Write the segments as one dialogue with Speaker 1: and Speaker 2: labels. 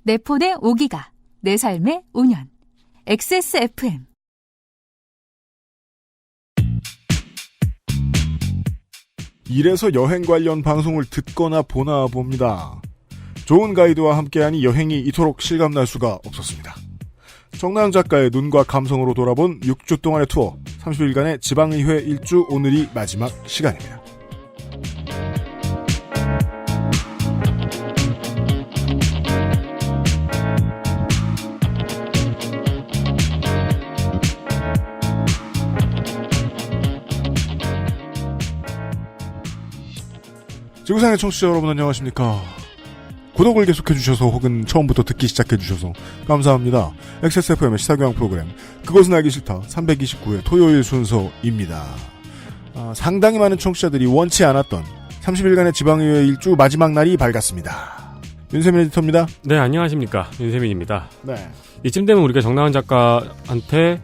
Speaker 1: 내 폰의 5기가, 내 삶의 5년. XSFM.
Speaker 2: 이래서 여행 관련 방송을 듣거나 보나 봅니다. 좋은 가이드와 함께하니 여행이 이토록 실감날 수가 없었습니다. 정나은 작가의 눈과 감성으로 돌아본 6주 동안의 투어, 30일간의 지방의회 일주, 오늘이 마지막 시간입니다. 지구상의 청취자 여러분 안녕하십니까. 구독을 계속해주셔서 혹은 처음부터 듣기 시작해주셔서 감사합니다. XSFM의 시사교양 프로그램 그것은 알기 싫다 329회 토요일 순서입니다. 상당히 많은 청취자들이 원치 않았던 30일간의 지방의회 일주 마지막 날이 밝았습니다. 윤세민 에디터입니다.
Speaker 3: 네, 안녕하십니까. 윤세민입니다.
Speaker 2: 네.
Speaker 3: 이쯤 되면 우리가 정나은 작가한테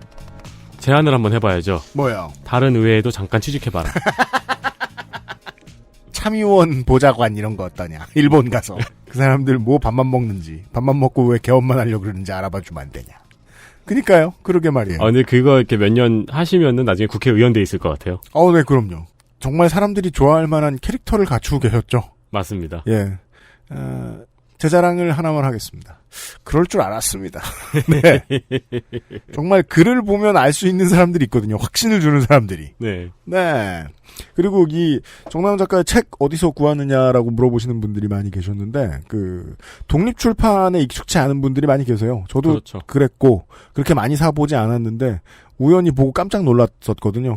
Speaker 3: 제안을 한번 해봐야죠.
Speaker 2: 뭐요?
Speaker 3: 다른 의회에도 잠깐 취직해봐라.
Speaker 2: 참의원 보좌관 이런 거 어떠냐. 일본 가서 그 사람들 뭐 밥만 먹는지, 밥만 먹고 왜 개업만 하려고 그러는지 알아봐주면 안 되냐. 그니까요. 그러게 말이에요.
Speaker 3: 근데 그거 이렇게 몇 년 하시면은 나중에 국회의원 돼 있을 것 같아요.
Speaker 2: 네, 그럼요. 정말 사람들이 좋아할 만한 캐릭터를 갖추고 계셨죠.
Speaker 3: 맞습니다.
Speaker 2: 예. 제 자랑을 하나만 하겠습니다. 그럴 줄 알았습니다. 네. 정말 글을 보면 알 수 있는 사람들이 있거든요. 확신을 주는 사람들이.
Speaker 3: 네.
Speaker 2: 네. 그리고 이 정나은 작가의 책 어디서 구하느냐라고 물어보시는 분들이 많이 계셨는데 독립출판에 익숙치 않은 분들이 많이 계세요. 저도
Speaker 3: 그렇죠.
Speaker 2: 그랬고 그렇게 많이 사보지 않았는데 우연히 보고 깜짝 놀랐었거든요.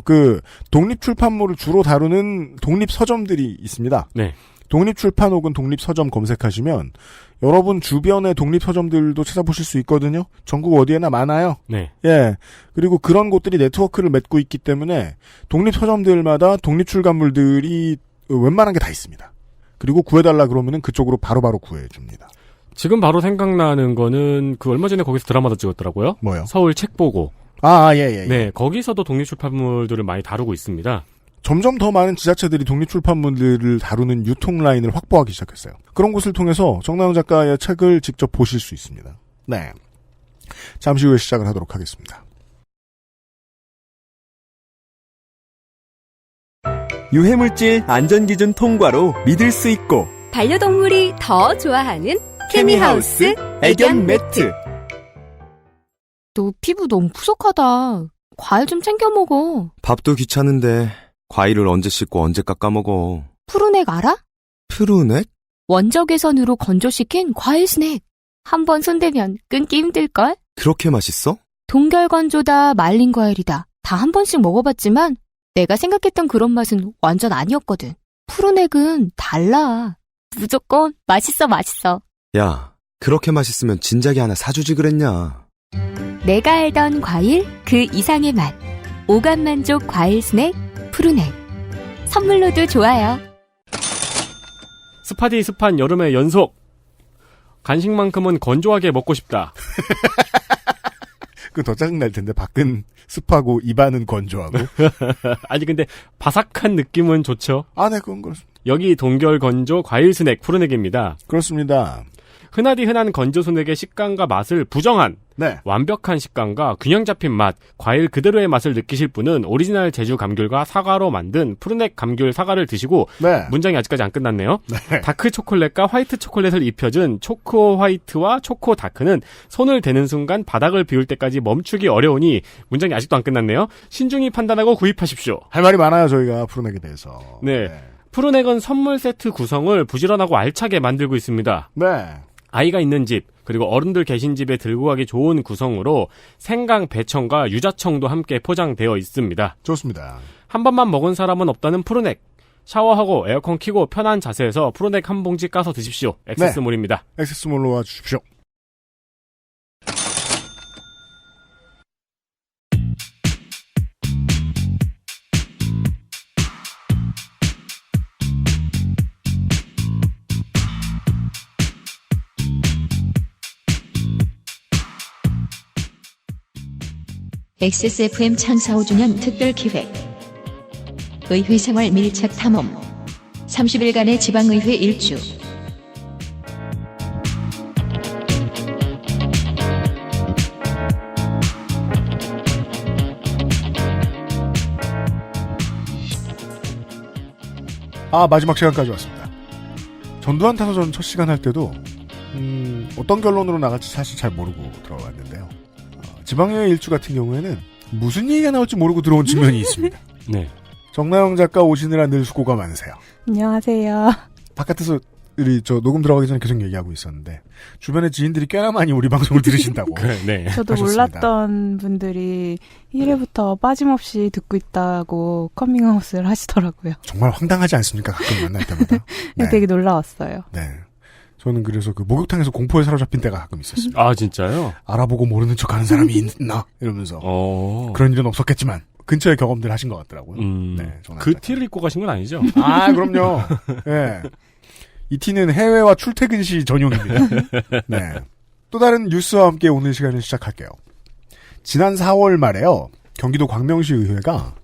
Speaker 2: 독립출판물을 주로 다루는 독립서점들이 있습니다.
Speaker 3: 네.
Speaker 2: 독립출판 혹은 독립서점 검색하시면 여러분 주변의 독립서점들도 찾아보실 수 있거든요. 전국 어디에나 많아요.
Speaker 3: 네.
Speaker 2: 예. 그리고 그런 곳들이 네트워크를 맺고 있기 때문에 독립서점들마다 독립출간물들이 웬만한 게 다 있습니다. 그리고 구해달라 그러면은 그쪽으로 바로바로 구해줍니다.
Speaker 3: 지금 바로 생각나는 거는 얼마 전에 거기서 드라마도 찍었더라고요.
Speaker 2: 뭐요?
Speaker 3: 서울 책보고.
Speaker 2: 예.
Speaker 3: 네. 거기서도 독립출판물들을 많이 다루고 있습니다.
Speaker 2: 점점 더 많은 지자체들이 독립출판물들을 다루는 유통 라인을 확보하기 시작했어요. 그런 곳을 통해서 정나은 작가의 책을 직접 보실 수 있습니다. 네. 잠시 후에 시작을 하도록 하겠습니다.
Speaker 4: 유해물질 안전기준 통과로 믿을 수 있고
Speaker 5: 반려동물이 더 좋아하는 케미하우스 애견 매트.
Speaker 1: 너 피부 너무 푸석하다. 과일 좀 챙겨 먹어.
Speaker 4: 밥도 귀찮은데 과일을 언제 씻고 언제 깎아 먹어.
Speaker 1: 푸르넥 알아?
Speaker 4: 푸르넥?
Speaker 1: 원적외선으로 건조시킨 과일 스낵. 한번 손대면 끊기 힘들걸?
Speaker 4: 그렇게 맛있어?
Speaker 1: 동결건조다 말린 과일이다. 다 한 번씩 먹어봤지만 내가 생각했던 그런 맛은 완전 아니었거든. 푸르넥은 달라. 무조건 맛있어.
Speaker 4: 야, 그렇게 맛있으면 진작에 하나 사주지 그랬냐.
Speaker 1: 내가 알던 과일 그 이상의 맛. 오감만족 과일 스낵 푸르넥. 선물로도 좋아요.
Speaker 3: 스파디 습한 여름의 연속. 간식만큼은 건조하게 먹고 싶다.
Speaker 2: 더 짜증날 텐데 밖은 습하고 입안은 건조하고.
Speaker 3: 아니 근데 바삭한 느낌은 좋죠.
Speaker 2: 네, 그건 그렇습니다.
Speaker 3: 여기 동결 건조 과일 스낵 푸르넥입니다.
Speaker 2: 그렇습니다.
Speaker 3: 흔하디 흔한 건조 스낵의 식감과 맛을 부정한 완벽한 식감과 균형 잡힌 맛, 과일 그대로의 맛을 느끼실 분은 오리지널 제주 감귤과 사과로 만든 푸르넥 감귤 사과를 드시고 문장이 아직까지 안 끝났네요. 다크 초콜릿과 화이트 초콜릿을 입혀준 초코 화이트와 초코 다크는 손을 대는 순간 바닥을 비울 때까지 멈추기 어려우니 문장이 아직도 안 끝났네요. 신중히 판단하고 구입하십시오.
Speaker 2: 할 말이 많아요, 저희가 푸르넥에 대해서.
Speaker 3: 네. 푸르넥은 선물 세트 구성을 부지런하고 알차게 만들고 있습니다.
Speaker 2: 네.
Speaker 3: 아이가 있는 집, 그리고 어른들 계신 집에 들고 가기 좋은 구성으로 생강, 배청과 유자청도 함께 포장되어 있습니다.
Speaker 2: 좋습니다.
Speaker 3: 한 번만 먹은 사람은 없다는 푸르넥. 샤워하고 에어컨 켜고 편한 자세에서 푸르넥 한 봉지 까서 드십시오. 액세스몰입니다.
Speaker 2: 액세스몰로 와주십시오.
Speaker 6: XSFM 창사 5주년 특별기획 의회생활 밀착 탐험 30일간의 지방의회 일주
Speaker 2: 마지막 시간까지 왔습니다. 전두환 타서전 첫 시간 할 때도 어떤 결론으로 나갈지 사실 잘 모르고 들어왔는데요. 지방여행 일주 같은 경우에는 무슨 얘기가 나올지 모르고 들어온 측면이 있습니다.
Speaker 3: 네.
Speaker 2: 정나영 작가 오시느라 늘 수고가 많으세요.
Speaker 7: 안녕하세요.
Speaker 2: 바깥에서 우리 녹음 들어가기 전에 계속 얘기하고 있었는데 주변에 지인들이 꽤나 많이 우리 방송을 들으신다고.
Speaker 3: 네.
Speaker 7: 저도
Speaker 2: 하셨습니다.
Speaker 7: 몰랐던 분들이 1회부터 빠짐없이 듣고 있다고 커밍아웃을 하시더라고요.
Speaker 2: 정말 황당하지 않습니까? 가끔 만날 때마다. 네.
Speaker 7: 되게 놀라웠어요.
Speaker 2: 네. 저는 그래서 그 목욕탕에서 공포에 사로잡힌 때가 가끔 있었습니다.
Speaker 3: 아, 진짜요?
Speaker 2: 알아보고 모르는 척 하는 사람이 있나? 이러면서. 그런 일은 없었겠지만 근처에 경험들 하신 것 같더라고요.
Speaker 3: 네, 그 티를 입고 가신 건 아니죠?
Speaker 2: 그럼요. 네. 이 티는 해외와 출퇴근 시 전용입니다. 네. 또 다른 뉴스와 함께 오늘 시간을 시작할게요. 지난 4월 말에요. 경기도 광명시 의회가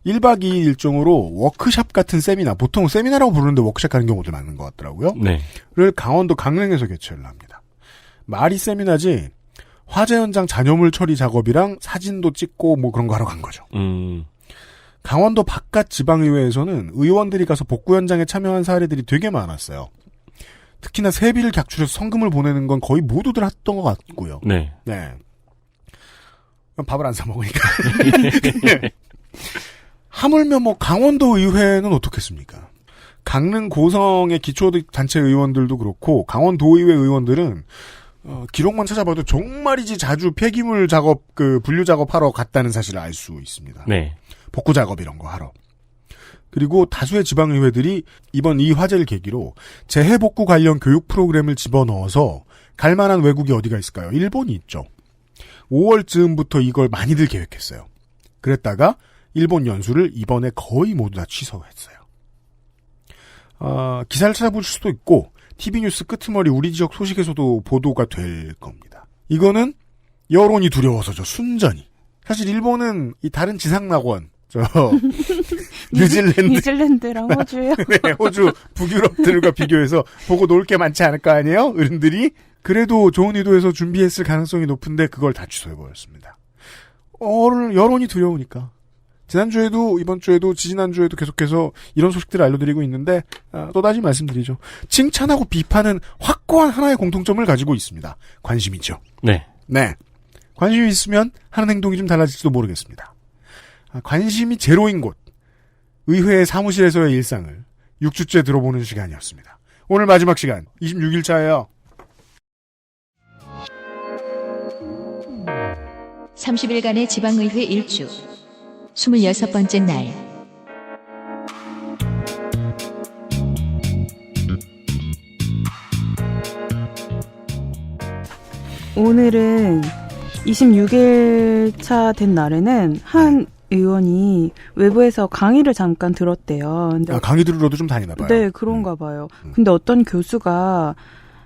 Speaker 2: 1박 2일 일정으로 워크샵 같은 세미나, 보통 세미나라고 부르는데 워크샵 가는 경우도 많은 것 같더라고요.
Speaker 3: 네.
Speaker 2: 를 강원도 강릉에서 개최를 합니다. 말이 세미나지 화재 현장 잔여물 처리 작업이랑 사진도 찍고 뭐 그런 거 하러 간 거죠. 강원도 바깥 지방의회에서는 의원들이 가서 복구 현장에 참여한 사례들이 되게 많았어요. 특히나 세비를 객출해서 성금을 보내는 건 거의 모두들 했던 것 같고요.
Speaker 3: 네.
Speaker 2: 네. 밥을 안 사 먹으니까. 하물며 뭐 강원도 의회는 어떻겠습니까? 강릉 고성의 기초단체 의원들도 그렇고 강원도의회 의원들은 기록만 찾아봐도 정말이지 자주 폐기물 작업, 분류 작업하러 갔다는 사실을 알 수 있습니다.
Speaker 3: 네.
Speaker 2: 복구 작업 이런 거 하러. 그리고 다수의 지방의회들이 이번 이 화재를 계기로 재해복구 관련 교육 프로그램을 집어넣어서 갈 만한 외국이 어디가 있을까요? 일본이 있죠. 5월 즈음부터 이걸 많이들 계획했어요. 그랬다가 일본 연수를 이번에 거의 모두 다 취소했어요. 기사를 찾아볼 수도 있고 TV뉴스 끄트머리 우리 지역 소식에서도 보도가 될 겁니다. 이거는 여론이 두려워서죠. 순전히. 사실 일본은 이 다른 지상낙원
Speaker 7: 뉴질랜드랑 호주요?
Speaker 2: 네, 호주 북유럽들과 비교해서 보고 놀 게 많지 않을 거 아니에요? 어른들이? 그래도 좋은 의도에서 준비했을 가능성이 높은데 그걸 다 취소해버렸습니다. 여론이 두려우니까. 지난주에도 이번주에도 지지난주에도 계속해서 이런 소식들을 알려드리고 있는데 또다시 말씀드리죠. 칭찬하고 비판은 확고한 하나의 공통점을 가지고 있습니다. 관심이죠.
Speaker 3: 네.
Speaker 2: 네. 관심이 있으면 하는 행동이 좀 달라질지도 모르겠습니다. 관심이 제로인 곳 의회의 사무실에서의 일상을 6주째 들어보는 시간이었습니다. 오늘 마지막 시간 26일차예요.
Speaker 6: 30일간의 지방의회 일주 26번째 날
Speaker 7: 오늘은 26일차 된 날에는 한 의원이 외부에서 강의를 잠깐 들었대요. 근데
Speaker 2: 강의 들으러도 좀 다니나 봐요.
Speaker 7: 네, 그런가 봐요. 근데 어떤 교수가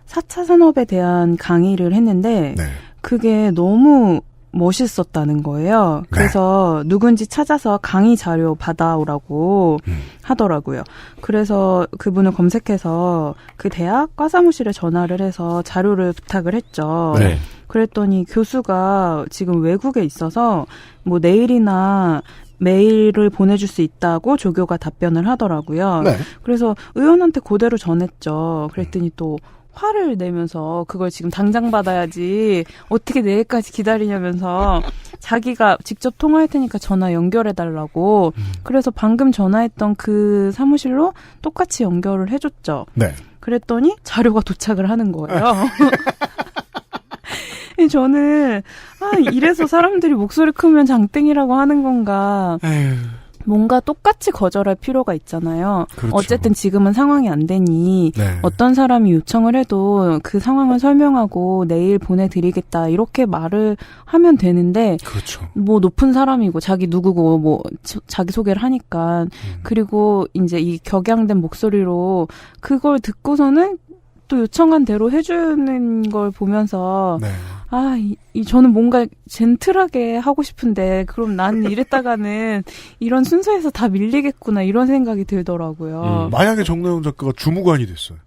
Speaker 7: 4차 산업에 대한 강의를 했는데
Speaker 2: 네.
Speaker 7: 그게 너무 멋있었다는 거예요. 그래서 누군지 찾아서 강의 자료 받아오라고 하더라고요. 그래서 그분을 검색해서 그 대학 과사무실에 전화를 해서 자료를 부탁을 했죠.
Speaker 3: 네.
Speaker 7: 그랬더니 교수가 지금 외국에 있어서 뭐 내일이나 메일을 보내줄 수 있다고 조교가 답변을 하더라고요.
Speaker 2: 네.
Speaker 7: 그래서 의원한테 그대로 전했죠. 그랬더니 또 화를 내면서 그걸 지금 당장 받아야지 어떻게 내일까지 기다리냐면서 자기가 직접 통화할 테니까 전화 연결해달라고 그래서 방금 전화했던 그 사무실로 똑같이 연결을 해줬죠.
Speaker 2: 네.
Speaker 7: 그랬더니 자료가 도착을 하는 거예요. 저는 이래서 사람들이 목소리 크면 장땡이라고 하는 건가.
Speaker 2: 에휴.
Speaker 7: 뭔가 똑같이 거절할 필요가 있잖아요.
Speaker 2: 그렇죠.
Speaker 7: 어쨌든 지금은 상황이 안 되니
Speaker 2: 네.
Speaker 7: 어떤 사람이 요청을 해도 그 상황을 설명하고 내일 보내드리겠다 이렇게 말을 하면 되는데
Speaker 2: 그렇죠.
Speaker 7: 뭐 높은 사람이고 자기 누구고 뭐 자기 소개를 하니까 그리고 이제 이 격양된 목소리로 그걸 듣고서는 또 요청한 대로 해주는 걸 보면서
Speaker 2: 네.
Speaker 7: 저는 뭔가 젠틀하게 하고 싶은데 그럼 난 이랬다가는 이런 순서에서 다 밀리겠구나 이런 생각이 들더라고요.
Speaker 2: 만약에 정나영 작가가 주무관이 됐어요.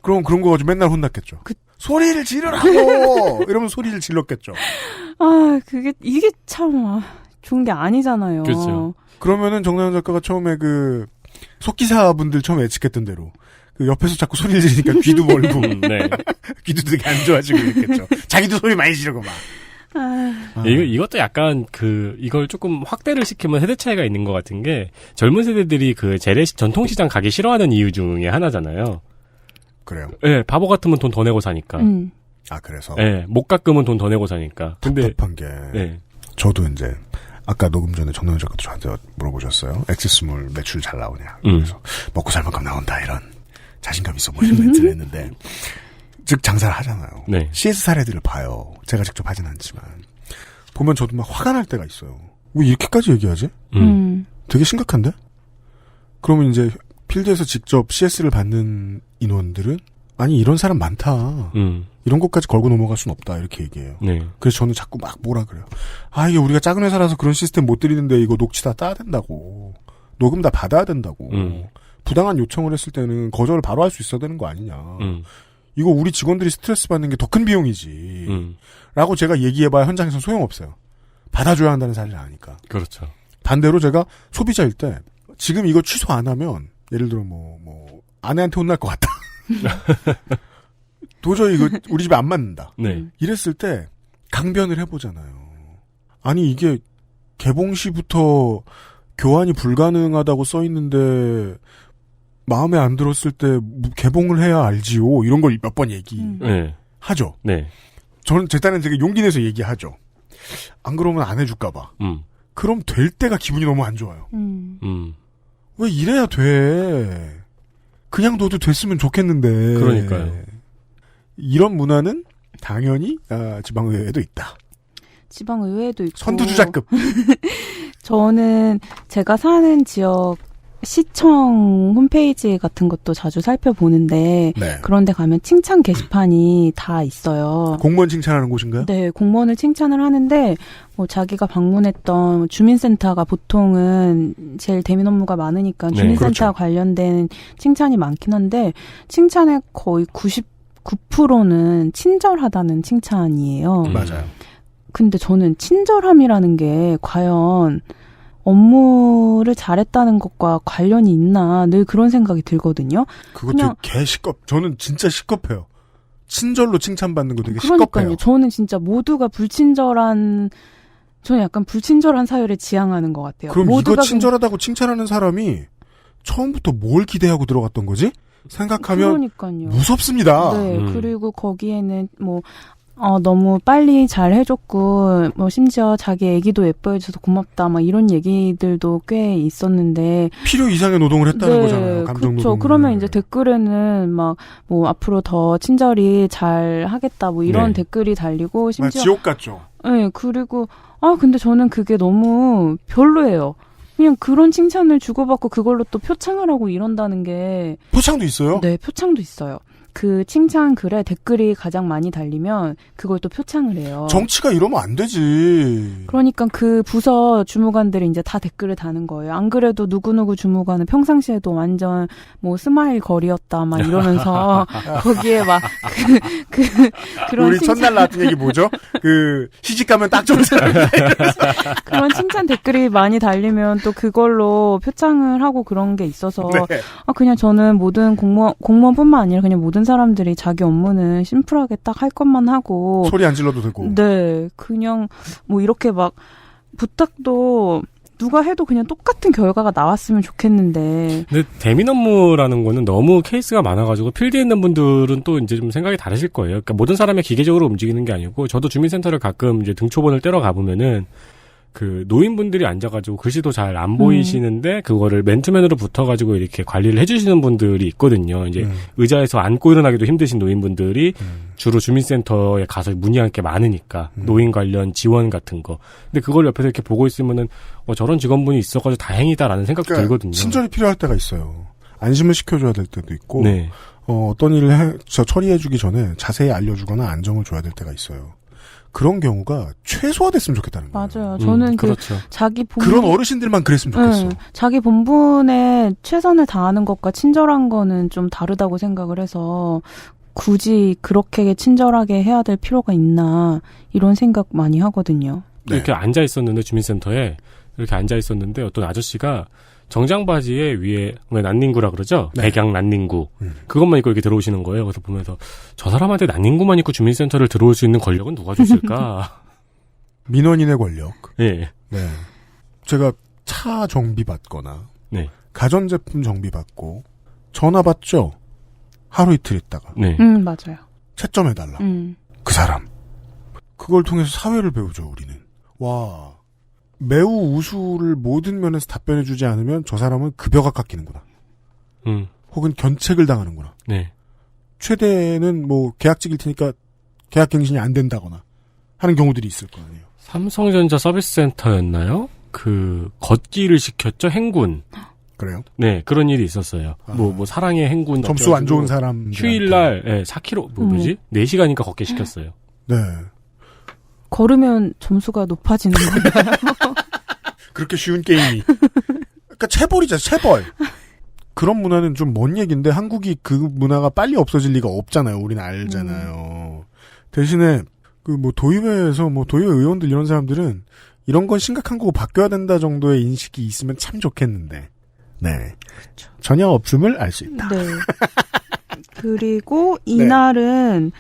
Speaker 2: 그럼 그런 거 가지고 맨날 혼났겠죠. 소리를 지르라고! 이러면 소리를 질렀겠죠.
Speaker 7: 이게 참 좋은 게 아니잖아요.
Speaker 3: 그렇죠.
Speaker 2: 그러면은 정나영 작가가 처음에 속기사분들 처음에 예측했던 대로 그 옆에서 자꾸 소리를 지르니까 귀도 멀고
Speaker 3: 네.
Speaker 2: 귀도 되게 안 좋아지고 이랬겠죠. 자기도 소리 많이 지르고 막.
Speaker 3: 이것도 약간 이걸 조금 확대를 시키면 세대 차이가 있는 것 같은 게 젊은 세대들이 그 재래식 전통시장 가기 싫어하는 이유 중에 하나잖아요.
Speaker 2: 그래요.
Speaker 3: 네, 바보 같으면 돈 더 내고 사니까.
Speaker 2: 아, 그래서?
Speaker 3: 네, 못 깎으면 돈 더 내고 사니까. 근데.
Speaker 2: 답답한 게.
Speaker 3: 네.
Speaker 2: 저도 이제, 아까 녹음 전에 정나은 작가도 저한테 물어보셨어요. 액세스몰 매출 잘 나오냐. 그래서 먹고 살 만큼 나온다, 이런 자신감 있어 보이는 멘트를 했는데. 즉, 장사를 하잖아요.
Speaker 3: 네.
Speaker 2: CS 사례들을 봐요. 제가 직접 하진 않지만. 보면 저도 막 화가 날 때가 있어요. 왜 이렇게까지 얘기하지? 되게 심각한데? 그러면 이제, 필드에서 직접 CS를 받는 인원들은 아니 이런 사람 많다. 이런 것까지 걸고 넘어갈 순 없다. 이렇게 얘기해요.
Speaker 3: 네.
Speaker 2: 그래서 저는 자꾸 막 뭐라 그래요. 아 이게 우리가 작은 회사라서 그런 시스템 못 드리는데 이거 녹취 다 따야 된다고. 녹음 다 받아야 된다고. 부당한 요청을 했을 때는 거절을 바로 할 수 있어야 되는 거 아니냐. 이거 우리 직원들이 스트레스 받는 게 더 큰 비용이지. 라고 제가 얘기해봐야 현장에서 소용없어요. 받아줘야 한다는 사실을 아니까.
Speaker 3: 그렇죠.
Speaker 2: 반대로 제가 소비자일 때 지금 이거 취소 안 하면 예를 들어 아내한테 혼날 것 같다. 도저히 이거 우리 집에 안 맞는다.
Speaker 3: 네.
Speaker 2: 이랬을 때 강변을 해보잖아요. 아니 이게 개봉 시부터 교환이 불가능하다고 써 있는데 마음에 안 들었을 때 개봉을 해야 알지요. 이런 걸 몇 번 얘기하죠.
Speaker 3: 네.
Speaker 2: 저는 제 딴엔 되게 용기 내서 얘기하죠. 안 그러면 안 해줄까봐. 그럼 될 때가 기분이 너무 안 좋아요. 왜 이래야 돼? 그냥 둬도 됐으면 좋겠는데.
Speaker 3: 그러니까요.
Speaker 2: 이런 문화는 당연히 지방의회에도 있다.
Speaker 7: 지방의회에도 있고.
Speaker 2: 선두주자급.
Speaker 7: 저는 제가 사는 지역 시청 홈페이지 같은 것도 자주 살펴보는데
Speaker 2: 네.
Speaker 7: 그런데 가면 칭찬 게시판이 다 있어요.
Speaker 2: 공무원 칭찬하는 곳인가요?
Speaker 7: 네, 공무원을 칭찬을 하는데 자기가 방문했던 주민센터가 보통은 제일 대민 업무가 많으니까 주민센터
Speaker 2: 그렇죠.
Speaker 7: 관련된 칭찬이 많긴 한데 칭찬의 거의 99%는 친절하다는 칭찬이에요.
Speaker 2: 맞아요.
Speaker 7: 근데 저는 친절함이라는 게 과연 업무를 잘했다는 것과 관련이 있나 늘 그런 생각이 들거든요.
Speaker 2: 그것도 개 저는 진짜 시겁해요. 친절로 칭찬받는 거 되게
Speaker 7: 그러니까요.
Speaker 2: 시겁해요.
Speaker 7: 저는 진짜 모두가 저는 약간 불친절한 사회를 지향하는 것 같아요.
Speaker 2: 그럼 이거 친절하다고 칭찬하는 사람이 처음부터 뭘 기대하고 들어갔던 거지? 생각하면
Speaker 7: 그러니까요.
Speaker 2: 무섭습니다.
Speaker 7: 네, 그리고 거기에는 너무 빨리 잘 해줬고, 심지어 자기 애기도 예뻐해줘서 고맙다, 이런 얘기들도 꽤 있었는데.
Speaker 2: 필요 이상의 노동을 했다는 거잖아요, 감정 노동.
Speaker 7: 그러면 이제 댓글에는 앞으로 더 친절히 잘 하겠다, 이런 댓글이 달리고, 심지어.
Speaker 2: 지옥 같죠?
Speaker 7: 네, 그리고, 근데 저는 그게 너무 별로예요. 그냥 그런 칭찬을 주고받고 그걸로 또 표창을 하고 이런다는 게.
Speaker 2: 표창도 있어요?
Speaker 7: 네, 표창도 있어요. 그 칭찬 글에 댓글이 가장 많이 달리면 그걸 또 표창을 해요.
Speaker 2: 정치가 이러면 안 되지.
Speaker 7: 그러니까 그 부서 주무관들이 이제 다 댓글을 다는 거예요. 안 그래도 누구누구 주무관은 평상시에도 완전 스마일 거리였다 이러면서 거기에 그런
Speaker 2: 우리 첫날 나왔던 얘기 뭐죠? 시집 가면 딱 좋은 사람.
Speaker 7: 그런 칭찬 댓글이 많이 달리면 또 그걸로 표창을 하고 그런 게 있어서
Speaker 2: 네.
Speaker 7: 그냥 저는 모든 공무원뿐만 아니라 그냥 모든 사람들이 자기 업무는 심플하게 딱 할 것만 하고
Speaker 2: 소리 안 질러도 되고
Speaker 7: 네 그냥 이렇게 부탁도 누가 해도 그냥 똑같은 결과가 나왔으면 좋겠는데.
Speaker 3: 근데 대민 업무라는 거는 너무 케이스가 많아가지고 필드에 있는 분들은 또 이제 좀 생각이 다르실 거예요. 그러니까 모든 사람이 기계적으로 움직이는 게 아니고 저도 주민센터를 가끔 이제 등초본을 떼러 가보면은 노인분들이 앉아가지고 글씨도 잘 안 보이시는데 그거를 맨투맨으로 붙어가지고 이렇게 관리를 해주시는 분들이 있거든요. 이제 의자에서 앉고 일어나기도 힘드신 노인분들이 주로 주민센터에 가서 문의할 게 많으니까 노인 관련 지원 같은 거. 근데 그걸 옆에서 이렇게 보고 있으면은 저런 직원분이 있어가지고 다행이다라는 생각도 들거든요.
Speaker 2: 친절히 필요할 때가 있어요. 안심을 시켜줘야 될 때도 있고
Speaker 3: 네.
Speaker 2: 어떤 일을 처리해주기 전에 자세히 알려주거나 안정을 줘야 될 때가 있어요. 그런 경우가 최소화됐으면 좋겠다는 거예요.
Speaker 7: 맞아요. 저는
Speaker 3: 그렇죠.
Speaker 7: 자기 본분
Speaker 2: 그런 어르신들만 그랬으면 좋겠어.
Speaker 7: 자기 본분에 최선을 다하는 것과 친절한 거는 좀 다르다고 생각을 해서 굳이 그렇게 친절하게 해야 될 필요가 있나 이런 생각 많이 하거든요.
Speaker 3: 네. 이렇게 앉아 있었는데 주민센터에 이렇게 앉아 있었는데 어떤 아저씨가 정장 바지에 위에 왜 난닝구라 그러죠?
Speaker 2: 네.
Speaker 3: 백양 난닝구. 그것만 입고 이렇게 들어오시는 거예요. 그래서 보면서 저 사람한테 난닝구만 입고 주민센터를 들어올 수 있는 권력은 누가 줬을까?
Speaker 2: 민원인의 권력.
Speaker 3: 네.
Speaker 2: 네. 제가 차 정비 받거나
Speaker 3: 네.
Speaker 2: 가전제품 정비 받고 전화 받죠. 하루 이틀 있다가.
Speaker 3: 네.
Speaker 7: 맞아요.
Speaker 2: 채점해달라. 그 사람. 그걸 통해서 사회를 배우죠, 우리는. 와. 매우 우수를 모든 면에서 답변해주지 않으면 저 사람은 급여가 깎이는구나. 혹은 견책을 당하는구나.
Speaker 3: 네.
Speaker 2: 최대는 뭐 계약직일 테니까 계약갱신이 안 된다거나 하는 경우들이 있을 거 아니에요.
Speaker 3: 삼성전자 서비스센터였나요? 그 걷기를 시켰죠, 행군.
Speaker 2: 그래요?
Speaker 3: 네, 그런 일이 있었어요. 뭐 사랑의 행군.
Speaker 2: 점수 안 좋은 사람.
Speaker 3: 휴일날, 네, 4km, 뭐지? 4시간인가 걷게 시켰어요.
Speaker 2: 네.
Speaker 7: 걸으면 점수가 높아지는 건가요?
Speaker 2: 그렇게 쉬운 게임이. 그러니까 체벌이죠, 체벌. 그런 문화는 좀 먼 얘기인데 한국이 그 문화가 빨리 없어질 리가 없잖아요. 우리는 알잖아요. 대신에 그 뭐 도의회에서 뭐 도의회 의원들 이런 사람들은 이런 건 심각한 거고 바뀌어야 된다 정도의 인식이 있으면 참 좋겠는데. 네. 그렇죠. 전혀 없음을 알 수 있다.
Speaker 7: 네. 그리고 이날은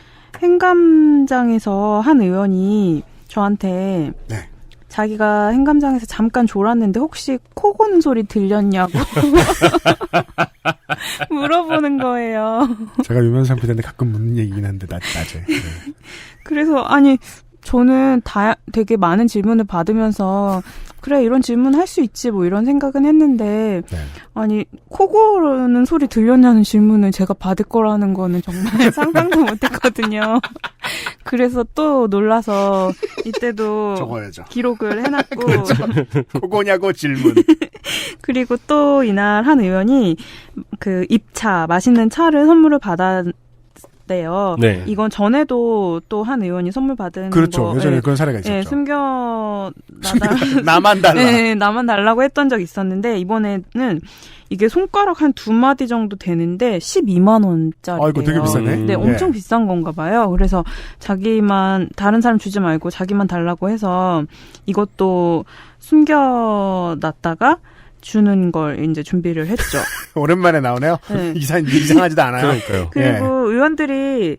Speaker 7: 행감장에서 한 의원이 저한테
Speaker 2: 네.
Speaker 7: 자기가 행감장에서 잠깐 졸았는데 혹시 코 고는 소리 들렸냐고 물어보는 거예요.
Speaker 2: 제가 유명한 상태인데 가끔 묻는 얘기긴 한데 낮에. 네.
Speaker 7: 그래서 아니 저는 되게 많은 질문을 받으면서 그래 이런 질문 할 수 있지 뭐 이런 생각은 했는데
Speaker 2: 네.
Speaker 7: 아니 코 고는 소리 들렸냐는 질문을 제가 받을 거라는 거는 정말 상상도 못했거든요. 그래서 또 놀라서 이때도
Speaker 2: 적어야죠.
Speaker 7: 기록을 해놨고
Speaker 2: 코고냐고 질문.
Speaker 7: 그리고 또 이날 한 의원이 그 입차 맛있는 차를 선물을 받았대요.
Speaker 3: 네.
Speaker 7: 이건 전에도 또 한 의원이 선물 받은
Speaker 2: 그렇죠.
Speaker 7: 거
Speaker 2: 예전에 그런 사례가 있었죠.
Speaker 7: 네,
Speaker 2: 나만 달라.
Speaker 7: 네, 나만 달라고 했던 적이 있었는데 이번에는 이게 손가락 한 2마디 정도 되는데 12만 원짜리예요.
Speaker 2: 이거 되게 비싸네.
Speaker 7: 네, 엄청 비싼 건가 봐요. 그래서 자기만 다른 사람 주지 말고 자기만 달라고 해서 이것도 숨겨놨다가 주는 걸 이제 준비를 했죠.
Speaker 2: 오랜만에 나오네요.
Speaker 7: 네.
Speaker 2: 이상하지도 않아요.
Speaker 3: 그러니까요.
Speaker 7: 그리고 의원들이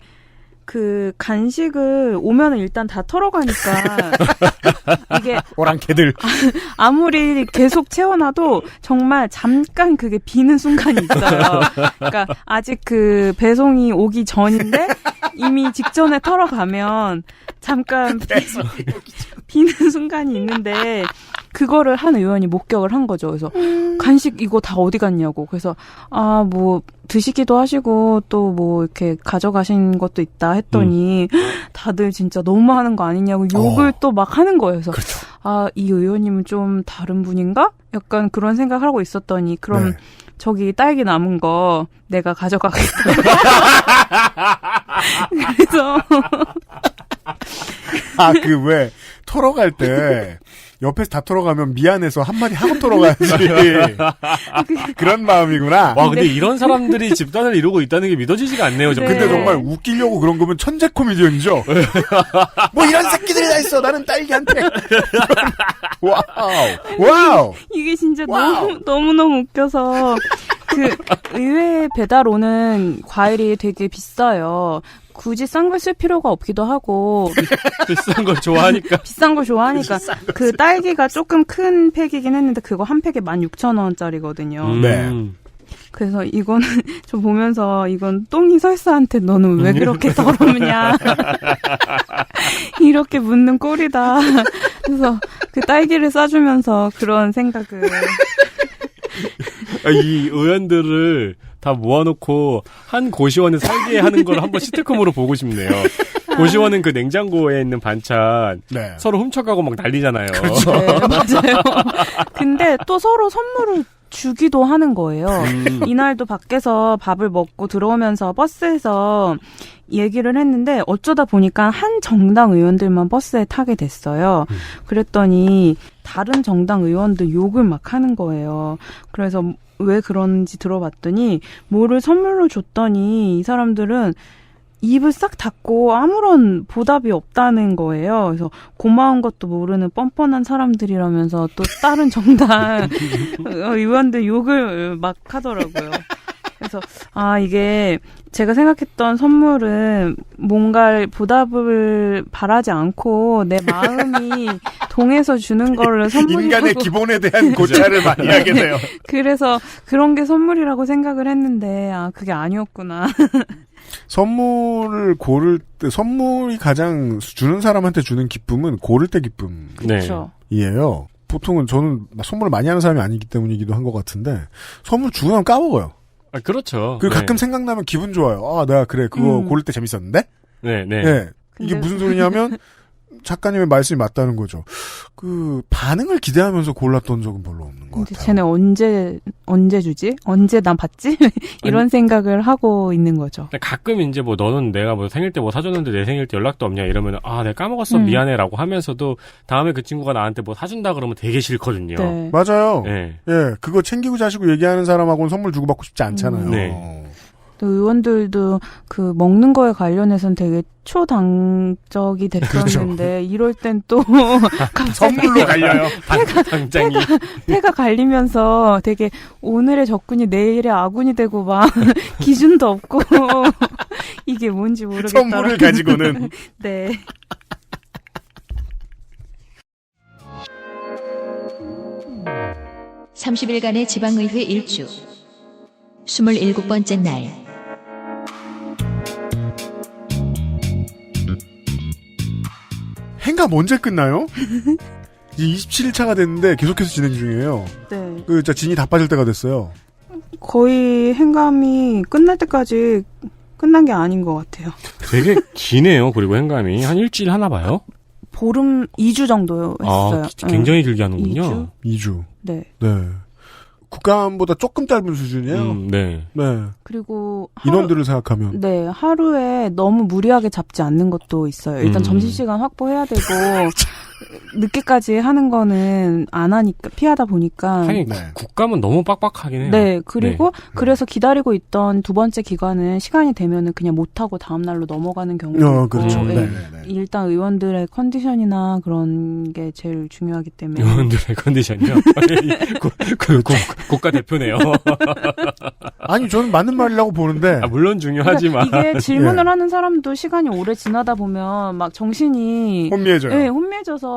Speaker 7: 그 간식을 오면은 일단 다 털어가니까 이게
Speaker 2: 오랑캐들
Speaker 7: 아무리 계속 채워놔도 정말 잠깐 그게 비는 순간이 있어요. 그러니까 아직 그 배송이 오기 전인데 이미 직전에 털어가면 잠깐 비는 순간이 있는데 그거를 한 의원이 목격을 한 거죠. 그래서 간식 이거 다 어디 갔냐고. 그래서 뭐 드시기도 하시고 또 뭐 이렇게 가져가신 것도 있다 했더니 다들 진짜 너무하는 거 아니냐고 욕을 또 막 하는 거예요. 그래서
Speaker 2: 그렇죠.
Speaker 7: 이 의원님은 좀 다른 분인가? 약간 그런 생각을 하고 있었더니 그럼
Speaker 2: 네.
Speaker 7: 저기 딸기 남은 거 내가 가져가겠다. 그래서
Speaker 2: 그 왜 털어갈 때 옆에서 다 털어가면 미안해서 한마디 하고 털어가야지. 그런 마음이구나.
Speaker 3: 와, 근데 이런 사람들이 집단을 이루고 있다는 게 믿어지지가 않네요.
Speaker 7: 네.
Speaker 2: 근데 정말 웃기려고 그런 거면 천재 코미디언이죠. 뭐 이런 새끼들이 다 있어. 나는 딸기한테. 와우.
Speaker 7: 이게 진짜
Speaker 2: 와우.
Speaker 7: 너무너무 웃겨서 그 의외의 배달오는 과일이 되게 비싸요. 굳이 싼 걸 쓸 필요가 없기도 하고
Speaker 3: 비싼 걸 좋아하니까.
Speaker 7: 비싼 걸 좋아하니까 그 딸기가 조금 큰 팩이긴 했는데 그거 한 팩에 16,000원짜리거든요.
Speaker 2: 네.
Speaker 7: 그래서 이거는 저 보면서 이건 똥이 설사한테 너는 왜 그렇게 더럽냐 이렇게 묻는 꼴이다. 그래서 그 딸기를 싸주면서 그런 생각을
Speaker 3: 이 의원들을 다 모아놓고 한 고시원에 살게 하는 걸 한번 시트콤으로 보고 싶네요. 고시원은 그 냉장고에 있는 반찬
Speaker 2: 네.
Speaker 3: 서로 훔쳐가고 막 난리잖아요.
Speaker 2: 그렇죠.
Speaker 7: 네, 맞아요. 근데 또 서로 선물을 주기도 하는 거예요. 이날도 밖에서 밥을 먹고 들어오면서 버스에서 얘기를 했는데 어쩌다 보니까 한 정당 의원들만 버스에 타게 됐어요. 그랬더니 다른 정당 의원들 욕을 막 하는 거예요. 그래서 왜 그런지 들어봤더니 뭐를 선물로 줬더니 이 사람들은 입을 싹 닫고 아무런 보답이 없다는 거예요. 그래서 고마운 것도 모르는 뻔뻔한 사람들이라면서 또 다른 정당 의원들 욕을 막 하더라고요. 그래서 이게 제가 생각했던 선물은 뭔가 보답을 바라지 않고 내 마음이 동해서 주는 거를 선물이라고.
Speaker 2: 인간의 기본에 대한 고찰을 많이 하게 돼요.
Speaker 7: 그래서 그런 게 선물이라고 생각을 했는데 그게 아니었구나.
Speaker 2: 선물을 고를 때 선물이 가장 주는 사람한테 주는 기쁨은 고를 때 기쁨이에요.
Speaker 7: 그렇죠.
Speaker 2: 보통은 저는 선물을 많이 하는 사람이 아니기 때문이기도 한 것 같은데 선물 주고 나면 까먹어요.
Speaker 3: 그렇죠.
Speaker 2: 그리고 가끔 생각나면 기분 좋아요. 내가 그거 고를 때 재밌었는데? 네. 이게 무슨 소리냐면 작가님의 말씀이 맞다는 거죠. 반응을 기대하면서 골랐던 적은 별로 없는 것 같아요.
Speaker 7: 쟤네 언제 주지? 언제 난 받지? 이런 생각을 하고 있는 거죠.
Speaker 3: 가끔 이제 너는 내가 생일 때 사줬는데 내 생일 때 연락도 없냐 이러면 내가 까먹었어 미안해라고 하면서도 다음에 그 친구가 나한테 사준다 그러면 되게 싫거든요.
Speaker 7: 네.
Speaker 2: 맞아요.
Speaker 3: 네.
Speaker 2: 예, 그거 챙기고 자시고 얘기하는 사람하고는 선물 주고받고 싶지 않잖아요.
Speaker 3: 네.
Speaker 7: 또 의원들도 먹는 거에 관련해서는 되게 초당적이 됐었는데
Speaker 2: 그렇죠.
Speaker 7: 이럴 땐 또
Speaker 2: 선물로 갈려요.
Speaker 3: 당장이
Speaker 7: 패가 갈리면서 되게 오늘의 적군이 내일의 아군이 되고 막 기준도 없고 이게 뭔지 모르겠더라고요.
Speaker 2: 선물을 가지고는.
Speaker 7: 네.
Speaker 6: (30일간의) 지방의회 일주 27번째 날.
Speaker 2: 행감 언제 끝나요? 이제 27일차가 됐는데 계속해서 진행 중이에요.
Speaker 7: 네.
Speaker 2: 진이 다 빠질 때가 됐어요.
Speaker 7: 거의 행감이 끝날 때까지 끝난 게 아닌 것 같아요.
Speaker 3: 되게 기네요. 그리고 행감이 한 일주일 하나 봐요?
Speaker 7: 보름 2주 정도 했어요.
Speaker 3: 굉장히 길게 하는군요.
Speaker 7: 2주? 네.
Speaker 2: 국감보다 조금 짧은 수준이에요.
Speaker 3: 네.
Speaker 7: 그리고
Speaker 2: 인원들을 생각하면.
Speaker 7: 네, 하루에 너무 무리하게 잡지 않는 것도 있어요. 일단 점심시간 확보해야 되고 늦게까지 하는 거는 안 하니까 피하다 보니까.
Speaker 3: 하긴 국감은 너무 빡빡하긴 해요.
Speaker 7: 네, 그리고 그래서 기다리고 있던 두 번째 기관은 시간이 되면은 그냥 못 하고 다음 날로 넘어가는 경우도 있고.
Speaker 2: 그렇죠.
Speaker 7: 네. 일단 의원들의 컨디션이나 그런 게 제일 중요하기 때문에.
Speaker 3: 의원들의 컨디션이요? 국가 대표네요.
Speaker 2: 아니, 저는 맞는 말이라고 보는데.
Speaker 3: 물론 중요하지만.
Speaker 7: 그러니까 이게 질문을 하는 사람도 시간이 오래 지나다 보면 막 정신이.
Speaker 2: 혼미해져요.
Speaker 7: 네, 혼미해져서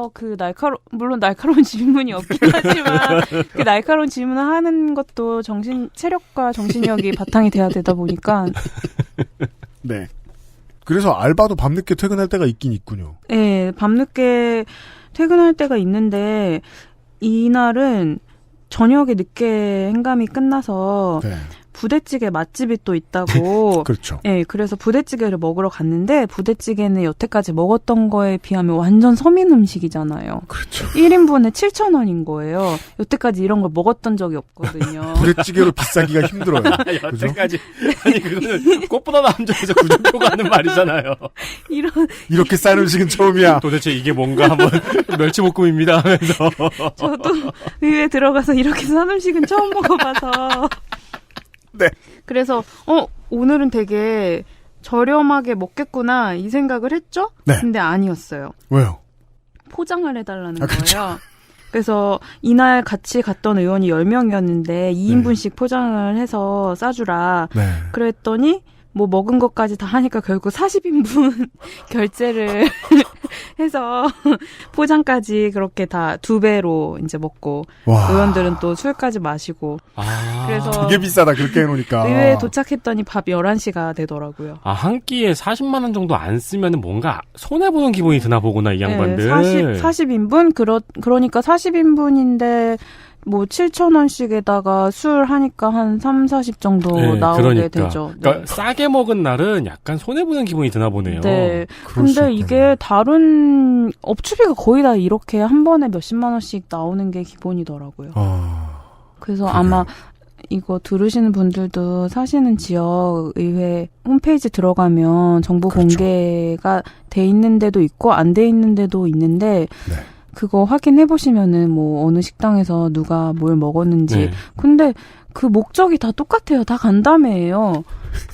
Speaker 7: 물론 날카로운 질문이 없긴 하지만 그 날카로운 질문을 하는 것도 체력과 정신력이 바탕이 돼야 되다 보니까.
Speaker 2: 네. 그래서 알바도 밤늦게 퇴근할 때가 있긴 있군요.
Speaker 7: 네, 밤늦게 퇴근할 때가 있는데 이날은 저녁에 늦게 행감이 끝나서 부대찌개 맛집이 또 있다고.
Speaker 2: 그렇죠.
Speaker 7: 네, 그래서 부대찌개를 먹으러 갔는데 부대찌개는 여태까지 먹었던 거에 비하면 완전 서민 음식이잖아요.
Speaker 2: 그렇죠.
Speaker 7: 1인분에 7,000원인 거예요. 여태까지 이런 걸 먹었던 적이 없거든요.
Speaker 2: 부대찌개로 비싸기가 힘들어요.
Speaker 3: 여태까지. 아니, 그거는 꽃보다 남자에서 구준표가 하는 말이잖아요.
Speaker 2: 이렇게 싼 음식은 처음이야.
Speaker 3: 도대체 이게 뭔가 한번 멸치볶음입니다 하면서.
Speaker 7: 저도 의회에 들어가서 이렇게 싼 음식은 처음 먹어봐서.
Speaker 2: 네.
Speaker 7: 그래서 오늘은 되게 저렴하게 먹겠구나 이 생각을 했죠?
Speaker 2: 네.
Speaker 7: 근데 아니었어요.
Speaker 2: 왜요?
Speaker 7: 포장을 해달라는
Speaker 2: 그렇죠.
Speaker 7: 거예요. 그래서 이날 같이 갔던 의원이 10명이었는데 2인분씩 포장을 해서 싸주라. 그랬더니 먹은 것까지 다 하니까 결국 40인분 결제를 해서 포장까지 그렇게 다 2배로 이제 먹고 의원들은 또 술까지 마시고 그래서
Speaker 2: 되게 비싸다 그렇게 해놓으니까
Speaker 7: 의회에 도착했더니 밤 11시가 되더라고요.
Speaker 3: 한 끼에 40만 원 정도 안 쓰면 뭔가 손해보는 기분이 드나 보구나 이 양반들.
Speaker 7: 40인분? 그러니까 40인분인데 7,000원씩에다가 술 하니까 한 3, 40 정도 나오게 되죠.
Speaker 3: 그러니까 싸게 먹은 날은 약간 손해보는 기분이 드나 보네요.
Speaker 7: 네. 근데 이게 다른 업추비가 거의 다 이렇게 한 번에 몇십만 원씩 나오는 게 기본이더라고요. 그래서 아마 이거 들으시는 분들도 사시는 지역 의회 홈페이지 들어가면 정보 공개가 돼 있는 데도 있고 안 돼 있는 데도 있는데 그거 확인해 보시면은 어느 식당에서 누가 뭘 먹었는지. 근데 그 목적이 다 똑같아요. 다 간담회예요.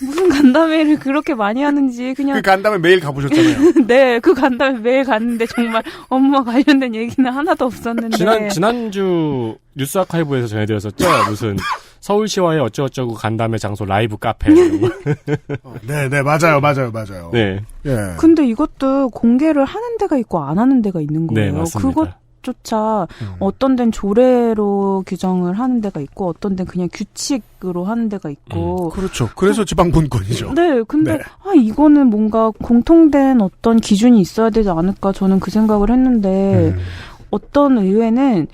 Speaker 7: 무슨 간담회를 그렇게 많이 하는지 그냥
Speaker 2: 그 간담회 매일 가보셨잖아요.
Speaker 7: 네, 그 간담회 매일 갔는데 정말 업무와 관련된 얘기는 하나도 없었는데
Speaker 3: 지난주 뉴스 아카이브에서 전해드렸었죠. 무슨 서울시와의 어쩌고저쩌고 간담회 장소 라이브 카페.
Speaker 2: 네, 맞아요.
Speaker 3: 네.
Speaker 2: 예.
Speaker 7: 근데 이것도 공개를 하는 데가 있고 안 하는 데가 있는 거예요.
Speaker 3: 네, 맞습니다.
Speaker 7: 그것조차 어떤 데는 조례로 규정을 하는 데가 있고 어떤 데는 그냥 규칙으로 하는 데가 있고
Speaker 2: 그렇죠. 그래서 지방분권이죠.
Speaker 7: 네, 근데
Speaker 2: 네.
Speaker 7: 이거는 뭔가 공통된 어떤 기준이 있어야 되지 않을까 저는 그 생각을 했는데 어떤 의회는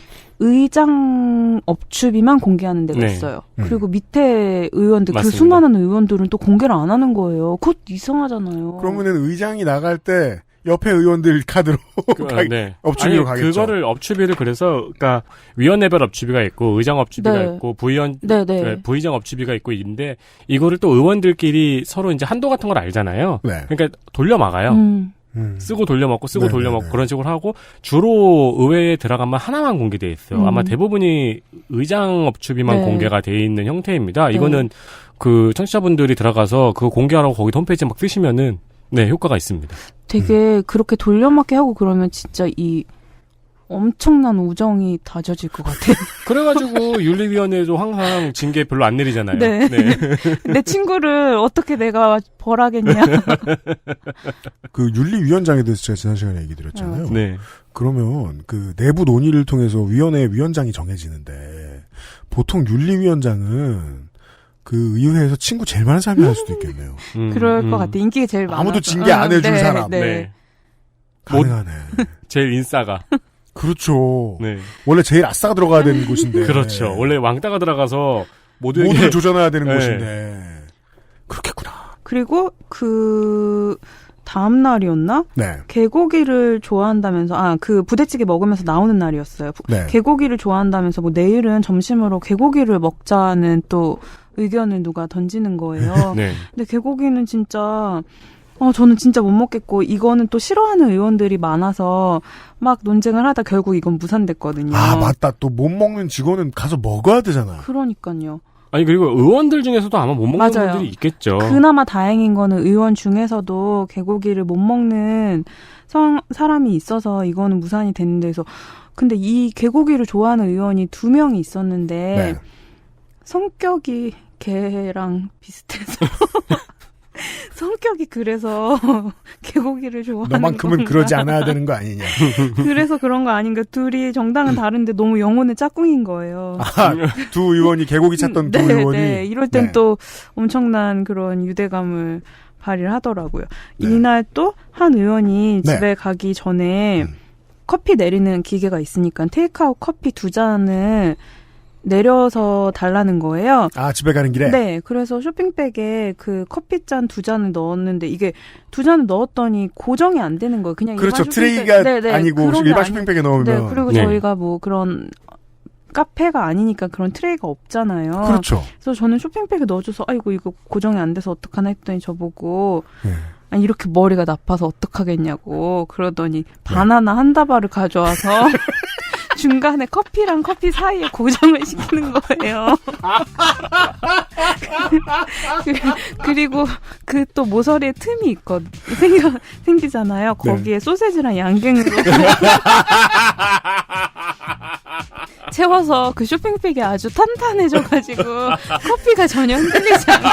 Speaker 7: 의장 업추비만 공개하는 데가
Speaker 3: 네.
Speaker 7: 있어요. 그리고 밑에 의원들,
Speaker 3: 맞습니다.
Speaker 7: 그 수많은 의원들은 또 공개를 안 하는 거예요. 그것 이상하잖아요.
Speaker 2: 그러면은 의장이 나갈 때 옆에 의원들 카드로
Speaker 3: 네.
Speaker 2: 업추비로
Speaker 3: 아니,
Speaker 2: 가겠죠.
Speaker 3: 그거를 업추비를 그래서 그러니까 위원회별 업추비가 있고 의장 업추비가
Speaker 7: 네.
Speaker 3: 있고
Speaker 7: 네.
Speaker 3: 부의장 업추비가 있고 있는데 이거를 또 의원들끼리 서로 이제 한도 같은 걸 알잖아요.
Speaker 2: 네.
Speaker 3: 그러니까 돌려막아요. 쓰고 돌려먹고 쓰고
Speaker 2: 네네네.
Speaker 3: 돌려먹고 그런 식으로 하고 주로 의회에 들어가면 하나만 공개돼 있어요. 아마 대부분이 의장 업추비만
Speaker 7: 네.
Speaker 3: 공개가 돼 있는 형태입니다. 이거는 그 청취자분들이 들어가서 그거 공개하라고 거기 홈페이지에 막 뜨시면은 네 효과가 있습니다.
Speaker 7: 되게 그렇게 돌려막기 하고 그러면 진짜 이 엄청난 우정이 다져질 것 같아요.
Speaker 3: 그래가지고 윤리위원회도 항상 징계 별로 안 내리잖아요.
Speaker 7: 네. 내 친구를 어떻게 내가 벌하겠냐.
Speaker 2: 그 윤리위원장에 대해서 제가 지난 시간에 얘기 드렸잖아요.
Speaker 3: 네.
Speaker 2: 그러면 그 내부 논의를 통해서 위원회 위원장이 정해지는데 보통 윤리위원장은 그 의회에서 친구 제일 많은 사람이 할 수도 있겠네요.
Speaker 7: 그럴 것 같아. 인기가 제일 많아.
Speaker 2: 아무도 징계 안 해준 사람.
Speaker 3: 네.
Speaker 2: 가능하네.
Speaker 3: 제일 인싸가.
Speaker 2: 그렇죠.
Speaker 3: 네.
Speaker 2: 원래 제일 아싸가 들어가야 되는 곳인데.
Speaker 3: 그렇죠. 원래 왕따가 들어가서
Speaker 2: 모두를 조져놔야 되는
Speaker 3: 네.
Speaker 2: 곳인데. 그렇겠구나.
Speaker 7: 그리고 그 다음 날이었나?
Speaker 2: 네.
Speaker 7: 개고기를 좋아한다면서 그 부대찌개 먹으면서 나오는 날이었어요.
Speaker 2: 네.
Speaker 7: 개고기를 좋아한다면서 뭐 내일은 점심으로 개고기를 먹자는 또 의견을 누가 던지는 거예요.
Speaker 3: 네.
Speaker 7: 근데 개고기는 진짜 저는 진짜 못 먹겠고 이거는 또 싫어하는 의원들이 많아서 막 논쟁을 하다 결국 이건 무산됐거든요.
Speaker 2: 아, 맞다. 또 못 먹는 직원은 가서 먹어야 되잖아.
Speaker 7: 그러니까요.
Speaker 3: 아니 그리고 의원들 중에서도 아마 못 먹는
Speaker 7: 맞아요.
Speaker 3: 분들이 있겠죠.
Speaker 7: 그나마 다행인 거는 의원 중에서도 개고기를 못 먹는 사람이 있어서 이거는 무산이 됐는데 그래서 근데 이 개고기를 좋아하는 의원이 2명이 있었는데
Speaker 2: 네.
Speaker 7: 성격이 개랑 비슷해서 성격이 그래서 개고기를 좋아하는
Speaker 2: 너만큼은
Speaker 7: 건가?
Speaker 2: 그러지 않아야 되는 거 아니냐.
Speaker 7: 그래서 그런 거 아닌가. 둘이 정당은 다른데 너무 영혼의 짝꿍인 거예요.
Speaker 2: 두 의원이 개고기 찾던 두 의원이.
Speaker 7: 네. 이럴 땐
Speaker 2: 네.
Speaker 7: 또 엄청난 그런 유대감을 발휘를 하더라고요.
Speaker 2: 네.
Speaker 7: 이날 또 한 의원이
Speaker 2: 네.
Speaker 7: 집에 가기 전에 커피 내리는 기계가 있으니까 테이크아웃 커피 2잔을 내려서 달라는 거예요.
Speaker 2: 아, 집에 가는 길에?
Speaker 7: 네. 그래서 쇼핑백에 그 커피잔 2잔을 넣었는데 이게 2잔을 넣었더니 고정이 안 되는 거예요. 그냥
Speaker 2: 그렇죠.
Speaker 7: 일반
Speaker 2: 트레이가
Speaker 7: 네네.
Speaker 2: 아니고
Speaker 7: 그런 게
Speaker 2: 일반
Speaker 7: 아니-
Speaker 2: 쇼핑백에 넣으면.
Speaker 7: 네. 그리고
Speaker 3: 네.
Speaker 7: 저희가 뭐 그런 카페가 아니니까 그런 트레이가 없잖아요.
Speaker 2: 그렇죠.
Speaker 7: 그래서 저는 쇼핑백에 넣어줘서 아이고 이거 고정이 안 돼서 어떡하나 했더니 저보고
Speaker 2: 네.
Speaker 7: 아니, 이렇게 머리가 나빠서 어떡하겠냐고 그러더니 바나나 한 다발을 가져와서 중간에 커피랑 커피 사이에 고정을 시키는 거예요. 그리고 그 또 모서리에 틈이 생기잖아요. 거기에 소세지랑 양갱으로 채워서 그 쇼핑백이 아주 탄탄해져가지고 커피가 전혀 흔들리지 않게.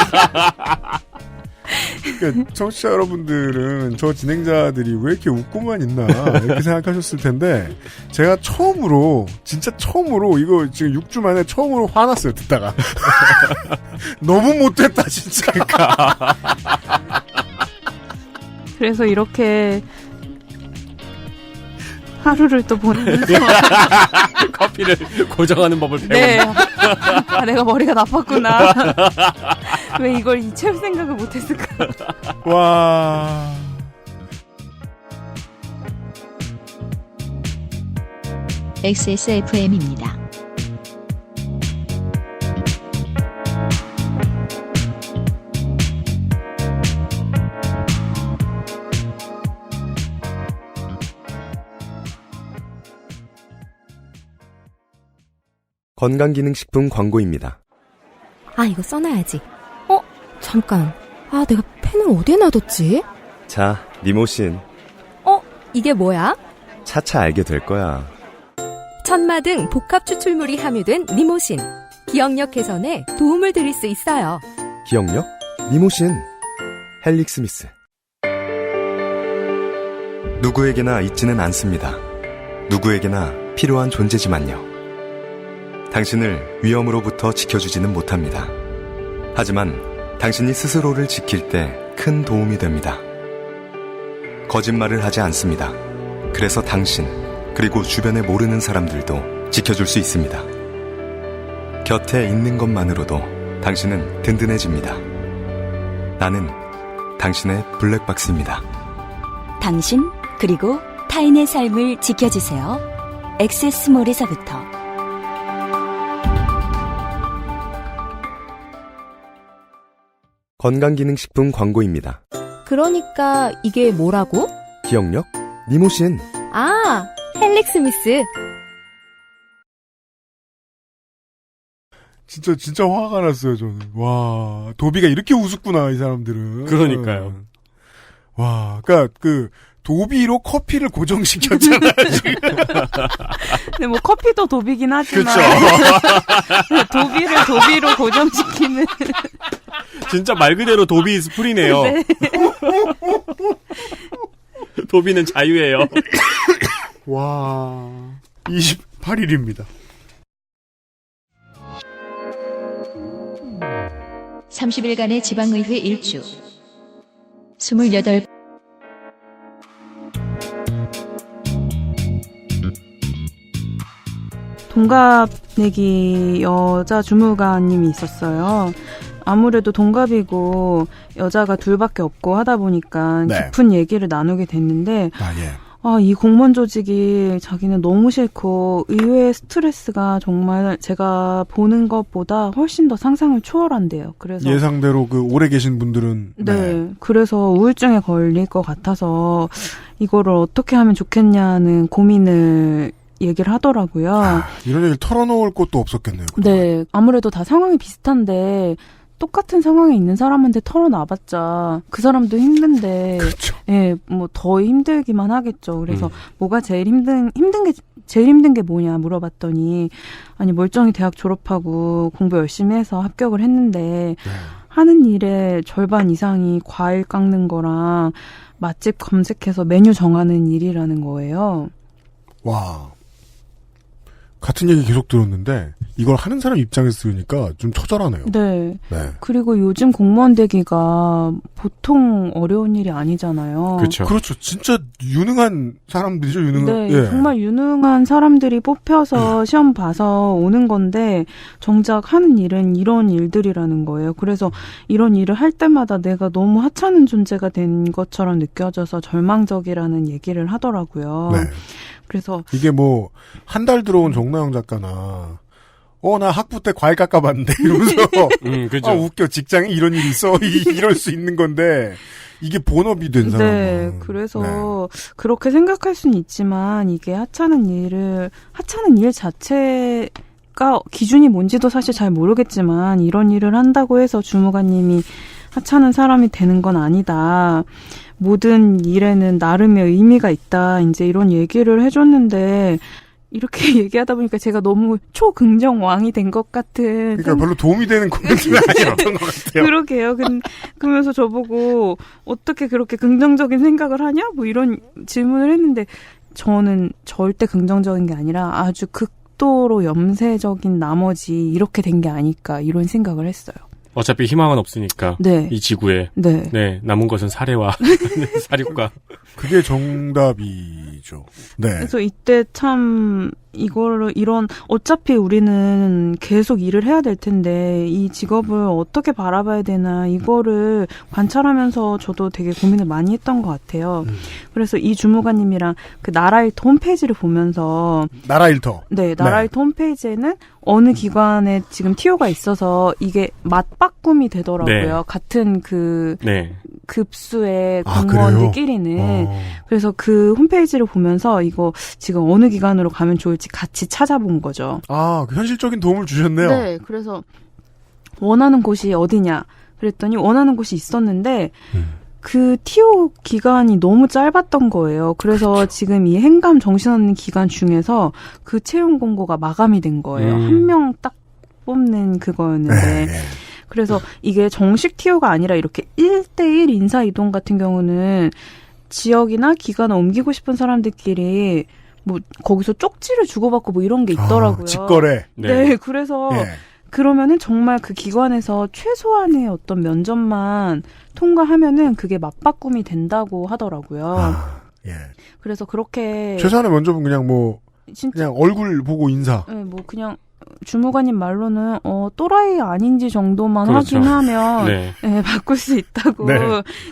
Speaker 2: 그러니까 청취자 여러분들은 저 진행자들이 왜 이렇게 웃고만 있나 이렇게 생각하셨을 텐데 제가 진짜 처음으로 이거 지금 6주 만에 처음으로 화났어요. 듣다가 너무 못됐다 진짜.
Speaker 7: 그래서 이렇게 하루를 또 보내면서
Speaker 3: 커피를 고정하는 법을 배운.
Speaker 7: 네. 내가 머리가 나빴구나. 왜 이걸 잊힐 생각을 못했을까.
Speaker 2: 와.
Speaker 6: XSFM입니다.
Speaker 4: 건강기능식품 광고입니다.
Speaker 5: 아, 이거 써놔야지. 잠깐. 아, 내가 펜을 어디에 놔뒀지?
Speaker 4: 자, 니모신.
Speaker 5: 이게 뭐야?
Speaker 4: 차차 알게 될 거야.
Speaker 5: 천마 등 복합 추출물이 함유된 니모신. 기억력 개선에 도움을 드릴 수 있어요.
Speaker 4: 기억력? 니모신. 헬릭 스미스. 누구에게나 있지는 않습니다. 누구에게나 필요한 존재지만요. 당신을 위험으로부터 지켜주지는 못합니다. 하지만 당신이 스스로를 지킬 때 큰 도움이 됩니다. 거짓말을 하지 않습니다. 그래서 당신, 그리고 주변에 모르는 사람들도 지켜줄 수 있습니다. 곁에 있는 것만으로도 당신은 든든해집니다. 나는 당신의 블랙박스입니다.
Speaker 8: 당신, 그리고 타인의 삶을 지켜주세요. 액세스몰에서부터.
Speaker 4: 건강기능식품 광고입니다.
Speaker 5: 그러니까 이게 뭐라고?
Speaker 4: 기억력? 니모신.
Speaker 5: 아, 헬릭 스미스.
Speaker 2: 진짜 화가 났어요, 저는. 와, 도비가 이렇게 우습구나, 이 사람들은.
Speaker 3: 그러니까요.
Speaker 2: 와, 도비로 커피를 고정시켰잖아요, 지금.
Speaker 7: 근데 뭐 커피도 도비긴 하지만 도비를 도비로 고정시키는
Speaker 3: 진짜 말 그대로 도비 스프리네요.
Speaker 7: 네.
Speaker 3: 도비는 자유예요.
Speaker 2: 와, 28일입니다.
Speaker 6: 30일간의 지방의회 일주 28
Speaker 7: 동갑내기 여자 주무관님이 있었어요. 아무래도 동갑이고 여자가 둘밖에 없고 하다 보니까
Speaker 2: 네.
Speaker 7: 깊은 얘기를 나누게 됐는데
Speaker 2: 예.
Speaker 7: 이 공무원 조직이 자기는 너무 싫고 의외의 스트레스가 정말 제가 보는 것보다 훨씬 더 상상을 초월한대요. 그래서
Speaker 2: 예상대로 오래 계신 분들은.
Speaker 7: 네. 그래서 우울증에 걸릴 것 같아서 이거를 어떻게 하면 좋겠냐는 고민을 얘기를 하더라고요.
Speaker 2: 이런 얘기를 털어놓을 곳도 없었겠네요. 그동안.
Speaker 7: 네. 아무래도 다 상황이 비슷한데 똑같은 상황에 있는 사람한테 털어놔봤자 그 사람도 힘든데
Speaker 2: 그렇죠.
Speaker 7: 예, 뭐 더 힘들기만 하겠죠. 그래서 뭐가 제일 제일 힘든 게 뭐냐 물어봤더니 아니 멀쩡히 대학 졸업하고 공부 열심히 해서 합격을 했는데 하는 일의 절반 이상이 과일 깎는 거랑 맛집 검색해서 메뉴 정하는 일이라는 거예요.
Speaker 2: 와. 같은 얘기 계속 들었는데 이걸 하는 사람 입장에서 들으니까 좀 처절하네요.
Speaker 7: 네.
Speaker 2: 네.
Speaker 7: 그리고 요즘 공무원 되기가 보통 어려운 일이 아니잖아요.
Speaker 2: 그렇죠. 진짜 유능한 사람들이죠.
Speaker 7: 네,
Speaker 2: 예.
Speaker 7: 정말 유능한 사람들이 뽑혀서 시험 봐서 오는 건데 정작 하는 일은 이런 일들이라는 거예요. 그래서 이런 일을 할 때마다 내가 너무 하찮은 존재가 된 것처럼 느껴져서 절망적이라는 얘기를 하더라고요.
Speaker 2: 네.
Speaker 7: 그래서
Speaker 2: 이게 한 달 들어온 정나영 작가나 나 학부 때 과일 깎아봤는데 이러면서
Speaker 3: 그죠.
Speaker 2: 웃겨 직장에 이런 일이 있어 이럴 수 있는 건데 이게 본업이 된 사람은
Speaker 7: 네, 그래서 그렇게 생각할 수는 있지만 이게 하찮은 일 자체가 기준이 뭔지도 사실 잘 모르겠지만 이런 일을 한다고 해서 주무관님이 하찮은 사람이 되는 건 아니다. 모든 일에는 나름의 의미가 있다. 이제 이런 얘기를 해줬는데 이렇게 얘기하다 보니까 제가 너무 초긍정왕이 된 것 같은.
Speaker 2: 그러니까 별로 도움이 되는 코멘트는 아니었던 것 같아요.
Speaker 7: 그러게요. 그러면서 저보고 어떻게 그렇게 긍정적인 생각을 하냐? 뭐 이런 질문을 했는데 저는 절대 긍정적인 게 아니라 아주 극도로 염세적인 나머지 이렇게 된 게 아닐까 이런 생각을 했어요.
Speaker 3: 어차피 희망은 없으니까.
Speaker 7: 네.
Speaker 3: 이 지구에.
Speaker 7: 네.
Speaker 3: 남은 것은 사례와 사립과.
Speaker 2: 그게 정답이죠. 네.
Speaker 7: 그래서 이때 참 어차피 우리는 계속 일을 해야 될 텐데 이 직업을 어떻게 바라봐야 되나 이거를 관찰하면서 저도 되게 고민을 많이 했던 것 같아요. 그래서 이 주무관님이랑 그 나라일터 홈페이지를 보면서
Speaker 2: 나라일터.
Speaker 7: 네, 나라일터 홈페이지에는 어느 기관에 지금 TO가 있어서 이게 맞바꿈이 되더라고요.
Speaker 3: 네.
Speaker 7: 같은 급수의
Speaker 2: 아,
Speaker 7: 공무원들끼리는. 그래서 그 홈페이지를 보면서 이거 지금 어느 기관으로 가면 좋을지 같이 찾아본 거죠.
Speaker 2: 그 현실적인 도움을 주셨네요.
Speaker 7: 네, 그래서 원하는 곳이 어디냐 그랬더니 원하는 곳이 있었는데 그 TO 기간이 너무 짧았던 거예요. 그래서
Speaker 2: 그렇죠.
Speaker 7: 지금 이 행감 정신없는 기간 중에서 그 채용 공고가 마감이 된 거예요. 한 명 딱 뽑는 그거였는데. 그래서 이게 정식 TO가 아니라 이렇게 1대1 인사 이동 같은 경우는 지역이나 기관을 옮기고 싶은 사람들끼리 뭐 거기서 쪽지를 주고받고 뭐 이런 게 있더라고요.
Speaker 2: 직거래.
Speaker 7: 네, 그래서 그러면은 정말 그 기관에서 최소한의 어떤 면접만 통과하면은 그게 맞바꿈이 된다고 하더라고요. 그래서 그렇게
Speaker 2: 최소한의 면접은 그냥 뭐
Speaker 7: 진짜
Speaker 2: 그냥 얼굴 보고 인사.
Speaker 7: 네, 뭐 그냥 주무관님 말로는 또라이 아닌지 정도만
Speaker 3: 그렇죠.
Speaker 7: 확인하면
Speaker 3: 네.
Speaker 7: 네, 바꿀 수 있다고.
Speaker 2: 네.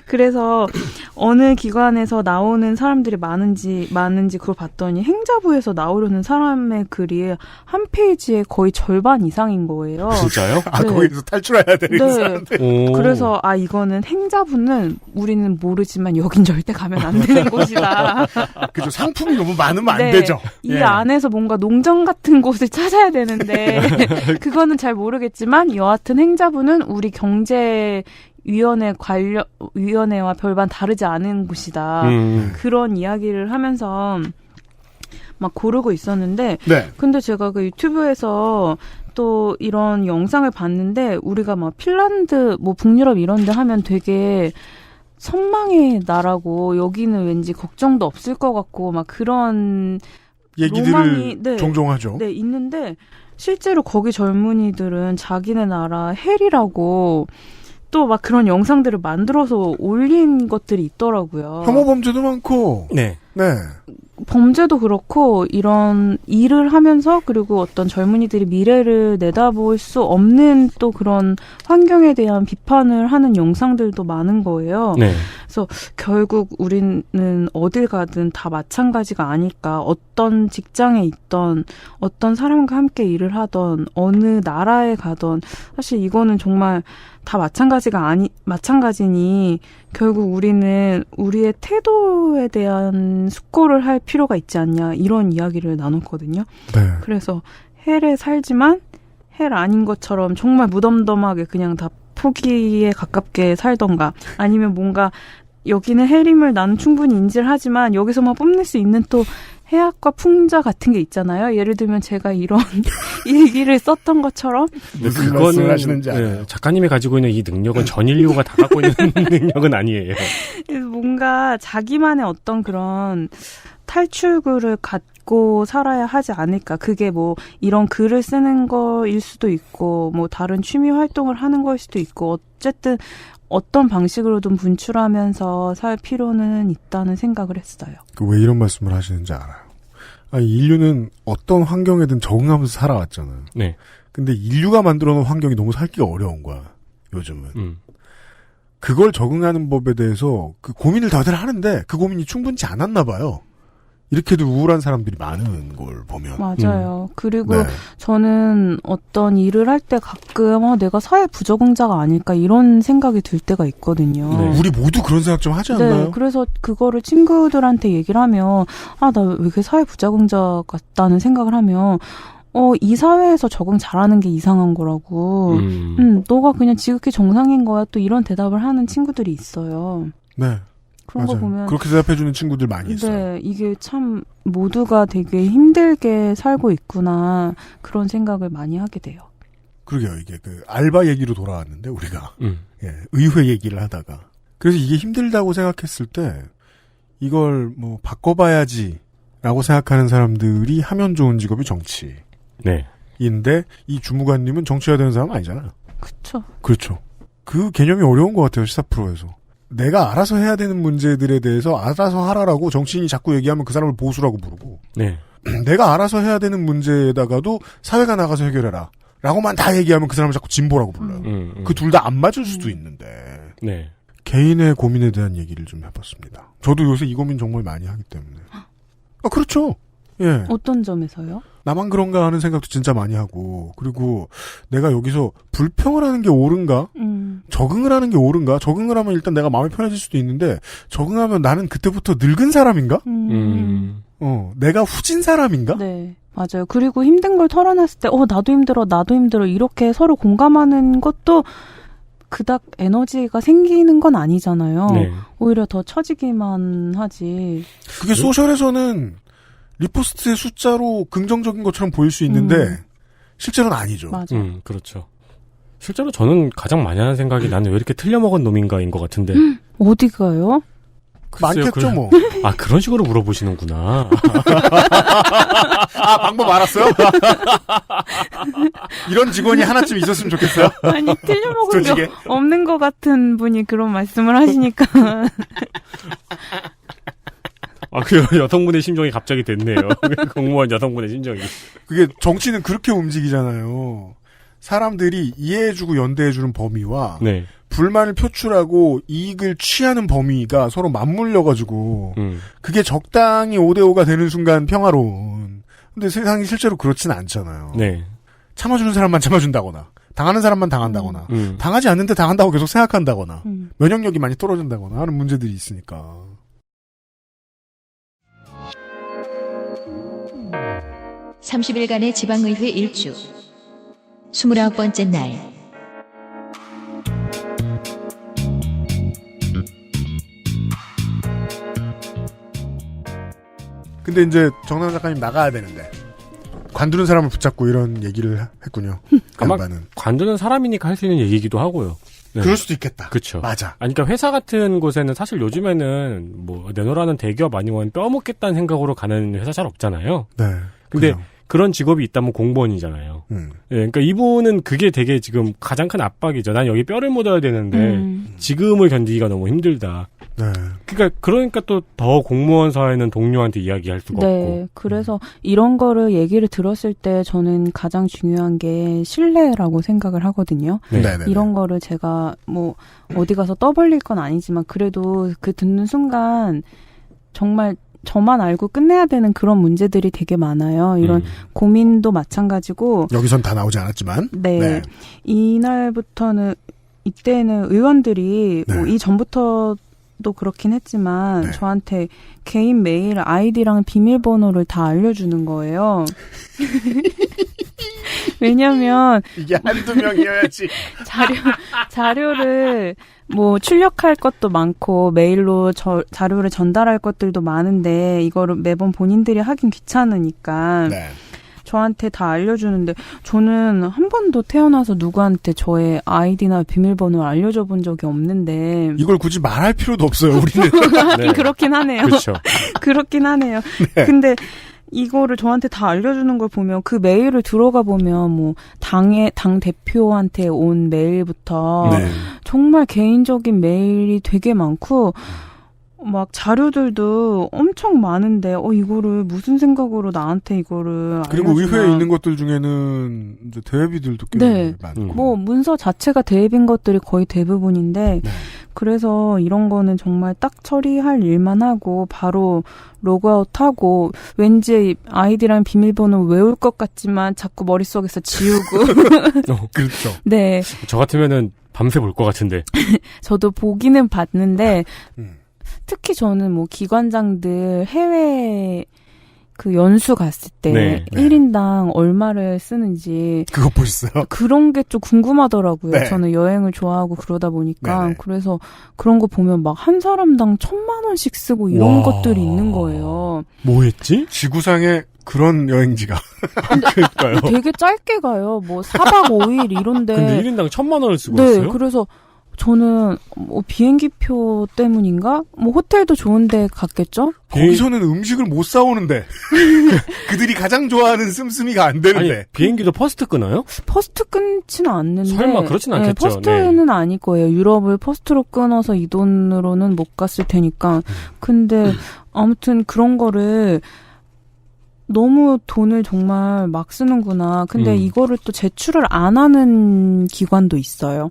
Speaker 7: 그래서 어느 기관에서 나오는 사람들이 많은지 그걸 봤더니 행자부에서 나오려는 사람의 글이 한 페이지에 거의 절반 이상인 거예요.
Speaker 3: 진짜요?
Speaker 2: 아,
Speaker 7: 네.
Speaker 2: 거기서 탈출해야 되는
Speaker 7: 네.
Speaker 2: 사람들.
Speaker 7: 그래서 이거는 행자부는 우리는 모르지만 여긴 절대 가면 안 되는 곳이다.
Speaker 2: 그죠. 상품이 너무 많으면 안
Speaker 7: 네.
Speaker 2: 되죠.
Speaker 7: 이 안에서 뭔가 농장 같은 곳을 찾아야 되는데 그거는 잘 모르겠지만 여하튼 행자부는 우리 위원회와 별반 다르지 않은 곳이다. 그런 이야기를 하면서 막 고르고 있었는데 근데 제가 그 유튜브에서 또 이런 영상을 봤는데 우리가 막 핀란드 뭐 북유럽 이런 데 하면 되게 선망의 나라고 여기는 왠지 걱정도 없을 것 같고 막 그런
Speaker 2: 얘기들을
Speaker 7: 로망이,
Speaker 2: 종종 하죠.
Speaker 7: 네, 있는데 실제로 거기 젊은이들은 자기네 나라 헬이라고 또 막 그런 영상들을 만들어서 올린 것들이 있더라고요.
Speaker 2: 혐오 범죄도 많고.
Speaker 3: 네.
Speaker 7: 범죄도 그렇고 이런 일을 하면서 그리고 어떤 젊은이들이 미래를 내다볼 수 없는 또 그런 환경에 대한 비판을 하는 영상들도 많은 거예요.
Speaker 3: 네.
Speaker 7: 그래서 결국 우리는 어딜 가든 다 마찬가지가 아닐까. 어떤 직장에 있던 어떤 사람과 함께 일을 하던 어느 나라에 가던 사실 이거는 정말 다 마찬가지니 결국 우리는 우리의 태도에 대한 숙고를 할 필요가 있지 않냐 이런 이야기를 나눴거든요. 그래서 헬에 살지만 헬 아닌 것처럼 정말 무덤덤하게 그냥 다 포기에 가깝게 살던가 아니면 뭔가 여기는 헬임을 나는 충분히 인지를 하지만 여기서만 뽐낼 수 있는 또 해악과 풍자 같은 게 있잖아요. 예를 들면 제가 이런 얘기를 썼던 것처럼
Speaker 2: 무슨 말씀을 하시는지 알아요.
Speaker 3: 작가님이 가지고 있는 이 능력은 전 인류가 다 갖고 있는 능력은 아니에요.
Speaker 7: 뭔가 자기만의 어떤 그런 탈출구를 갖고 살아야 하지 않을까. 그게 뭐 이런 글을 쓰는 거일 수도 있고 뭐 다른 취미 활동을 하는 거일 수도 있고 어쨌든 어떤 방식으로든 분출하면서 살 필요는 있다는 생각을 했어요.
Speaker 2: 왜 이런 말씀을 하시는지 알아요. 인류는 어떤 환경에든 적응하면서 살아왔잖아요.
Speaker 3: 네.
Speaker 2: 근데 인류가 만들어놓은 환경이 너무 살기가 어려운 거야. 요즘은. 그걸 적응하는 법에 대해서 그 고민을 다들 하는데 그 고민이 충분치 않았나 봐요. 이렇게도 우울한 사람들이 많은 걸 보면.
Speaker 7: 맞아요. 그리고 저는 어떤 일을 할 때 가끔 내가 사회 부적응자가 아닐까 이런 생각이 들 때가 있거든요.
Speaker 2: 우리 모두 그런 생각 좀 하지 않나요?
Speaker 7: 네. 그래서 그거를 친구들한테 얘기를 하면 나 왜 이렇게 사회 부적응자 같다는 생각을 하면 이 사회에서 적응 잘하는 게 이상한 거라고. 너가 그냥 지극히 정상인 거야. 또 이런 대답을 하는 친구들이 있어요.
Speaker 2: 네.
Speaker 7: 그런
Speaker 2: 맞아요.
Speaker 7: 거 보면
Speaker 2: 그렇게 대답해주는 친구들 많이 있어요.
Speaker 7: 네, 이게 참 모두가 되게 힘들게 살고 있구나 그런 생각을 많이 하게 돼요.
Speaker 2: 그러게요. 이게 그 알바 얘기로 돌아왔는데 우리가 의회 얘기를 하다가 그래서 이게 힘들다고 생각했을 때 이걸 뭐 바꿔봐야지라고 생각하는 사람들이 하면 좋은 직업이 정치.
Speaker 3: 네.
Speaker 2: 인데 이 주무관님은 정치해야 되는 사람 아니잖아요.
Speaker 7: 그렇죠.
Speaker 2: 그렇죠. 그 개념이 어려운 것 같아요. 시사 프로에서. 내가 알아서 해야 되는 문제들에 대해서 알아서 하라라고 정치인이 자꾸 얘기하면 그 사람을 보수라고 부르고
Speaker 3: 네.
Speaker 2: 내가 알아서 해야 되는 문제에다가도 사회가 나가서 해결해라 라고만 다 얘기하면 그 사람을 자꾸 진보라고 불러요. 그 둘 다 안 맞을 수도 있는데
Speaker 3: 네.
Speaker 2: 개인의 고민에 대한 얘기를 좀 해봤습니다. 저도 요새 이 고민 정말 많이 하기 때문에 그렇죠. 예.
Speaker 7: 어떤 점에서요?
Speaker 2: 나만 그런가 하는 생각도 진짜 많이 하고 그리고 내가 여기서 불평을 하는 게 옳은가? 적응을 하는 게 옳은가? 적응을 하면 일단 내가 마음이 편해질 수도 있는데 적응하면 나는 그때부터 늙은 사람인가? 내가 후진 사람인가?
Speaker 7: 네. 맞아요. 그리고 힘든 걸 털어놨을 때, 나도 힘들어, 이렇게 서로 공감하는 것도 그닥 에너지가 생기는 건 아니잖아요.
Speaker 3: 네.
Speaker 7: 오히려 더 처지기만 하지.
Speaker 2: 그게 소셜에서는 리포스트의 숫자로 긍정적인 것처럼 보일 수 있는데 실제로는 아니죠.
Speaker 7: 맞아.
Speaker 3: 그렇죠. 실제로 저는 가장 많이 하는 생각이 나는 왜 이렇게 틀려먹은 놈인가인 것 같은데.
Speaker 7: 어디가요?
Speaker 2: 많겠죠, 뭐.
Speaker 3: 아, 그런 식으로 물어보시는구나.
Speaker 2: 아, 방법 알았어요? 이런 직원이 하나쯤 있었으면 좋겠어요?
Speaker 7: 아니, 틀려먹은 게 없는 것 같은 분이 그런 말씀을 하시니까.
Speaker 3: 아, 그 여성분의 심정이 갑자기 됐네요. 공무원 여성분의 심정이.
Speaker 2: 그게 정치는 그렇게 움직이잖아요. 사람들이 이해해주고 연대해주는 범위와
Speaker 3: 네.
Speaker 2: 불만을 표출하고 이익을 취하는 범위가 서로 맞물려가지고 그게 적당히 5대5가 되는 순간 평화로운. 근데 세상이 실제로 그렇지는 않잖아요.
Speaker 3: 네.
Speaker 2: 참아주는 사람만 참아준다거나 당하는 사람만 당한다거나 당하지 않는데 당한다고 계속 생각한다거나 면역력이 많이 떨어진다거나 하는 문제들이 있으니까.
Speaker 6: (30일간의) 지방의회 일주 29번째 날.
Speaker 2: 근데 이제 정남 작가님 나가야 되는데 관두는 사람을 붙잡고 이런 얘기를 했군요.
Speaker 3: 아마
Speaker 2: 양반은.
Speaker 3: 관두는 사람이니까 할 수 있는 얘기이기도 하고요. 네.
Speaker 2: 그럴 수도 있겠다.
Speaker 3: 그렇죠.
Speaker 2: 맞아.
Speaker 3: 아니, 그러니까 회사 같은 곳에는 사실 요즘에는 뭐 내노라는 대기업 아니면 뼈먹겠다는 생각으로 가는 회사 잘 없잖아요.
Speaker 2: 네.
Speaker 3: 근데
Speaker 2: 그래요.
Speaker 3: 그런 직업이 있다면 공무원이잖아요. 예, 그러니까 이분은 그게 되게 지금 가장 큰 압박이죠. 난 여기 뼈를 묻어야 되는데 지금을 견디기가 너무 힘들다.
Speaker 2: 네.
Speaker 3: 그러니까 또 더 공무원 사회는 동료한테 이야기할 수가 없고.
Speaker 7: 네, 그래서 이런 거를 얘기를 들었을 때 저는 가장 중요한 게 신뢰라고 생각을 하거든요.
Speaker 3: 네.
Speaker 7: 이런 거를 제가 뭐 어디 가서 떠벌릴 건 아니지만 그래도 그 듣는 순간 정말 저만 알고 끝내야 되는 그런 문제들이 되게 많아요. 이런 고민도 마찬가지고.
Speaker 2: 여기선 다 나오지 않았지만.
Speaker 7: 네. 이날부터는 이때는 의원들이
Speaker 2: 네.
Speaker 7: 뭐 이전부터도 그렇긴 했지만
Speaker 2: 네.
Speaker 7: 저한테 개인 메일 아이디랑 비밀번호를 다 알려주는 거예요. 왜냐면
Speaker 2: 이게 한두 명이어야지.
Speaker 7: 자료를 뭐 출력할 것도 많고 메일로 자료를 전달할 것들도 많은데 이거를 매번 본인들이 하긴 귀찮으니까
Speaker 2: 네.
Speaker 7: 저한테 다 알려주는데 저는 한 번도 태어나서 누구한테 저의 아이디나 비밀번호를 알려줘 본 적이 없는데
Speaker 2: 이걸 굳이 말할 필요도 없어요. 우리는.
Speaker 3: 네.
Speaker 7: 그렇긴 하네요.
Speaker 3: 그렇죠.
Speaker 7: 그렇긴 하네요.
Speaker 2: 네.
Speaker 7: 근데 이거를 저한테 다 알려주는 걸 보면 그 메일을 들어가 보면 뭐 당 대표한테 온 메일부터
Speaker 2: 네.
Speaker 7: 정말 개인적인 메일이 되게 많고 막 자료들도 엄청 많은데 이거를 무슨 생각으로 나한테 이거를
Speaker 2: 그리고
Speaker 7: 알려주나.
Speaker 2: 의회에 있는 것들 중에는 이제 대회비들도 꽤
Speaker 7: 네.
Speaker 2: 많고.
Speaker 7: 뭐 문서 자체가 대입인 것들이 거의 대부분인데
Speaker 2: 네.
Speaker 7: 그래서 이런 거는 정말 딱 처리할 일만 하고 바로 로그아웃하고 왠지 아이디랑 비밀번호 외울 것 같지만 자꾸 머릿속에서 지우고
Speaker 2: 그렇죠.
Speaker 7: 네.
Speaker 3: 저 같으면은 밤새 볼 것 같은데.
Speaker 7: 저도 보기는 봤는데 특히 저는 뭐 기관장들 해외 그 연수 갔을 때
Speaker 3: 네.
Speaker 7: 1인당 얼마를 쓰는지
Speaker 2: 그거 보셨어요?
Speaker 7: 그런 게 좀 궁금하더라고요.
Speaker 2: 네.
Speaker 7: 저는 여행을 좋아하고 그러다 보니까
Speaker 2: 네네.
Speaker 7: 그래서 그런 거 보면 막 한 사람당 1,000만 원씩 쓰고 이런
Speaker 3: 와.
Speaker 7: 것들이 있는 거예요.
Speaker 3: 뭐 했지?
Speaker 2: 지구상에 그런 여행지가.
Speaker 3: 그러니까요.
Speaker 7: 되게 짧게 가요. 뭐 4박 5일 이런데.
Speaker 3: 근데 1인당 1,000만 원을 쓰고
Speaker 7: 네,
Speaker 3: 있어요?
Speaker 7: 그래서 저는 뭐 비행기표 때문인가? 뭐 호텔도 좋은데 갔겠죠?
Speaker 2: 거기서는 음식을 못 사오는데. 그들이 가장 좋아하는 씀씀이가 안 되는데.
Speaker 3: 아니, 비행기도 퍼스트 끊어요?
Speaker 7: 퍼스트 끊지는 않는데.
Speaker 3: 설마 그렇진 않겠죠.
Speaker 7: 퍼스트는 아닐 거예요. 유럽을 퍼스트로 끊어서 이 돈으로는 못 갔을 테니까. 근데 아무튼 그런 거를 너무 돈을 정말 막 쓰는구나. 근데 이거를 또 제출을 안 하는 기관도 있어요.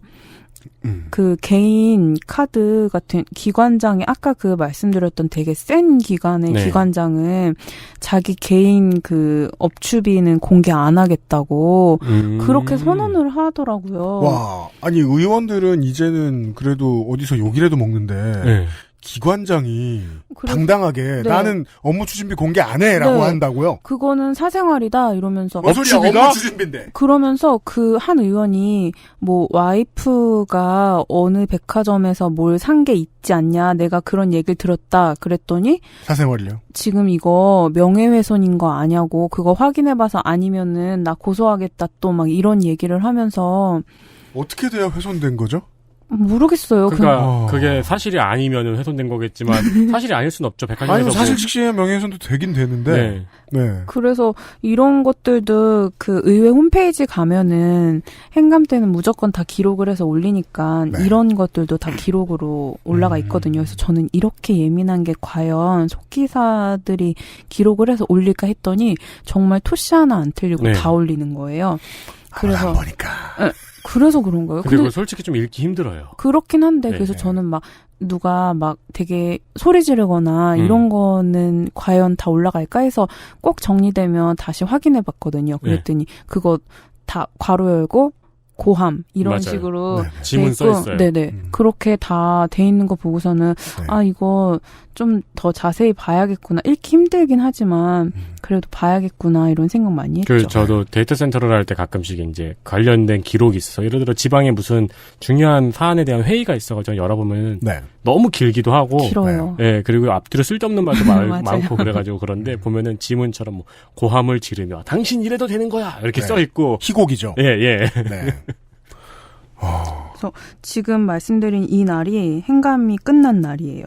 Speaker 7: 그 개인 카드 같은 기관장이 아까 그 말씀드렸던 되게 센 기관의
Speaker 3: 네.
Speaker 7: 기관장은 자기 개인 그 업추비는 공개 안 하겠다고 그렇게 선언을 하더라고요.
Speaker 2: 와, 아니 의원들은 이제는 그래도 어디서 욕이라도 먹는데
Speaker 3: 네.
Speaker 2: 기관장이
Speaker 7: 그래서-
Speaker 2: 당당하게
Speaker 7: 네.
Speaker 2: 나는 업무 추진비 공개 안 해라고
Speaker 7: 네.
Speaker 2: 한다고요?
Speaker 7: 그거는 사생활이다 이러면서
Speaker 2: 뭔 소리야?
Speaker 7: 업추비가?
Speaker 2: 업무 추진비인데.
Speaker 7: 그러면서 그 한 의원이 뭐 와이프가 어느 백화점에서 뭘 산 게 있지 않냐 내가 그런 얘기를 들었다 그랬더니
Speaker 2: 사생활이요?
Speaker 7: 지금 이거 명예훼손인 거 아냐고 그거 확인해봐서 아니면은 나 고소하겠다 또 막 이런 얘기를 하면서
Speaker 2: 어떻게 돼야 훼손된 거죠?
Speaker 7: 모르겠어요.
Speaker 3: 그러니까 그게 사실이 아니면은 훼손된 거겠지만 사실이 아닐 수는 없죠. 백화점에서
Speaker 2: 아니면 사실 직시의 명예훼손도 되긴 되는데. 네.
Speaker 7: 그래서 이런 것들도 그 의회 홈페이지 가면은 행감 때는 무조건 다 기록을 해서 올리니까
Speaker 2: 네.
Speaker 7: 이런 것들도 다 기록으로 올라가 있거든요. 그래서 저는 이렇게 예민한 게 과연 속기사들이 기록을 해서 올릴까 했더니 정말 토시 하나 안 틀리고
Speaker 3: 네.
Speaker 7: 다 올리는 거예요. 그래서
Speaker 2: 보니까.
Speaker 7: 그래서 그런 거예요.
Speaker 3: 근데 그거 솔직히 좀 읽기 힘들어요.
Speaker 7: 그렇긴 한데
Speaker 3: 네.
Speaker 7: 그래서 저는 막 누가 막 되게 소리 지르거나 이런 거는 과연 다 올라갈까 해서 꼭 정리되면 다시 확인해 봤거든요. 그랬더니 그거 다 괄호 열고 고함 이런
Speaker 3: 맞아요.
Speaker 7: 식으로
Speaker 3: 네. 지문 써 있어요.
Speaker 7: 네네. 그렇게 다 돼 있는 거 보고서는 아 이거 좀 더 자세히 봐야겠구나. 읽기 힘들긴 하지만 그래도 봐야겠구나 이런 생각 많이 했죠.
Speaker 3: 저도 데이터 센터를 할 때 가끔씩 이제 관련된 기록이 있어서 예를 들어 지방에 무슨 중요한 사안에 대한 회의가 있어가지고 열어보면 너무 길기도 하고
Speaker 7: 길어요.
Speaker 3: 네, 그리고 앞뒤로 쓸데없는 말도
Speaker 7: 맞아요.
Speaker 3: 많고 그래가지고 그런데 보면은 지문처럼 뭐 고함을 지르며 당신 이래도 되는 거야 이렇게 써 있고
Speaker 2: 희곡이죠.
Speaker 3: 예.
Speaker 2: 네.
Speaker 7: 그래서 지금 말씀드린 이 날이 행감이 끝난 날이에요.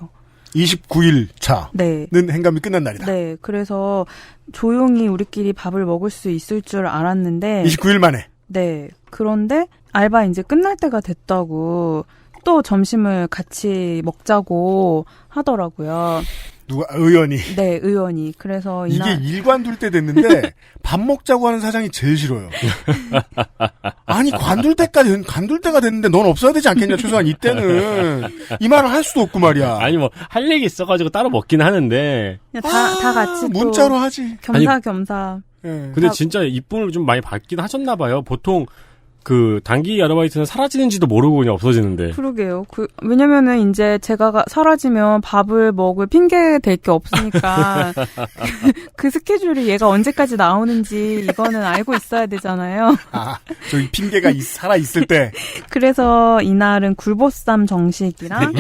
Speaker 2: 29일 차는
Speaker 7: 네.
Speaker 2: 행감이 끝난 날이다.
Speaker 7: 네, 그래서 조용히 우리끼리 밥을 먹을 수 있을 줄 알았는데
Speaker 2: 29일 만에.
Speaker 7: 네, 그런데 알바 이제 끝날 때가 됐다고 또 점심을 같이 먹자고 하더라고요.
Speaker 2: 누가 의원이.
Speaker 7: 네, 의원이. 그래서
Speaker 2: 이게
Speaker 7: 이날
Speaker 2: 일관둘 때 됐는데 밥 먹자고 하는 사장이 제일 싫어요. 아니 관둘 때가 됐는데 넌 없어야 되지 않겠냐 최소한 이때는 이 말을 할 수도 없고 말이야.
Speaker 3: 아니 뭐 할 얘기 있어가지고 따로 먹긴 하는데
Speaker 7: 그냥 다 같이 또
Speaker 2: 문자로 하지.
Speaker 7: 겸사겸사.
Speaker 3: 근데 진짜 이쁨을 좀 많이 받긴 하셨나 봐요. 보통 그 단기 아르바이트는 사라지는지도 모르고 그냥 없어지는데.
Speaker 7: 그러게요. 왜냐면은 이제 제가 사라지면 밥을 먹을 핑계 될 게 없으니까 그 스케줄이 얘가 언제까지 나오는지 이거는 알고 있어야 되잖아요.
Speaker 2: 아, 저기 핑계가 살아있을 때.
Speaker 7: 그래서 이날은 굴보쌈 정식이랑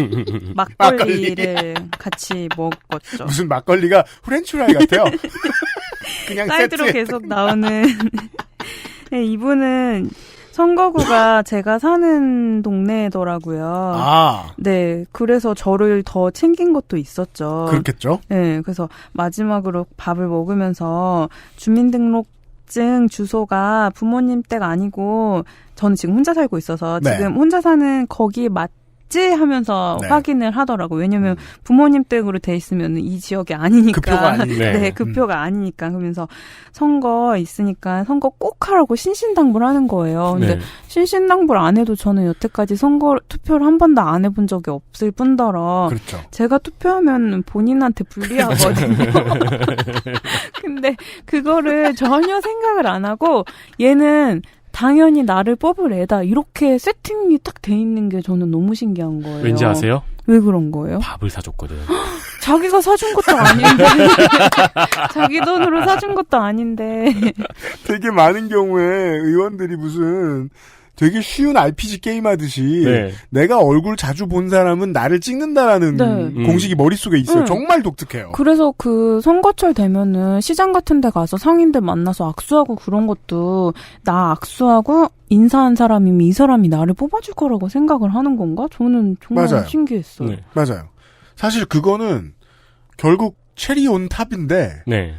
Speaker 7: 막걸리를 같이 먹었죠.
Speaker 2: 무슨 막걸리가 프렌치프라이 같아요. 그냥
Speaker 7: 사이드로
Speaker 2: 세트에.
Speaker 7: 계속 나오는. 네, 이분은 선거구가 제가 사는 동네더라고요.
Speaker 2: 아.
Speaker 7: 네, 그래서 저를 더 챙긴 것도 있었죠.
Speaker 2: 그렇겠죠.
Speaker 7: 네, 그래서 마지막으로 밥을 먹으면서 주민등록증 주소가 부모님 댁 아니고 저는 지금 혼자 살고 있어서
Speaker 2: 네.
Speaker 7: 지금 혼자 사는 거기 맞지 하면서
Speaker 2: 네.
Speaker 7: 확인을 하더라고요. 왜냐면 부모님 댁으로 돼 있으면 이 지역이 아니니까.
Speaker 2: 그 표가 아니니까.
Speaker 7: 네, 그 표가 아니니까. 그러면서 선거 있으니까 선거 꼭 하라고 신신당부를 하는 거예요. 근데
Speaker 3: 네.
Speaker 7: 신신당부를 안 해도 저는 여태까지 투표를 한 번도 안 해본 적이 없을 뿐더러
Speaker 2: 그렇죠.
Speaker 7: 제가 투표하면 본인한테 불리하거든요. 근데 그거를 전혀 생각을 안 하고 얘는 당연히 나를 뽑을 애다. 이렇게 세팅이 딱 돼 있는 게 저는 너무 신기한 거예요.
Speaker 3: 왠지 아세요?
Speaker 7: 왜 그런 거예요?
Speaker 3: 밥을 사줬거든.
Speaker 7: 자기가 사준 것도 아닌데. 자기 돈으로 사준 것도 아닌데.
Speaker 2: 되게 많은 경우에 의원들이 무슨 되게 쉬운 RPG 게임 하듯이
Speaker 3: 네.
Speaker 2: 내가 얼굴 자주 본 사람은 나를 찍는다라는
Speaker 7: 네.
Speaker 2: 공식이 머릿속에 있어요.
Speaker 7: 네.
Speaker 2: 정말 독특해요.
Speaker 7: 그래서 그 선거철 되면은 시장 같은 데 가서 상인들 만나서 악수하고 그런 것도 나 악수하고 인사한 사람이면 이 사람이 나를 뽑아줄 거라고 생각을 하는 건가? 저는 정말
Speaker 2: 맞아요.
Speaker 7: 신기했어요.
Speaker 3: 네.
Speaker 2: 맞아요. 사실 그거는 결국 체리 온 탑인데
Speaker 3: 네.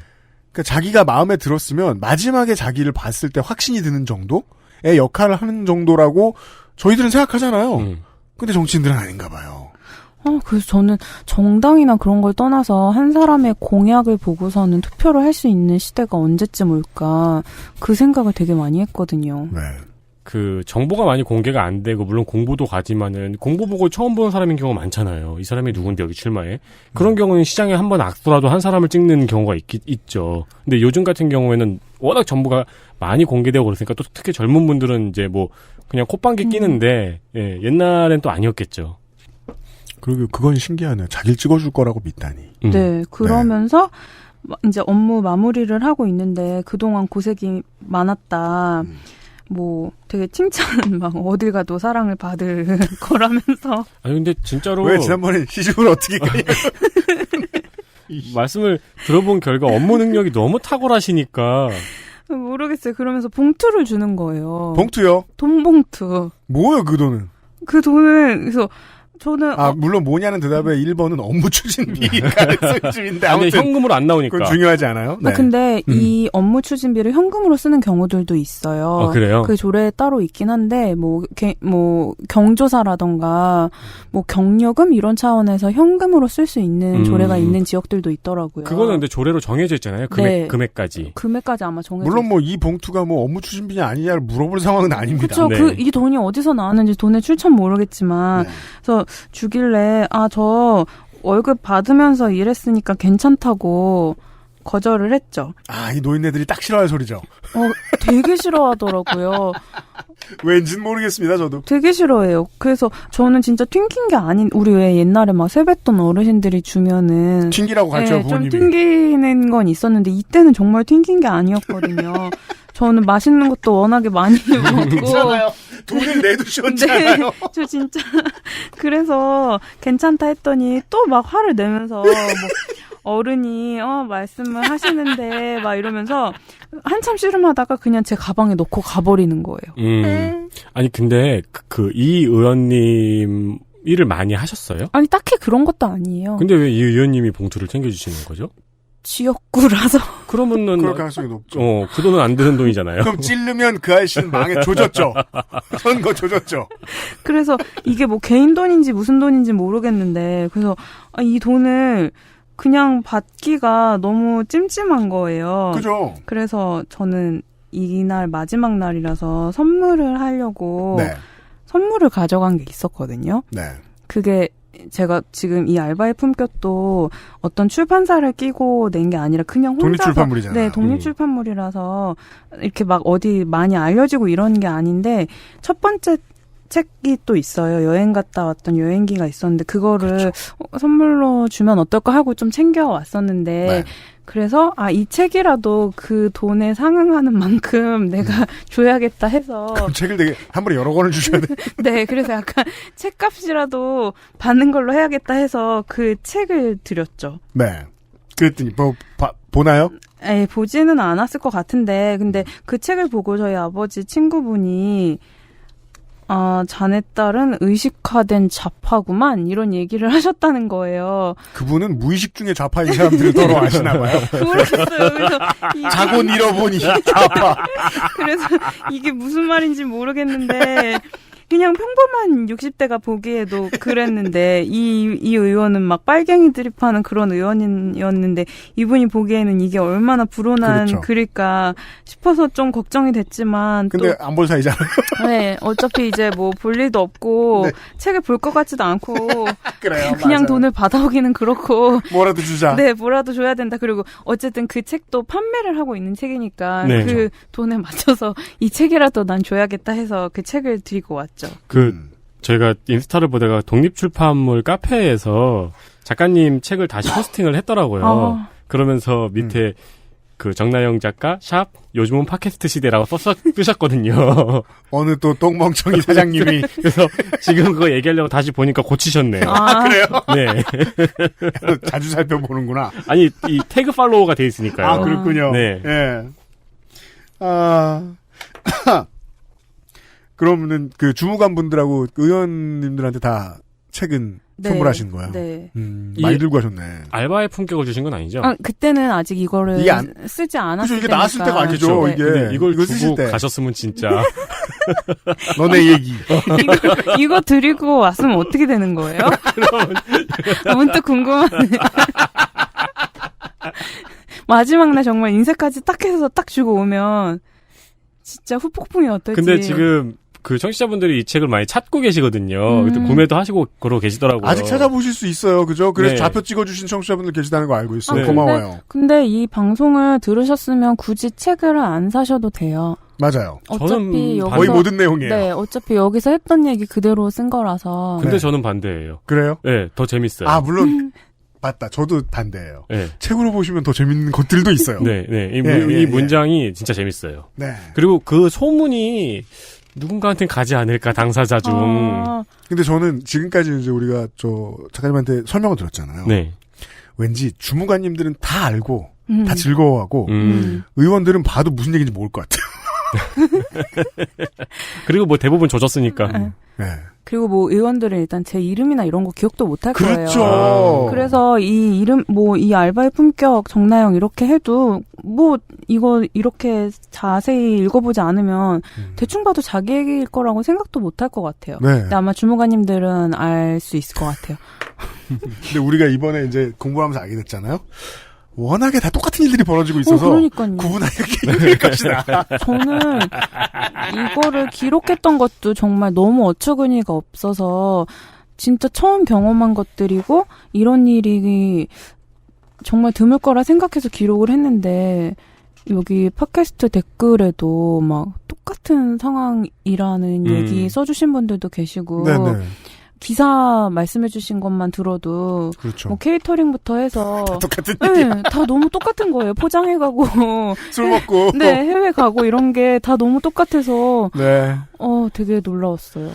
Speaker 2: 그러니까 자기가 마음에 들었으면 마지막에 자기를 봤을 때 확신이 드는 정도의 역할을 하는 정도라고 저희들은 생각하잖아요. 근데 정치인들은 아닌가 봐요.
Speaker 7: 그래서 저는 정당이나 그런 걸 떠나서 한 사람의 공약을 보고서는 투표를 할 수 있는 시대가 언제쯤 올까 그 생각을 되게 많이 했거든요.
Speaker 2: 네.
Speaker 3: 그 정보가 많이 공개가 안 되고 물론 공보도 가지만은 공보 보고 처음 보는 사람인 경우가 많잖아요. 이 사람이 누군데 여기 출마해? 그런 경우는 시장에 한 번 악수라도 한 사람을 찍는 경우가 있죠. 근데 요즘 같은 경우에는 워낙 정보가 많이 공개되고 그러니까 또 특히 젊은 분들은 이제 뭐 그냥 콧방귀 끼는데 예, 옛날엔 또 아니었겠죠.
Speaker 2: 그리고 그건 신기하네요. 자기를 찍어줄 거라고 믿다니.
Speaker 7: 네, 그러면서 이제 업무 마무리를 하고 있는데 그동안 고생이 많았다. 뭐 되게 칭찬 막 어딜 가도 사랑을 받을 거라면서.
Speaker 3: 아니 근데 진짜로
Speaker 2: 왜 지난번에 시집을 어떻게 가냐.
Speaker 3: 말씀을 들어본 결과 업무 능력이 너무 탁월하시니까.
Speaker 7: 모르겠어요. 그러면서 봉투를 주는 거예요.
Speaker 2: 봉투요?
Speaker 7: 돈 봉투.
Speaker 2: 뭐예요 그 돈은?
Speaker 7: 그 돈을 그래서 저는
Speaker 2: 물론 뭐냐는 대답에 1번은 업무 추진비 가능성쯤인데
Speaker 3: 아니
Speaker 2: 아무튼
Speaker 3: 현금으로 안 나오니까.
Speaker 2: 그건 중요하지 않아요? 네.
Speaker 7: 근데 이 업무 추진비를 현금으로 쓰는 경우들도 있어요.
Speaker 3: 아, 그래요?
Speaker 7: 그 조례에 따로 있긴 한데 뭐 경조사라던가 뭐 경력금 이런 차원에서 현금으로 쓸 수 있는 조례가 있는 지역들도 있더라고요.
Speaker 3: 그거는 근데 조례로 정해져 있잖아요. 금액까지.
Speaker 7: 금액까지 아마 정해져.
Speaker 2: 물론 뭐 이 봉투가 뭐 업무 추진비냐 아니냐를 물어볼 상황은 아닙니다.
Speaker 7: 그렇죠.
Speaker 3: 네.
Speaker 7: 이 돈이 어디서 나왔는지 돈의 출처는 모르겠지만 그래서 주길래 저 월급 받으면서 일했으니까 괜찮다고 거절을 했죠.
Speaker 2: 이 노인네들이 딱 싫어할 소리죠.
Speaker 7: 되게 싫어하더라고요.
Speaker 2: 왠진 모르겠습니다, 저도.
Speaker 7: 되게 싫어해요. 그래서 저는 진짜 튕긴 게 아닌, 우리 왜 옛날에 막 세뱃돈 어르신들이 주면은.
Speaker 2: 튕기라고 가르쳐요, 부모님이.
Speaker 7: 좀 튕기는 건 있었는데, 이때는 정말 튕긴 게 아니었거든요. 저는 맛있는 것도 워낙에 많이 먹고.
Speaker 2: 괜찮아요. 돈을 내두셨잖아요.
Speaker 7: 네, 저 진짜. 그래서 괜찮다 했더니 또 막 화를 내면서, 어른이 말씀을 하시는데 막 이러면서 한참 씨름하다가 그냥 제 가방에 넣고 가버리는 거예요.
Speaker 3: 아니 근데 이 의원님 일을 많이 하셨어요?
Speaker 7: 아니 딱히 그런 것도 아니에요.
Speaker 3: 근데 왜 이 의원님이 봉투를 챙겨주시는 거죠?
Speaker 7: 지역구라서.
Speaker 3: 그러면은
Speaker 2: 그럴 가능성이 높죠.
Speaker 3: 그 돈은 안 되는 돈이잖아요.
Speaker 2: 그럼 찌르면 그 아저씨는 망에 조졌죠. 선거 조졌죠.
Speaker 7: 그래서 이게 뭐 개인 돈인지 무슨 돈인지 모르겠는데 그래서 이 돈을 그냥 받기가 너무 찜찜한 거예요.
Speaker 2: 그죠.
Speaker 7: 그래서 저는 이날 마지막 날이라서 선물을 하려고 선물을 가져간 게 있었거든요.
Speaker 2: 네.
Speaker 7: 그게 제가 지금 이 알바의 품격도 어떤 출판사를 끼고 낸 게 아니라 그냥 혼자서
Speaker 2: 독립출판물이잖아요.
Speaker 7: 네, 독립출판물이라서 이렇게 막 어디 많이 알려지고 이런 게 아닌데 첫 번째 책이 또 있어요. 여행 갔다 왔던 여행기가 있었는데 그거를 선물로 주면 어떨까 하고 좀 챙겨왔었는데 그래서 이 책이라도 그 돈에 상응하는 만큼 내가 줘야겠다 해서
Speaker 2: 그럼 책을 되게 한 번에 여러 권을 주셔야 돼.
Speaker 7: 네, 그래서 약간 책값이라도 받는 걸로 해야겠다 해서 그 책을 드렸죠.
Speaker 2: 네. 그랬더니 보나요?
Speaker 7: 보지는 않았을 것 같은데 근데 그 책을 보고 저희 아버지 친구분이 자네 딸은 의식화된 좌파구만 이런 얘기를 하셨다는 거예요.
Speaker 2: 그분은 무의식 중에 좌파인 사람들을 더러 아시나 봐요.
Speaker 7: 모르겠어요. 그래서
Speaker 2: 자고 잃어보니 좌파.
Speaker 7: 그래서 이게 무슨 말인지 모르겠는데 그냥 평범한 60대가 보기에도 그랬는데 이 의원은 막 빨갱이 드립하는 그런 의원이었는데 이분이 보기에는 이게 얼마나 불온한 글일까 싶어서 좀 걱정이 됐지만
Speaker 2: 근데 안 볼 사이잖아요.
Speaker 7: 네, 어차피 이제 뭐 볼 일도 없고 책을 볼 것 같지도 않고
Speaker 2: 그래요,
Speaker 7: 그냥
Speaker 2: 맞아요.
Speaker 7: 돈을 받아오기는 그렇고
Speaker 2: 뭐라도 주자.
Speaker 7: 네, 뭐라도 줘야 된다. 그리고 어쨌든 그 책도 판매를 하고 있는 책이니까 그 돈에 맞춰서 이 책이라도 난 줘야겠다 해서 그 책을 드리고 왔죠.
Speaker 3: 저희가 인스타를 보다가 독립출판물 카페에서 작가님 책을 다시 포스팅을 했더라고요. 그러면서 밑에 그 정나영 작가 샵 요즘은 팟캐스트 시대라고 쓰셨거든요.
Speaker 2: 어느 또 똥멍청이 사장님이
Speaker 3: 그래서 지금 그거 얘기하려고 다시 보니까 고치셨네요.
Speaker 2: 그래요?
Speaker 3: 네.
Speaker 2: 자주 살펴보는구나.
Speaker 3: 아니 이 태그 팔로우가 돼 있으니까요.
Speaker 2: 그렇군요.
Speaker 3: 네.
Speaker 2: 예. 그러면은 그 주무관 분들하고 의원님들한테 다 책은 선물하신 거예요.
Speaker 7: 네.
Speaker 2: 많이 들고 가셨네.
Speaker 3: 알바의 품격을 주신 건 아니죠?
Speaker 7: 그때는 아직 이거를 쓰지 않았을
Speaker 2: 이게 나왔을 때가 아니죠.
Speaker 3: 이게 이걸
Speaker 2: 쓰실
Speaker 3: 주고
Speaker 2: 때
Speaker 3: 가셨으면 진짜
Speaker 2: 너네 얘기.
Speaker 7: 이거 드리고 왔으면 어떻게 되는 거예요? 문득 궁금하네. 마지막 날 정말 인쇄까지 딱 해서 딱 주고 오면 진짜 후폭풍이 어떨지.
Speaker 3: 근데 지금 그 청취자분들이 이 책을 많이 찾고 계시거든요. 구매도 하시고 그러고 계시더라고요.
Speaker 2: 아직 찾아보실 수 있어요. 그죠? 그래서
Speaker 3: 네.
Speaker 2: 좌표 찍어주신 청취자분들 계시다는 거 알고 있어요.
Speaker 3: 네.
Speaker 2: 고마워요.
Speaker 7: 근데 이 방송을 들으셨으면 굳이 책을 안 사셔도 돼요.
Speaker 2: 맞아요.
Speaker 7: 어차피 여기서
Speaker 2: 거의 모든 내용이에요.
Speaker 7: 네, 어차피 여기서 했던 얘기 그대로 쓴 거라서.
Speaker 3: 근데
Speaker 2: 네.
Speaker 3: 저는 반대예요.
Speaker 2: 그래요?
Speaker 3: 네, 더 재밌어요.
Speaker 2: 아, 물론 맞다. 저도 반대예요.
Speaker 3: 네.
Speaker 2: 책으로 보시면 더 재밌는 것들도 있어요.
Speaker 3: 네, 네.
Speaker 2: 예.
Speaker 3: 이 문장이 진짜 재밌어요.
Speaker 2: 네.
Speaker 3: 그리고 그 소문이 누군가한테 가지 않을까, 당사자 중.
Speaker 2: 근데 저는 지금까지 이제 우리가 작가님한테 설명을 드렸잖아요.
Speaker 3: 네.
Speaker 2: 왠지 주무관님들은 다 알고 다 즐거워하고
Speaker 3: 음.
Speaker 2: 의원들은 봐도 무슨 얘기인지 모를 것 같아요.
Speaker 3: 그리고 뭐 대부분 조졌으니까.
Speaker 2: 네.
Speaker 7: 그리고 뭐 의원들은 일단 제 이름이나 이런 거 기억도 못 할
Speaker 2: 그렇죠.
Speaker 7: 거예요. 그래서 이 이름 이 알바의 품격 정나영 이렇게 해도 이거 이렇게 자세히 읽어보지 않으면 대충 봐도 자기 얘기일 거라고 생각도 못 할 것 같아요.
Speaker 2: 네.
Speaker 7: 근데 아마 주무관님들은 알 수 있을 것 같아요.
Speaker 2: 근데 우리가 이번에 이제 공부하면서 알게 됐잖아요. 워낙에 다 똑같은 일들이 벌어지고 있어서
Speaker 7: 그러니까요.
Speaker 2: 구분하기가 힘들 것이다.
Speaker 7: 저는 이거를 기록했던 것도 정말 너무 어처구니가 없어서 진짜 처음 경험한 것들이고 이런 일이 정말 드물 거라 생각해서 기록을 했는데 여기 팟캐스트 댓글에도 막 똑같은 상황이라는 얘기 써주신 분들도 계시고
Speaker 2: 네네.
Speaker 7: 기사 말씀해주신 것만 들어도
Speaker 2: 그렇죠.
Speaker 7: 뭐 케이터링부터 해서
Speaker 2: 똑같은
Speaker 7: 네, 다 너무 똑같은 거예요. 포장해가고
Speaker 2: 술 먹고
Speaker 7: 네 해외 가고 이런 게 다 너무 똑같아서
Speaker 2: 네.
Speaker 7: 되게 놀라웠어요.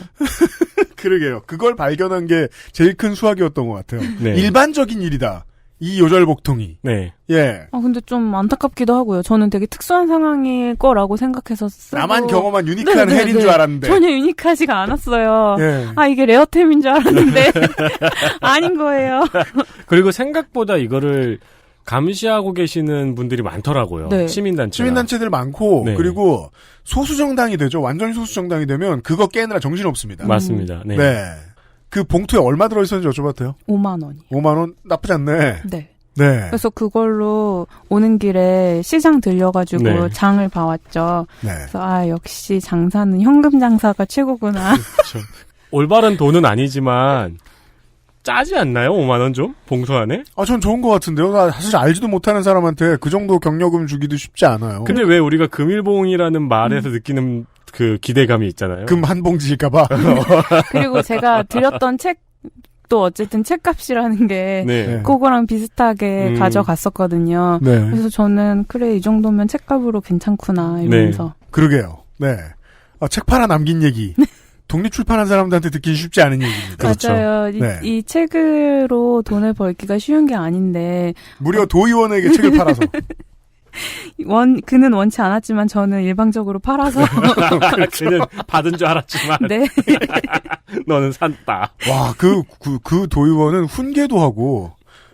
Speaker 2: 그러게요. 그걸 발견한 게 제일 큰 수확이었던 것 같아요.
Speaker 3: 네.
Speaker 2: 일반적인 일이다. 이 요절복통이.
Speaker 3: 네.
Speaker 2: 예.
Speaker 7: 근데 좀 안타깝기도 하고요. 저는 되게 특수한 상황일 거라고 생각해서 쓰고
Speaker 2: 나만 경험한 유니크한 헬인 줄 알았는데.
Speaker 7: 전혀 유니크하지가 않았어요.
Speaker 2: 예.
Speaker 7: 이게 레어템인 줄 알았는데 아닌 거예요.
Speaker 3: 그리고 생각보다 이거를 감시하고 계시는 분들이 많더라고요.
Speaker 7: 네.
Speaker 2: 시민단체들 많고
Speaker 3: 네.
Speaker 2: 그리고 소수정당이 되죠. 완전히 소수정당이 되면 그거 깨느라 정신없습니다.
Speaker 3: 맞습니다. 네.
Speaker 2: 네. 그 봉투에 얼마 들어있었는지 여쭤봐도 돼요?
Speaker 7: 5만 원이요.
Speaker 2: 5만 원? 나쁘지 않네.
Speaker 7: 네.
Speaker 2: 네.
Speaker 7: 그래서 그걸로 오는 길에 시장 들려가지고
Speaker 3: 네.
Speaker 7: 장을 봐왔죠.
Speaker 2: 네.
Speaker 7: 그래서 역시 장사는 현금 장사가 최고구나.
Speaker 3: 그렇죠. 올바른 돈은 아니지만 짜지 않나요? 5만 원 좀? 봉투 안에?
Speaker 2: 전 좋은 것 같은데요. 나 사실 알지도 못하는 사람한테 그 정도 경력금 주기도 쉽지 않아요.
Speaker 3: 근데 왜 우리가 금일봉이라는 말에서 느끼는 그 기대감이 있잖아요.
Speaker 2: 금 한 봉지일까봐.
Speaker 7: 그리고 제가 드렸던 책도 어쨌든 책값이라는 게
Speaker 3: 네.
Speaker 7: 그거랑 비슷하게 가져갔었거든요.
Speaker 2: 네.
Speaker 7: 그래서 저는 그래 이 정도면 책값으로 괜찮구나 이러면서.
Speaker 2: 그러게요. 네. 책 팔아 남긴 얘기. 독립 출판한 사람들한테 듣기 쉽지 않은 얘기입니다.
Speaker 3: 그렇죠.
Speaker 7: 맞아요.
Speaker 2: 네.
Speaker 7: 이 책으로 돈을 벌기가 쉬운 게 아닌데
Speaker 2: 무려 도의원에게 책을 팔아서.
Speaker 7: 그는 원치 않았지만 저는 일방적으로 팔아서
Speaker 3: 그는 받은 줄 알았지만
Speaker 7: 네.
Speaker 3: 너는 샀다.
Speaker 2: 와, 그 도의원은 훈계도 하고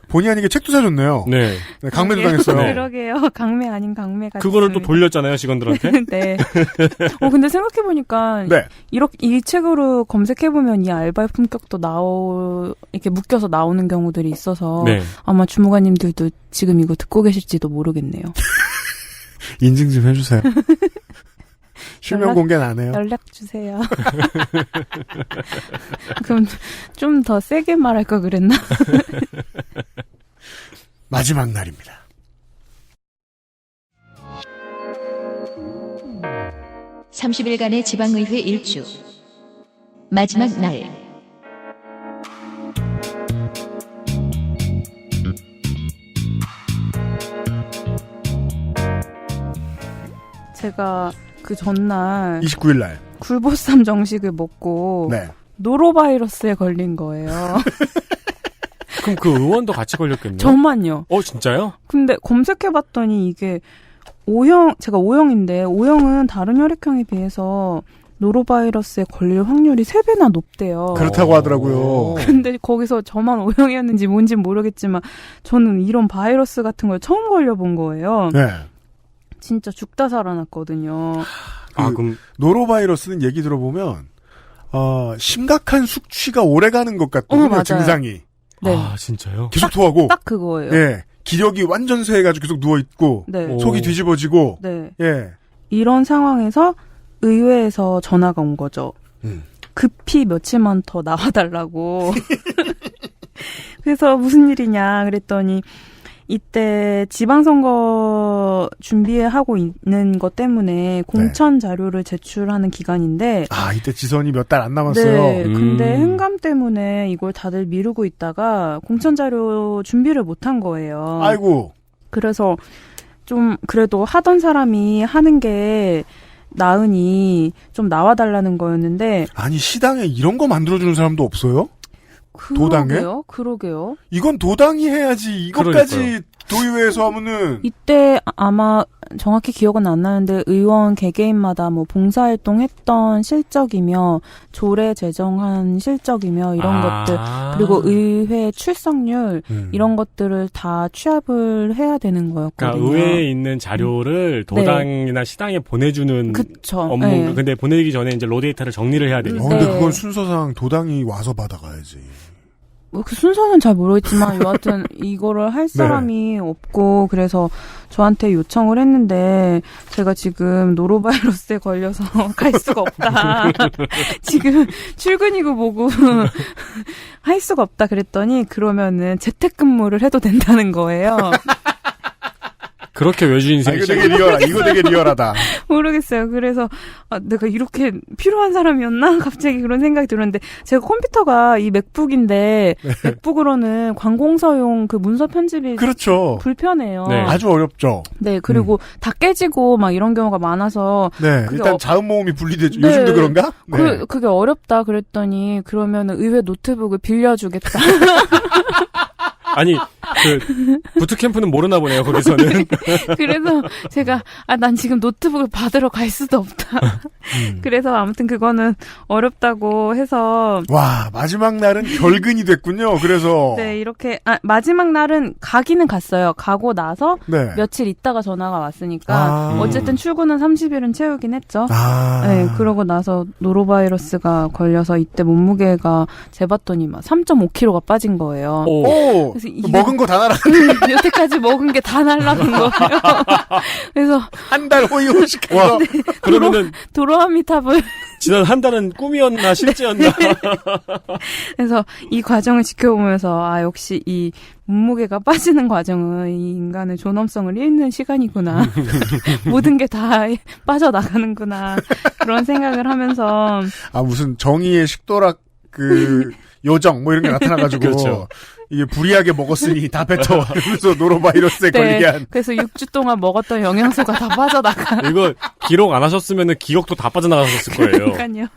Speaker 2: 본의 아니게 책도 사줬네요.
Speaker 3: 네.
Speaker 2: 네, 강매도 당했어요.
Speaker 3: 네.
Speaker 7: 그러게요. 강매 아닌 강매가
Speaker 3: 그거를 또 돌렸잖아요, 직원들한테.
Speaker 7: 네. 근데 생각해보니까
Speaker 2: 네.
Speaker 7: 이 책으로 검색해보면 이 알바의 품격도 이렇게 묶여서 나오는 경우들이 있어서
Speaker 3: 네.
Speaker 7: 아마 주무관님들도 지금 이거 듣고 계실지도 모르겠네요.
Speaker 2: 인증 좀 해주세요. 실명 공개는 안 해요.
Speaker 7: 연락 주세요. 그럼 좀 더 세게 말할 걸 그랬나?
Speaker 2: 마지막 날입니다.
Speaker 6: (30일간의) 지방의회 일주 마지막 날.
Speaker 7: 제가 그 전날
Speaker 2: 29일 날.
Speaker 7: 굴보쌈 정식을 먹고
Speaker 2: 네.
Speaker 7: 노로바이러스에 걸린 거예요.
Speaker 3: 그럼 그 의원도 같이 걸렸겠네요.
Speaker 7: 저만요.
Speaker 3: 진짜요?
Speaker 7: 근데 검색해봤더니 이게 제가 O형인데 O형은 다른 혈액형에 비해서 노로바이러스에 걸릴 확률이 3배나 높대요.
Speaker 2: 그렇다고 하더라고요.
Speaker 7: 근데 거기서 저만 O형이었는지 뭔지 모르겠지만 저는 이런 바이러스 같은 걸 처음 걸려본 거예요.
Speaker 2: 네.
Speaker 7: 진짜 죽다 살아났거든요.
Speaker 3: 그럼
Speaker 2: 노로바이러스는 얘기 들어보면 심각한 숙취가 오래가는 것 같거든요.
Speaker 7: 맞아요.
Speaker 2: 증상이.
Speaker 7: 네.
Speaker 3: 진짜요?
Speaker 2: 계속 토하고.
Speaker 7: 딱 그거예요.
Speaker 2: 예. 기력이 완전 쇠해가지고 계속 누워있고.
Speaker 7: 네.
Speaker 2: 속이 뒤집어지고.
Speaker 7: 네.
Speaker 2: 예.
Speaker 7: 이런 상황에서 의회에서 전화가 온 거죠. 급히 며칠만 더 나와달라고. 그래서 무슨 일이냐 그랬더니 이때 지방선거 준비하고 있는 것 때문에 공천 자료를 제출하는 기간인데
Speaker 2: 이때 지선이 몇 달 안 남았어요.
Speaker 7: 네, 근데 행감 때문에 이걸 다들 미루고 있다가 공천 자료 준비를 못한 거예요.
Speaker 2: 아이고.
Speaker 7: 그래서 좀 그래도 하던 사람이 하는 게 나으니 좀 나와달라는 거였는데
Speaker 2: 아니 시당에 이런 거 만들어주는 사람도 없어요? 도당에?
Speaker 7: 그러게요.
Speaker 2: 이건 도당이 해야지 이것까지
Speaker 3: 그러니까요.
Speaker 2: 도의회에서 하면은
Speaker 7: 이때 아마 정확히 기억은 안 나는데 의원 개개인마다 뭐 봉사활동 했던 실적이며 조례 제정한 실적이며 이런 것들 그리고 의회 출석률 이런 것들을 다 취합을 해야 되는 거였거든요.
Speaker 3: 그러니까 의회에 있는 자료를 도당이나 시당에 보내주는
Speaker 7: 그쵸.
Speaker 3: 업무.
Speaker 7: 네.
Speaker 3: 근데 보내기 전에 이제 로데이터를 정리를 해야 되니까.
Speaker 2: 근데
Speaker 7: 네.
Speaker 2: 그건 순서상 도당이 와서 받아가야지.
Speaker 7: 뭐 그 순서는 잘 모르겠지만 여하튼 이거를 할 사람이 없고 그래서 저한테 요청을 했는데 제가 지금 노로바이러스에 걸려서 갈 수가 없다. 지금 출근이고 뭐고 할 수가 없다 그랬더니 그러면은 재택근무를 해도 된다는 거예요.
Speaker 3: 그렇게 외주 인생이
Speaker 2: 이거 되게 리얼하다. 이거 되게 리얼하다.
Speaker 7: 모르겠어요. 그래서 내가 이렇게 필요한 사람이었나? 갑자기 그런 생각이 들었는데 제가 컴퓨터가 이 맥북인데 맥북으로는 관공서용 그 문서 편집이
Speaker 2: 그렇죠.
Speaker 7: 불편해요.
Speaker 3: 네.
Speaker 2: 아주 어렵죠.
Speaker 7: 네, 그리고 다 깨지고 막 이런 경우가 많아서
Speaker 2: 네,
Speaker 7: 그게
Speaker 2: 일단 자음 모음이 분리되죠.
Speaker 7: 네.
Speaker 2: 요즘도 그런가? 네.
Speaker 7: 그게 어렵다 그랬더니 그러면 의회 노트북을 빌려주겠다.
Speaker 3: 아니 그 부트캠프는 모르나 보네요. 거기서는.
Speaker 7: 그래서 제가 난 지금 노트북을 받으러 갈 수도 없다. 그래서 아무튼 그거는 어렵다고 해서
Speaker 2: 와, 마지막 날은 결근이 됐군요. 그래서
Speaker 7: 네, 이렇게 마지막 날은 가기는 갔어요. 가고 나서
Speaker 2: 네.
Speaker 7: 며칠 있다가 전화가 왔으니까 어쨌든 출근은 30일은 채우긴 했죠. 네, 그러고 나서 노로바이러스가 걸려서 이때 몸무게가 재봤더니 막 3.5kg가 빠진 거예요.
Speaker 2: 오,
Speaker 7: 그래서
Speaker 2: 먹은 거 다 날아갔네.
Speaker 7: 여태까지 먹은 게 다 날라간 거예요. 그래서
Speaker 2: 한 달 호의호식해서
Speaker 3: 그러면은
Speaker 7: 도로아미탑을
Speaker 3: 지난 한 달은 꿈이었나 실제였나.
Speaker 7: 그래서 이 과정을 지켜보면서 역시 이 몸무게가 빠지는 과정은 이 인간의 존엄성을 잃는 시간이구나. 모든 게 다 빠져나가는구나. 그런 생각을 하면서
Speaker 2: 무슨 정의의 식도락 요정 뭐 이런 게 나타나가지고
Speaker 3: 그렇죠.
Speaker 2: 이게 불이하게 먹었으니 다 뱉어. 그래서 노로바이러스에 걸리게 한.
Speaker 7: 그래서 6주 동안 먹었던 영양소가 다 빠져나가.
Speaker 3: 이거 기록 안 하셨으면은 기억도 다 빠져나갔을 거예요.
Speaker 7: 그러니까요.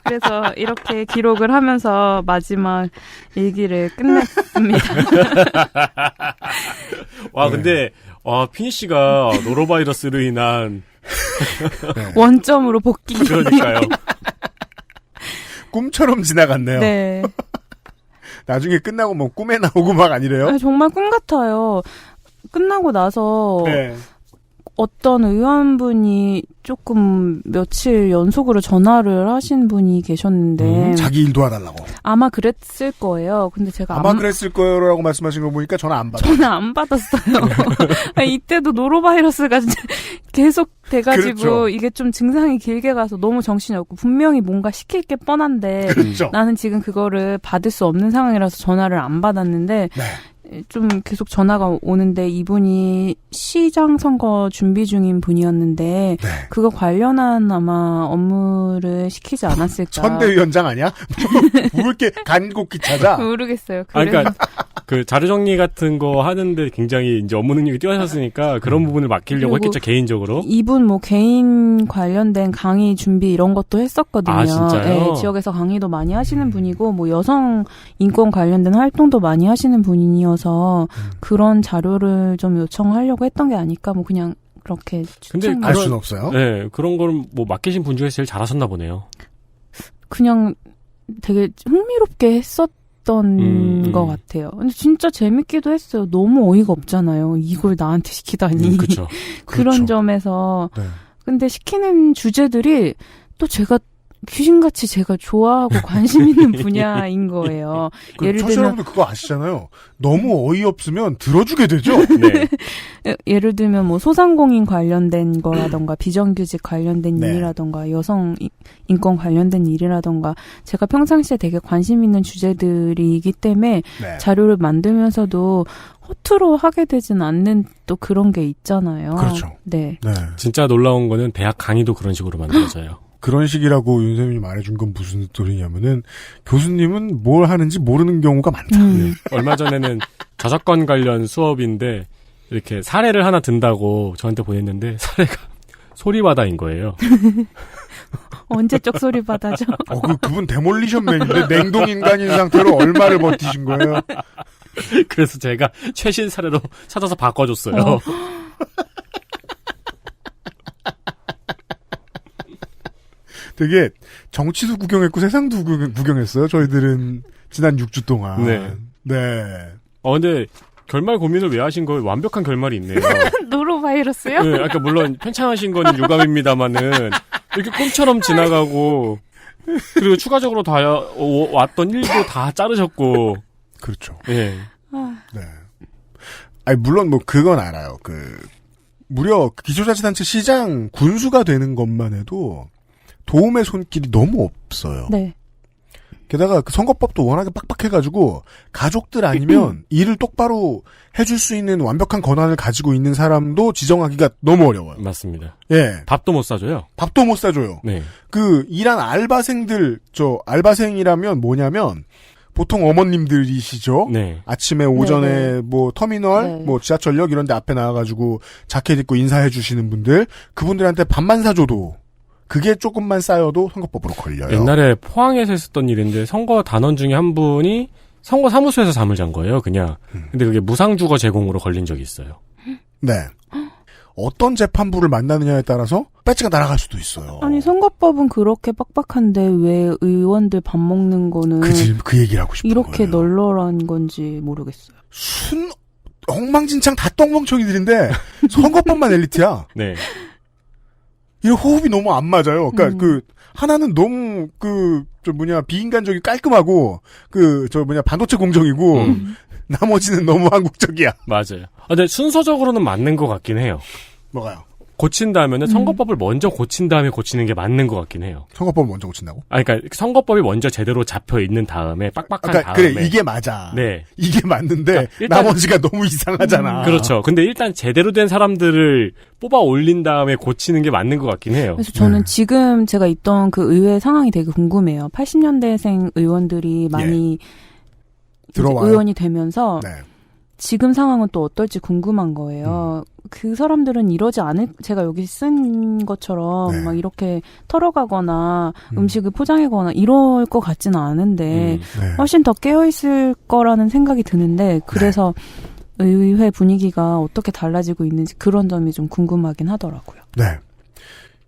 Speaker 7: 그래서 이렇게 기록을 하면서 마지막 일기를 끝냈습니다.
Speaker 3: 와, 근데 피니쉬가 노로바이러스로 인한
Speaker 7: 원점으로 복귀.
Speaker 3: 그러니까요.
Speaker 2: 꿈처럼 지나갔네요.
Speaker 7: 네.
Speaker 2: 나중에 끝나고 뭐 꿈에 나오고 막 아니래요?
Speaker 7: 정말 꿈 같아요. 끝나고 나서
Speaker 2: 네.
Speaker 7: 어떤 의원분이 조금 며칠 연속으로 전화를 하신 분이 계셨는데
Speaker 2: 자기 일 도와달라고.
Speaker 7: 아마 그랬을 거예요. 근데 제가
Speaker 2: 아마 그랬을 거예요라고 말씀하신 거 보니까 전화 안 받아요.
Speaker 7: 전화 안 받았어요. 이때도 노로바이러스가 계속 돼가지고
Speaker 2: 그렇죠.
Speaker 7: 이게 좀 증상이 길게 가서 너무 정신이 없고 분명히 뭔가 시킬 게 뻔한데
Speaker 2: 그렇죠.
Speaker 7: 나는 지금 그거를 받을 수 없는 상황이라서 전화를 안 받았는데
Speaker 2: 네.
Speaker 7: 좀 계속 전화가 오는데 이분이 시장 선거 준비 중인 분이었는데
Speaker 2: 네.
Speaker 7: 그거 관련한 아마 업무를 시키지 않았을까.
Speaker 2: 선대위원장 아니야? 뭐 이렇게 간곡히 찾아?
Speaker 7: 모르겠어요.
Speaker 3: 그러니까 그 자료 정리 같은 거 하는데 굉장히 이제 업무 능력이 뛰어나셨으니까 그런 부분을 맡기려고 했겠죠, 개인적으로.
Speaker 7: 이분 뭐 개인 관련된 강의 준비 이런 것도 했었거든요.
Speaker 3: 아, 진짜요?
Speaker 7: 네, 지역에서 강의도 많이 하시는 분이고 뭐 여성 인권 관련된 활동도 많이 하시는 분이어서 그런 자료를 좀 요청하려고 했던 게 아닐까 뭐 그냥 그렇게
Speaker 3: 근데
Speaker 2: 알 수는 없어요.
Speaker 3: 네, 그런 걸 뭐 맡기신 분 중에서 제일 잘하셨나 보네요.
Speaker 7: 그냥 되게 흥미롭게 했었던 것 같아요. 근데 진짜 재밌기도 했어요. 너무 어이가 없잖아요. 이걸 나한테 시키다니.
Speaker 3: 그렇죠.
Speaker 7: 그런
Speaker 2: 그렇죠.
Speaker 7: 점에서.
Speaker 2: 네.
Speaker 7: 근데 시키는 주제들이 또 제가 귀신같이 제가 좋아하고 관심 있는 분야인 거예요. 예를
Speaker 2: 청취자
Speaker 7: 들면
Speaker 2: 여러분들 그거 아시잖아요. 너무 어이없으면 들어주게 되죠.
Speaker 3: 네.
Speaker 7: 예를 들면 뭐 소상공인 관련된 거라던가 비정규직 관련된
Speaker 2: 네.
Speaker 7: 일이라던가 여성 인권 관련된 일이라던가 제가 평상시에 되게 관심 있는 주제들이기 때문에
Speaker 2: 네.
Speaker 7: 자료를 만들면서도 허투루 하게 되진 않는 또 그런 게 있잖아요.
Speaker 2: 그렇죠.
Speaker 7: 네.
Speaker 2: 네.
Speaker 3: 진짜 놀라운 거는 대학 강의도 그런 식으로 만들어져요.
Speaker 2: 그런 식이라고 윤쌤이 말해준 건 무슨 소리냐면은 교수님은 뭘 하는지 모르는 경우가 많다.
Speaker 3: 네. 얼마 전에는 저작권 관련 수업인데 이렇게 사례를 하나 든다고 저한테 보냈는데 사례가 소리바다인 거예요.
Speaker 7: 언제적 소리 받아죠?
Speaker 2: 그분 데몰리션맨인데 냉동인간인 상태로 얼마를 버티신 거예요?
Speaker 3: 그래서 제가 최신 사례로 찾아서 바꿔줬어요.
Speaker 2: 되게 정치도 구경했고 세상도 구경했어요. 저희들은 지난 6주 동안.
Speaker 3: 네.
Speaker 2: 네.
Speaker 3: 근데 결말 고민을 왜 하신 거예요? 완벽한 결말이 있네요.
Speaker 7: 노로바이러스요?
Speaker 3: 네, 그러니까 물론 편찬하신 건 유감입니다만은 이렇게 꿈처럼 지나가고 그리고 추가적으로 다 왔던 일도 다 자르셨고.
Speaker 2: 그렇죠.
Speaker 3: 네.
Speaker 2: 네. 아니 물론 뭐 그건 알아요. 무려 기초자치단체 시장 군수가 되는 것만 해도 도움의 손길이 너무 없어요.
Speaker 7: 네.
Speaker 2: 게다가 그 선거법도 워낙에 빡빡해가지고 가족들 아니면 일을 똑바로 해줄 수 있는 완벽한 권한을 가지고 있는 사람도 지정하기가 너무 어려워요.
Speaker 3: 맞습니다.
Speaker 2: 예.
Speaker 3: 밥도 못 사줘요.
Speaker 2: 밥도 못 사줘요.
Speaker 3: 네.
Speaker 2: 일한 알바생들, 알바생이라면 뭐냐면 보통 어머님들이시죠.
Speaker 3: 네.
Speaker 2: 아침에 오전에
Speaker 7: 네네.
Speaker 2: 뭐 터미널,
Speaker 7: 네.
Speaker 2: 뭐 지하철역 이런 데 앞에 나와가지고 자켓 입고 인사해 주시는 분들, 그분들한테 밥만 사줘도 그게 조금만 쌓여도 선거법으로 걸려요.
Speaker 3: 옛날에 포항에서 했었던 일인데 선거 단원 중에 한 분이 선거 사무소에서 잠을 잔 거예요, 그냥. 근데 그게 무상주거 제공으로 걸린 적이 있어요.
Speaker 2: 네. 어떤 재판부를 만나느냐에 따라서 배지가 날아갈 수도 있어요.
Speaker 7: 아니 선거법은 그렇게 빡빡한데 왜 의원들 밥 먹는 거는
Speaker 2: 그 얘기를 하고 싶은
Speaker 7: 이렇게
Speaker 2: 거예요.
Speaker 7: 널널한 건지 모르겠어요.
Speaker 2: 엉망진창 다 똥멍청이들인데 선거법만 엘리트야.
Speaker 3: 네.
Speaker 2: 이 호흡이 너무 안 맞아요. 그러니까 하나는 너무 비인간적이 깔끔하고 반도체 공정이고 나머지는 너무 한국적이야.
Speaker 3: 맞아요. 근데 순서적으로는 맞는 것 같긴 해요.
Speaker 2: 뭐가요?
Speaker 3: 고친다면은 선거법을 먼저 고친 다음에 고치는 게 맞는 것 같긴 해요.
Speaker 2: 선거법을 먼저 고친다고?
Speaker 3: 그러니까 선거법이 먼저 제대로 잡혀 있는 다음에 빡빡한 다음에.
Speaker 2: 그래 이게 맞아.
Speaker 3: 네.
Speaker 2: 이게 맞는데
Speaker 3: 그러니까 일단,
Speaker 2: 나머지가 너무 이상하잖아.
Speaker 3: 그렇죠. 근데 일단 제대로 된 사람들을 뽑아 올린 다음에 고치는 게 맞는 것 같긴 해요.
Speaker 7: 그래서 저는 지금 제가 있던 그 의회 상황이 되게 궁금해요. 80년대생 의원들이 많이
Speaker 2: 들어와요.
Speaker 7: 의원이 되면서
Speaker 2: 네.
Speaker 7: 지금 상황은 또 어떨지 궁금한 거예요. 그 사람들은 이러지 않을, 제가 여기 쓴 것처럼
Speaker 2: 네.
Speaker 7: 막 이렇게 털어가거나 음식을 포장하거나 이럴 것 같지는 않은데
Speaker 2: 네.
Speaker 7: 훨씬 더 깨어있을 거라는 생각이 드는데 그래서 의회 분위기가 어떻게 달라지고 있는지 그런 점이 좀 궁금하긴 하더라고요.
Speaker 2: 네.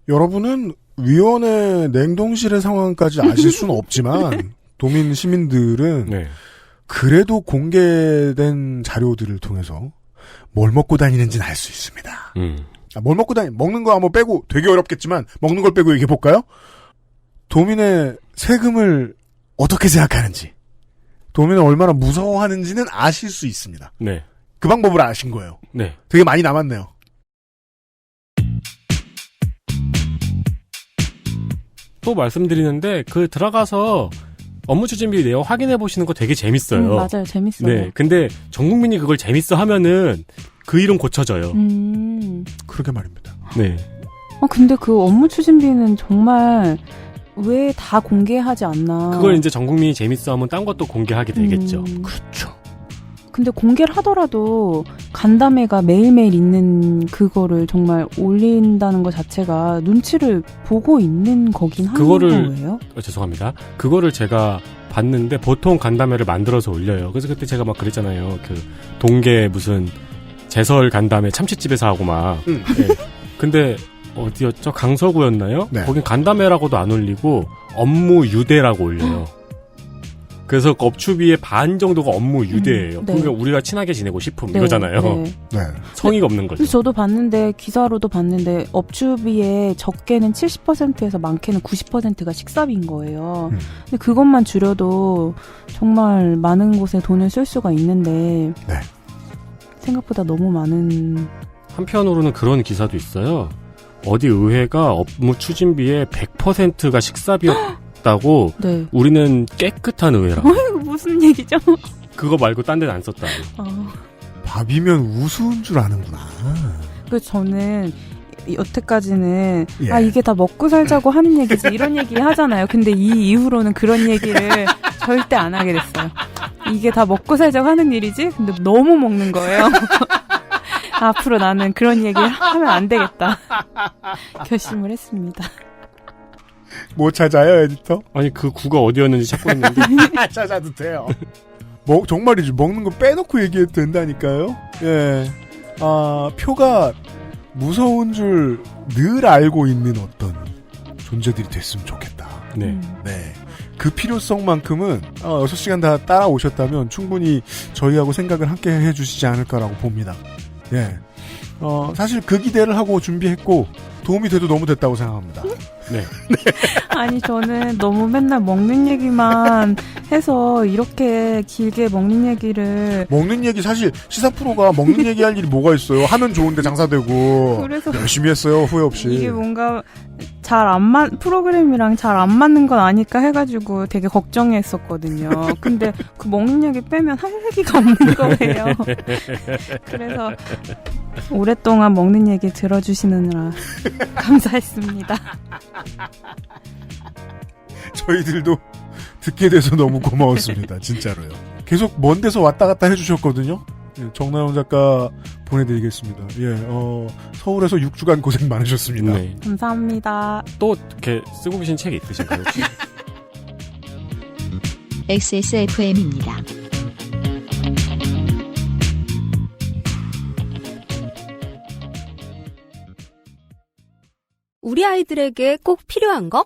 Speaker 2: 여러분은 위원회 냉동실의 상황까지 아실 수는 없지만 도민 시민들은
Speaker 3: 네.
Speaker 2: 그래도 공개된 자료들을 통해서 뭘 먹고 다니는지는 알 수 있습니다. 뭘 먹는 거 한번 빼고 되게 어렵겠지만 먹는 걸 빼고 얘기해 볼까요? 도민의 세금을 어떻게 생각하는지, 도민을 얼마나 무서워하는지는 아실 수 있습니다.
Speaker 3: 네.
Speaker 2: 그 방법을 아신 거예요.
Speaker 3: 네.
Speaker 2: 되게 많이 남았네요.
Speaker 3: 또 말씀드리는데 들어가서 업무 추진비 내용 확인해 보시는 거 되게 재밌어요.
Speaker 7: 맞아요. 재밌어요.
Speaker 3: 네. 근데 전 국민이 그걸 재밌어 하면은 그 일은 고쳐져요.
Speaker 2: 그러게 말입니다.
Speaker 3: 네.
Speaker 7: 근데 그 업무 추진비는 정말 왜 다 공개하지 않나.
Speaker 3: 그걸 이제 전 국민이 재밌어 하면 딴 것도 공개하게 되겠죠.
Speaker 2: 그렇죠.
Speaker 7: 근데 공개를 하더라도 간담회가 매일매일 있는 그거를 정말 올린다는 것 자체가 눈치를 보고 있는 거긴 하는 거예요?
Speaker 3: 죄송합니다. 그거를 제가 봤는데 보통 간담회를 만들어서 올려요. 그래서 그때 제가 막 그랬잖아요. 동계 무슨 제설 간담회 참치집에서 하고 막. 네. 근데 어디였죠? 강서구였나요?
Speaker 2: 네.
Speaker 3: 거긴 간담회라고도 안 올리고 업무 유대라고 올려요. 그래서 업추비의 반 정도가 업무 유대예요.
Speaker 7: 네.
Speaker 3: 그러니까 우리가 친하게 지내고 싶음
Speaker 7: 네,
Speaker 3: 이거잖아요.
Speaker 7: 네.
Speaker 2: 네.
Speaker 3: 성의가 없는 거죠.
Speaker 7: 근데 저도 봤는데 기사로도 봤는데 업주비의 적게는 70%에서 많게는 90%가 식사비인 거예요. 근데 그것만 줄여도 정말 많은 곳에 돈을 쓸 수가 있는데
Speaker 2: 네.
Speaker 7: 생각보다 너무 많은.
Speaker 3: 한편으로는 그런 기사도 있어요. 어디 의회가 업무 추진비의 100%가 식사비였다고
Speaker 7: 네.
Speaker 3: 우리는 깨끗한 의회라고.
Speaker 7: 이거 무슨 얘기죠?
Speaker 3: 그거 말고 딴 데는 안 썼다고.
Speaker 2: 밥이면 우스운 줄 아는구나.
Speaker 7: 그 저는 여태까지는
Speaker 2: 예.
Speaker 7: 이게 다 먹고 살자고 하는 얘기지 이런 얘기 하잖아요. 근데 이 이후로는 그런 얘기를 절대 안 하게 됐어요. 이게 다 먹고 살자고 하는 일이지? 근데 너무 먹는 거예요. 앞으로 나는 그런 얘기 하면 안 되겠다. 결심을 했습니다.
Speaker 2: 뭐 찾아요, 에디터?
Speaker 3: 아니 그 구가 어디였는지 찾고 있는데
Speaker 2: 찾아도 돼요. 정말이지. 먹는 거 빼놓고 얘기해도 된다니까요. 예. 표가 무서운 줄 늘 알고 있는 어떤 존재들이 됐으면 좋겠다.
Speaker 3: 네.
Speaker 2: 네. 그 필요성만큼은 6시간 다 따라오셨다면 충분히 저희하고 생각을 함께 해주시지 않을까라고 봅니다. 예. 사실 그 기대를 하고 준비했고 도움이 돼도 너무 됐다고 생각합니다.
Speaker 3: 네.
Speaker 7: 아니 저는 너무 맨날 먹는 얘기만 해서 이렇게 길게 먹는 얘기를.
Speaker 2: 먹는 얘기 사실 시사 프로가 먹는 얘기 할 일이 뭐가 있어요. 하면 좋은데 장사되고.
Speaker 7: 그래서
Speaker 2: 열심히 했어요. 후회 없이.
Speaker 7: 이게 뭔가 프로그램이랑 잘 안 맞는 건 아닐까 해가지고 되게 걱정했었거든요. 근데 그 먹는 얘기 빼면 할 얘기가 없는 거예요. 그래서 오랫동안 먹는 얘기 들어주시느라 감사했습니다.
Speaker 2: 저희들도 듣게 돼서 너무 고마웠습니다. 진짜로요. 계속 먼 데서 왔다 갔다 해주셨거든요. 예, 정나영 작가 보내드리겠습니다. 예, 서울에서 6주간 고생 많으셨습니다.
Speaker 3: 네.
Speaker 7: 감사합니다.
Speaker 3: 또 이렇게 쓰고 계신 책이 있으신가요? 혹시?
Speaker 6: XSFM입니다.
Speaker 5: 우리 아이들에게 꼭 필요한 거?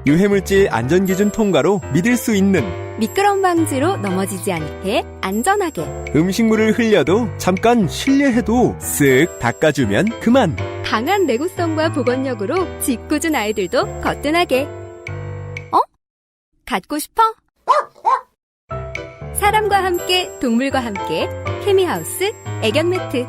Speaker 4: 유해물질 안전기준 통과로 믿을 수 있는
Speaker 5: 미끄럼 방지로 넘어지지 않게 안전하게.
Speaker 4: 음식물을 흘려도 잠깐 실례해도 쓱 닦아주면 그만.
Speaker 5: 강한 내구성과 보건력으로 짓궂은 아이들도 거뜬하게. 갖고 싶어? 사람과 함께 동물과 함께 케미하우스 애견 매트.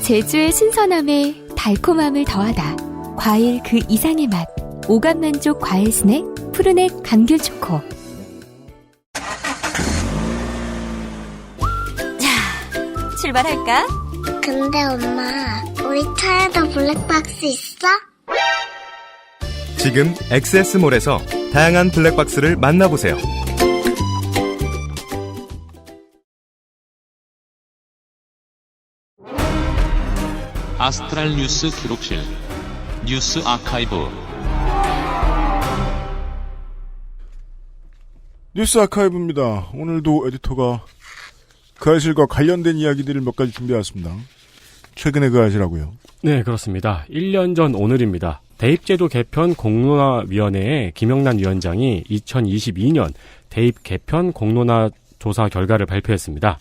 Speaker 1: 제주의 신선함에 달콤함을 더하다. 과일 그 이상의 맛. 오감만족 과일 스낵 푸르넥 감귤 초코.
Speaker 8: 출발할까?
Speaker 9: 근데 엄마, 우리 차에도 블랙박스 있어?
Speaker 10: 지금 XS몰에서 다양한 블랙박스를 만나보세요.
Speaker 11: 아스트랄 뉴스 기록실 뉴스 아카이브.
Speaker 2: 뉴스 아카이브입니다. 오늘도 에디터가 그 아실과 관련된 이야기들을 몇 가지 준비해왔습니다. 최근에 그 아시라고요?
Speaker 3: 네, 그렇습니다. 1년 전 오늘입니다. 대입제도 개편 공론화위원회의 김영란 위원장이 2022년 대입 개편 공론화 조사 결과를 발표했습니다.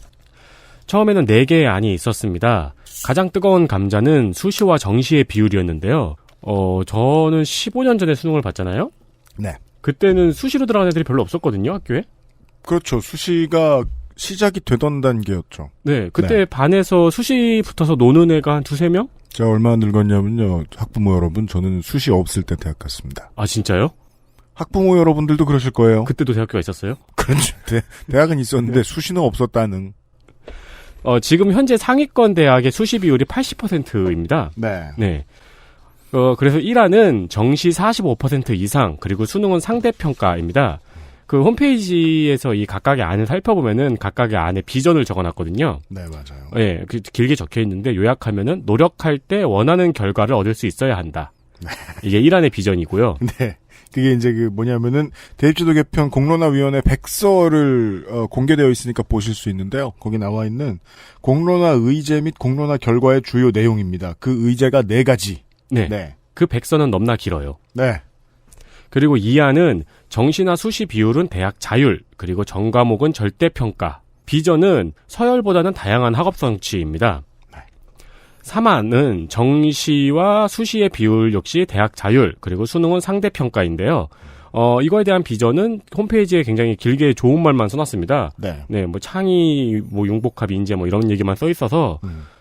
Speaker 3: 처음에는 4개의 안이 있었습니다. 가장 뜨거운 감자는 수시와 정시의 비율이었는데요. 저는 15년 전에 수능을 봤잖아요.
Speaker 2: 네.
Speaker 3: 그때는 수시로 들어간 애들이 별로 없었거든요, 학교에.
Speaker 2: 그렇죠. 수시가 시작이 되던 단계였죠.
Speaker 3: 네, 그때 반에서 수시 붙어서 노는 애가 한 2-3명?
Speaker 2: 제가 얼마나 늙었냐면요. 학부모 여러분, 저는 수시 없을 때 대학 갔습니다.
Speaker 3: 아, 진짜요?
Speaker 2: 학부모 여러분들도 그러실 거예요.
Speaker 3: 그때도 대학교가 있었어요?
Speaker 2: 그렇죠. 대학은 있었는데 수시는 없었다는.
Speaker 3: 지금 현재 상위권 대학의 수시 비율이 80%입니다.
Speaker 2: 네.
Speaker 3: 네. 그래서 1안은 정시 45% 이상, 그리고 수능은 상대평가입니다. 그 홈페이지에서 이 각각의 안을 살펴보면은 각각의 안에 비전을 적어놨거든요.
Speaker 2: 네, 맞아요.
Speaker 3: 네, 길게 적혀 있는데 요약하면은 노력할 때 원하는 결과를 얻을 수 있어야 한다. 이게 1안의 비전이고요.
Speaker 2: 네. 그게 이제 뭐냐면은 대입제도 개편 공론화위원회 백서를 공개되어 있으니까 보실 수 있는데요. 거기 나와 있는 공론화 의제 및 공론화 결과의 주요 내용입니다. 그 의제가 4가지.
Speaker 3: 네. 그 백서는 넘나 길어요.
Speaker 2: 네.
Speaker 3: 그리고 2안은 정시나 수시 비율은 대학 자율, 그리고 전과목은 절대평가. B전은 서열보다는 다양한 학업 성취입니다. 3안은 정시와 수시의 비율 역시 대학 자율, 그리고 수능은 상대평가인데요. 이거에 대한 비전은 홈페이지에 굉장히 길게 좋은 말만 써놨습니다. 네, 뭐 창의, 뭐 융복합 인재 뭐 이런 얘기만 써 있어서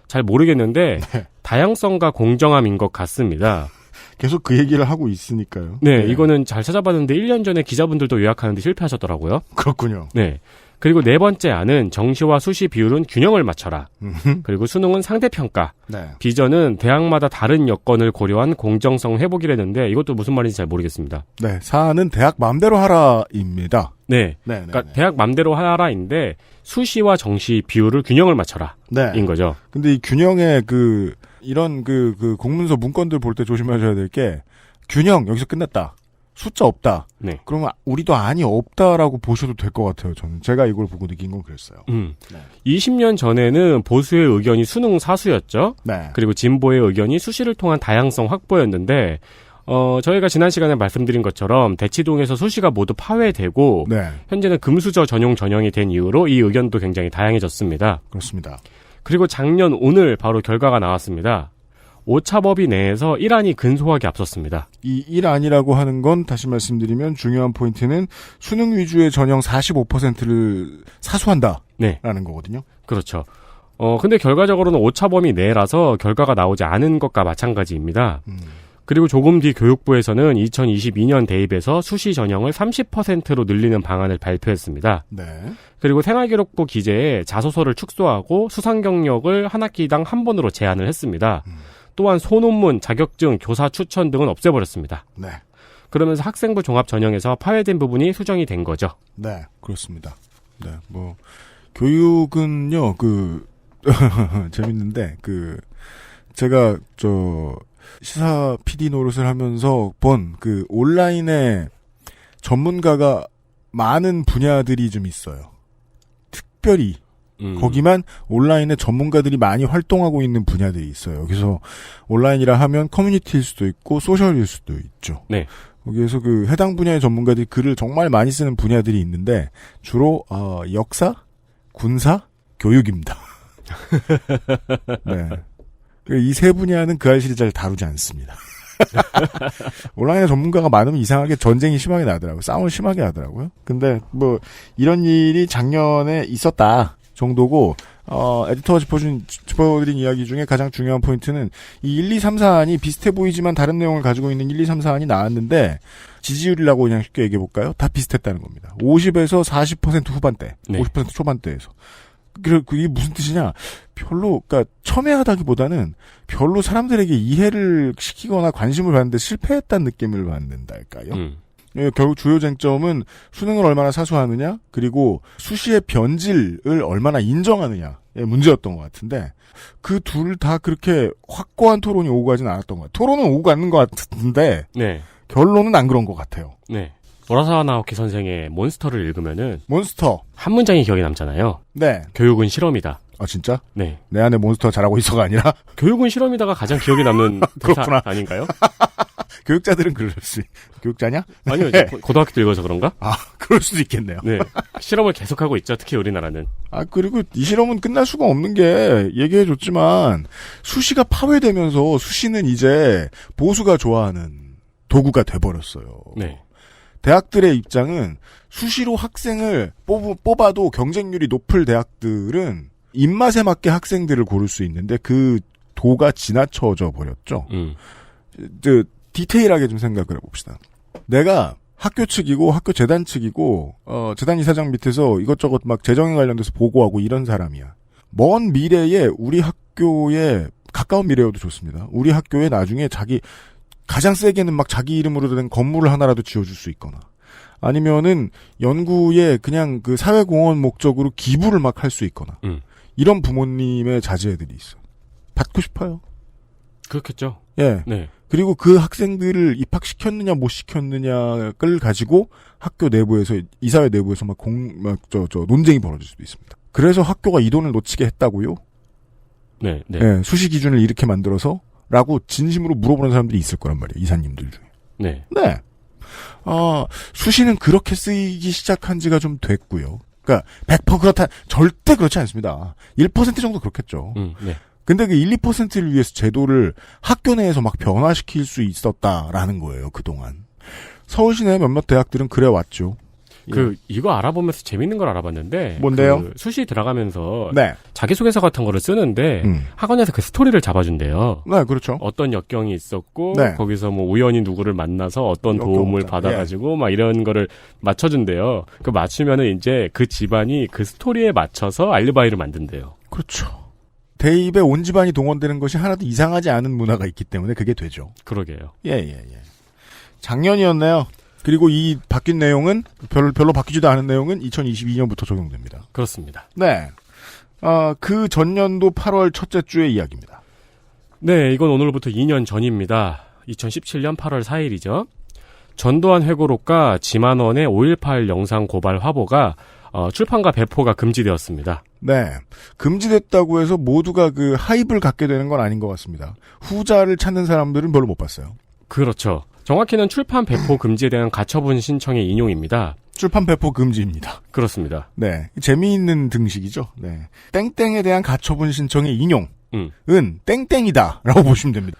Speaker 3: 잘 모르겠는데 다양성과 공정함인 것 같습니다.
Speaker 2: 계속 그 얘기를 하고 있으니까요.
Speaker 3: 네, 이거는 잘 찾아봤는데 1년 전에 기자분들도 요약하는데 실패하셨더라고요.
Speaker 2: 그렇군요.
Speaker 3: 네. 그리고 네 번째 안은 정시와 수시 비율은 균형을 맞춰라. 그리고 수능은 상대평가. 비전은 대학마다 다른 여건을 고려한 공정성 회복이라는데 이것도 무슨 말인지 잘 모르겠습니다.
Speaker 2: 네, 4는 대학 맘대로 하라입니다.
Speaker 3: 네. 그러니까 대학 맘대로 하라인데 수시와 정시 비율을 균형을 맞춰라. 인 거죠.
Speaker 2: 근데 이 균형의 이런 공문서 문건들 볼 때 조심하셔야 될 게 균형 여기서 끝났다. 숫자 없다. 그러면 우리도 안이 없다라고 보셔도 될 것 같아요. 저는 제가 이걸 보고 느낀 건 그랬어요.
Speaker 3: 20년 전에는 보수의 의견이 수능 사수였죠. 그리고 진보의 의견이 수시를 통한 다양성 확보였는데 저희가 지난 시간에 말씀드린 것처럼 대치동에서 수시가 모두 파회되고 현재는 금수저 전형이 된 이후로 이 의견도 굉장히 다양해졌습니다.
Speaker 2: 그렇습니다.
Speaker 3: 그리고 작년 오늘 바로 결과가 나왔습니다. 오차범위 내에서 1안이 근소하게 앞섰습니다.
Speaker 2: 이 1안이라고 하는 건 다시 말씀드리면 중요한 포인트는 수능 위주의 전형 45%를 사수한다. 라는 거거든요.
Speaker 3: 그렇죠. 근데 결과적으로는 오차범위 내라서 결과가 나오지 않은 것과 마찬가지입니다. 그리고 조금 뒤 교육부에서는 2022년 대입에서 수시 전형을 30%로 늘리는 방안을 발표했습니다. 그리고 생활기록부 기재에 자소서를 축소하고 수상 경력을 한 학기당 한 번으로 제한을 했습니다. 또한 소논문, 자격증, 교사 추천 등은 없애버렸습니다. 그러면서 학생부 종합 전형에서 파회된 부분이 수정이 된 거죠.
Speaker 2: 네, 그렇습니다. 네, 뭐 교육은요, 재밌는데 제가 시사 PD 노릇을 하면서 본 온라인에 전문가가 많은 분야들이 좀 있어요. 특별히 거기만 온라인에 전문가들이 많이 활동하고 있는 분야들이 있어요. 그래서 온라인이라 하면 커뮤니티일 수도 있고 소셜일 수도 있죠. 거기에서 해당 분야의 전문가들이 글을 정말 많이 쓰는 분야들이 있는데 주로 역사, 군사, 교육입니다. 네. 이 세 분야는 그 알실이 잘 다루지 않습니다. 온라인에 전문가가 많으면 이상하게 전쟁이 심하게 나더라고요. 싸움을 심하게 하더라고요. 근데 이런 일이 작년에 있었다 정도고 에디터가 짚어드린 이야기 중에 가장 중요한 포인트는 이 1, 2, 3, 4안이 비슷해 보이지만 다른 내용을 가지고 있는 1, 2, 3, 4안이 나왔는데 지지율이라고 그냥 쉽게 얘기해볼까요? 다 비슷했다는 겁니다. 50에서 40% 후반대, 50% 초반대에서. 그게 무슨 뜻이냐? 그러니까 첨예하다기보다는 별로 사람들에게 이해를 시키거나 관심을 받는데 실패했다는 느낌을 받는달까요? 결국 주요 쟁점은 수능을 얼마나 사수하느냐, 그리고 수시의 변질을 얼마나 인정하느냐의 문제였던 것 같은데, 그 둘 다 그렇게 확고한 토론이 오고 가진 않았던 것 같아요. 토론은 오고 가는 것 같은데, 결론은 안 그런 것 같아요.
Speaker 3: 오라사와 나오키 선생의 몬스터를 읽으면은
Speaker 2: 몬스터
Speaker 3: 한 문장이 기억에 남잖아요. 교육은 실험이다.
Speaker 2: 아 진짜?
Speaker 3: 네.
Speaker 2: 내 안에 몬스터 자라고 있어가 아니라
Speaker 3: 교육은 실험이다가 가장 기억에 남는 대사 아닌가요?
Speaker 2: 교육자들은 그럴 수 교육자냐?
Speaker 3: 아니요. 고등학교 때 읽어서 그런가?
Speaker 2: 그럴 수도 있겠네요.
Speaker 3: 네. 실험을 계속하고 있죠. 특히 우리나라는.
Speaker 2: 그리고 이 실험은 끝날 수가 없는 게 얘기해줬지만 수시가 파괴되면서 수시는 이제 보수가 좋아하는 도구가 돼버렸어요. 대학들의 입장은 수시로 학생을 뽑아도 경쟁률이 높을 대학들은 입맛에 맞게 학생들을 고를 수 있는데 그 도가 지나쳐져 버렸죠. 디테일하게 좀 생각을 해봅시다. 내가 학교 측이고 학교 재단 측이고 재단 이사장 밑에서 이것저것 막 재정에 관련돼서 보고하고 이런 사람이야. 먼 미래에 우리 학교에 가까운 미래여도 좋습니다. 우리 학교에 나중에 가장 세게는 막 자기 이름으로 된 건물을 하나라도 지어줄 수 있거나 아니면은 연구에 그냥 사회공헌 목적으로 기부를 막 할 수 있거나 이런 부모님의 자제들이 있어. 받고 싶어요.
Speaker 3: 그렇겠죠.
Speaker 2: 예. 그리고 그 학생들을 입학시켰느냐 못 시켰느냐를 가지고 학교 내부에서 이사회 내부에서 논쟁이 벌어질 수도 있습니다. 그래서 학교가 이 돈을 놓치게 했다고요? 네. 수시 기준을 이렇게 만들어서 라고 진심으로 물어보는 사람들이 있을 거란 말이에요. 이사님들 중에. 네. 수시는 그렇게 쓰이기 시작한 지가 좀 됐고요. 그러니까 100% 그렇다 절대 그렇지 않습니다. 1% 정도 그렇겠죠.
Speaker 3: 네.
Speaker 2: 근데 그 1, 2%를 위해서 제도를 학교 내에서 막 변화시킬 수 있었다라는 거예요. 그동안. 서울시 내 몇몇 대학들은 그래 왔죠.
Speaker 3: 이거 알아보면서 재밌는 걸 알아봤는데.
Speaker 2: 뭔데요?
Speaker 3: 수시 들어가면서.
Speaker 2: 네.
Speaker 3: 자기소개서 같은 거를 쓰는데. 학원에서 그 스토리를 잡아준대요.
Speaker 2: 네, 그렇죠.
Speaker 3: 어떤 역경이 있었고.
Speaker 2: 네.
Speaker 3: 거기서 뭐 우연히 누구를 만나서 어떤 도움을 받아가지고. 막 이런 거를 맞춰준대요. 그 맞추면은 이제 그 집안이 그 스토리에 맞춰서 알리바이를 만든대요.
Speaker 2: 그렇죠. 대입에 온 집안이 동원되는 것이 하나도 이상하지 않은 문화가 있기 때문에 그게 되죠.
Speaker 3: 그러게요.
Speaker 2: 예. 작년이었네요. 그리고 이 바뀐 내용은 별로 바뀌지도 않은 내용은 2022년부터 적용됩니다.
Speaker 3: 그렇습니다.
Speaker 2: 네. 그 전년도 8월 첫째 주의 이야기입니다.
Speaker 3: 네, 이건 오늘부터 2년 전입니다. 2017년 8월 4일이죠. 전두환 회고록과 지만원의 5.18 영상 고발 화보가 출판과 배포가 금지되었습니다.
Speaker 2: 네. 금지됐다고 해서 모두가 그 하입을 갖게 되는 건 아닌 것 같습니다. 후자를 찾는 사람들은 별로 못 봤어요.
Speaker 3: 그렇죠. 정확히는 출판 배포 금지에 대한 가처분 신청의 인용입니다.
Speaker 2: 출판 배포 금지입니다.
Speaker 3: 그렇습니다.
Speaker 2: 네. 재미있는 등식이죠. 네. 땡땡에 대한 가처분 신청의 인용은 땡땡이다라고 보시면 됩니다.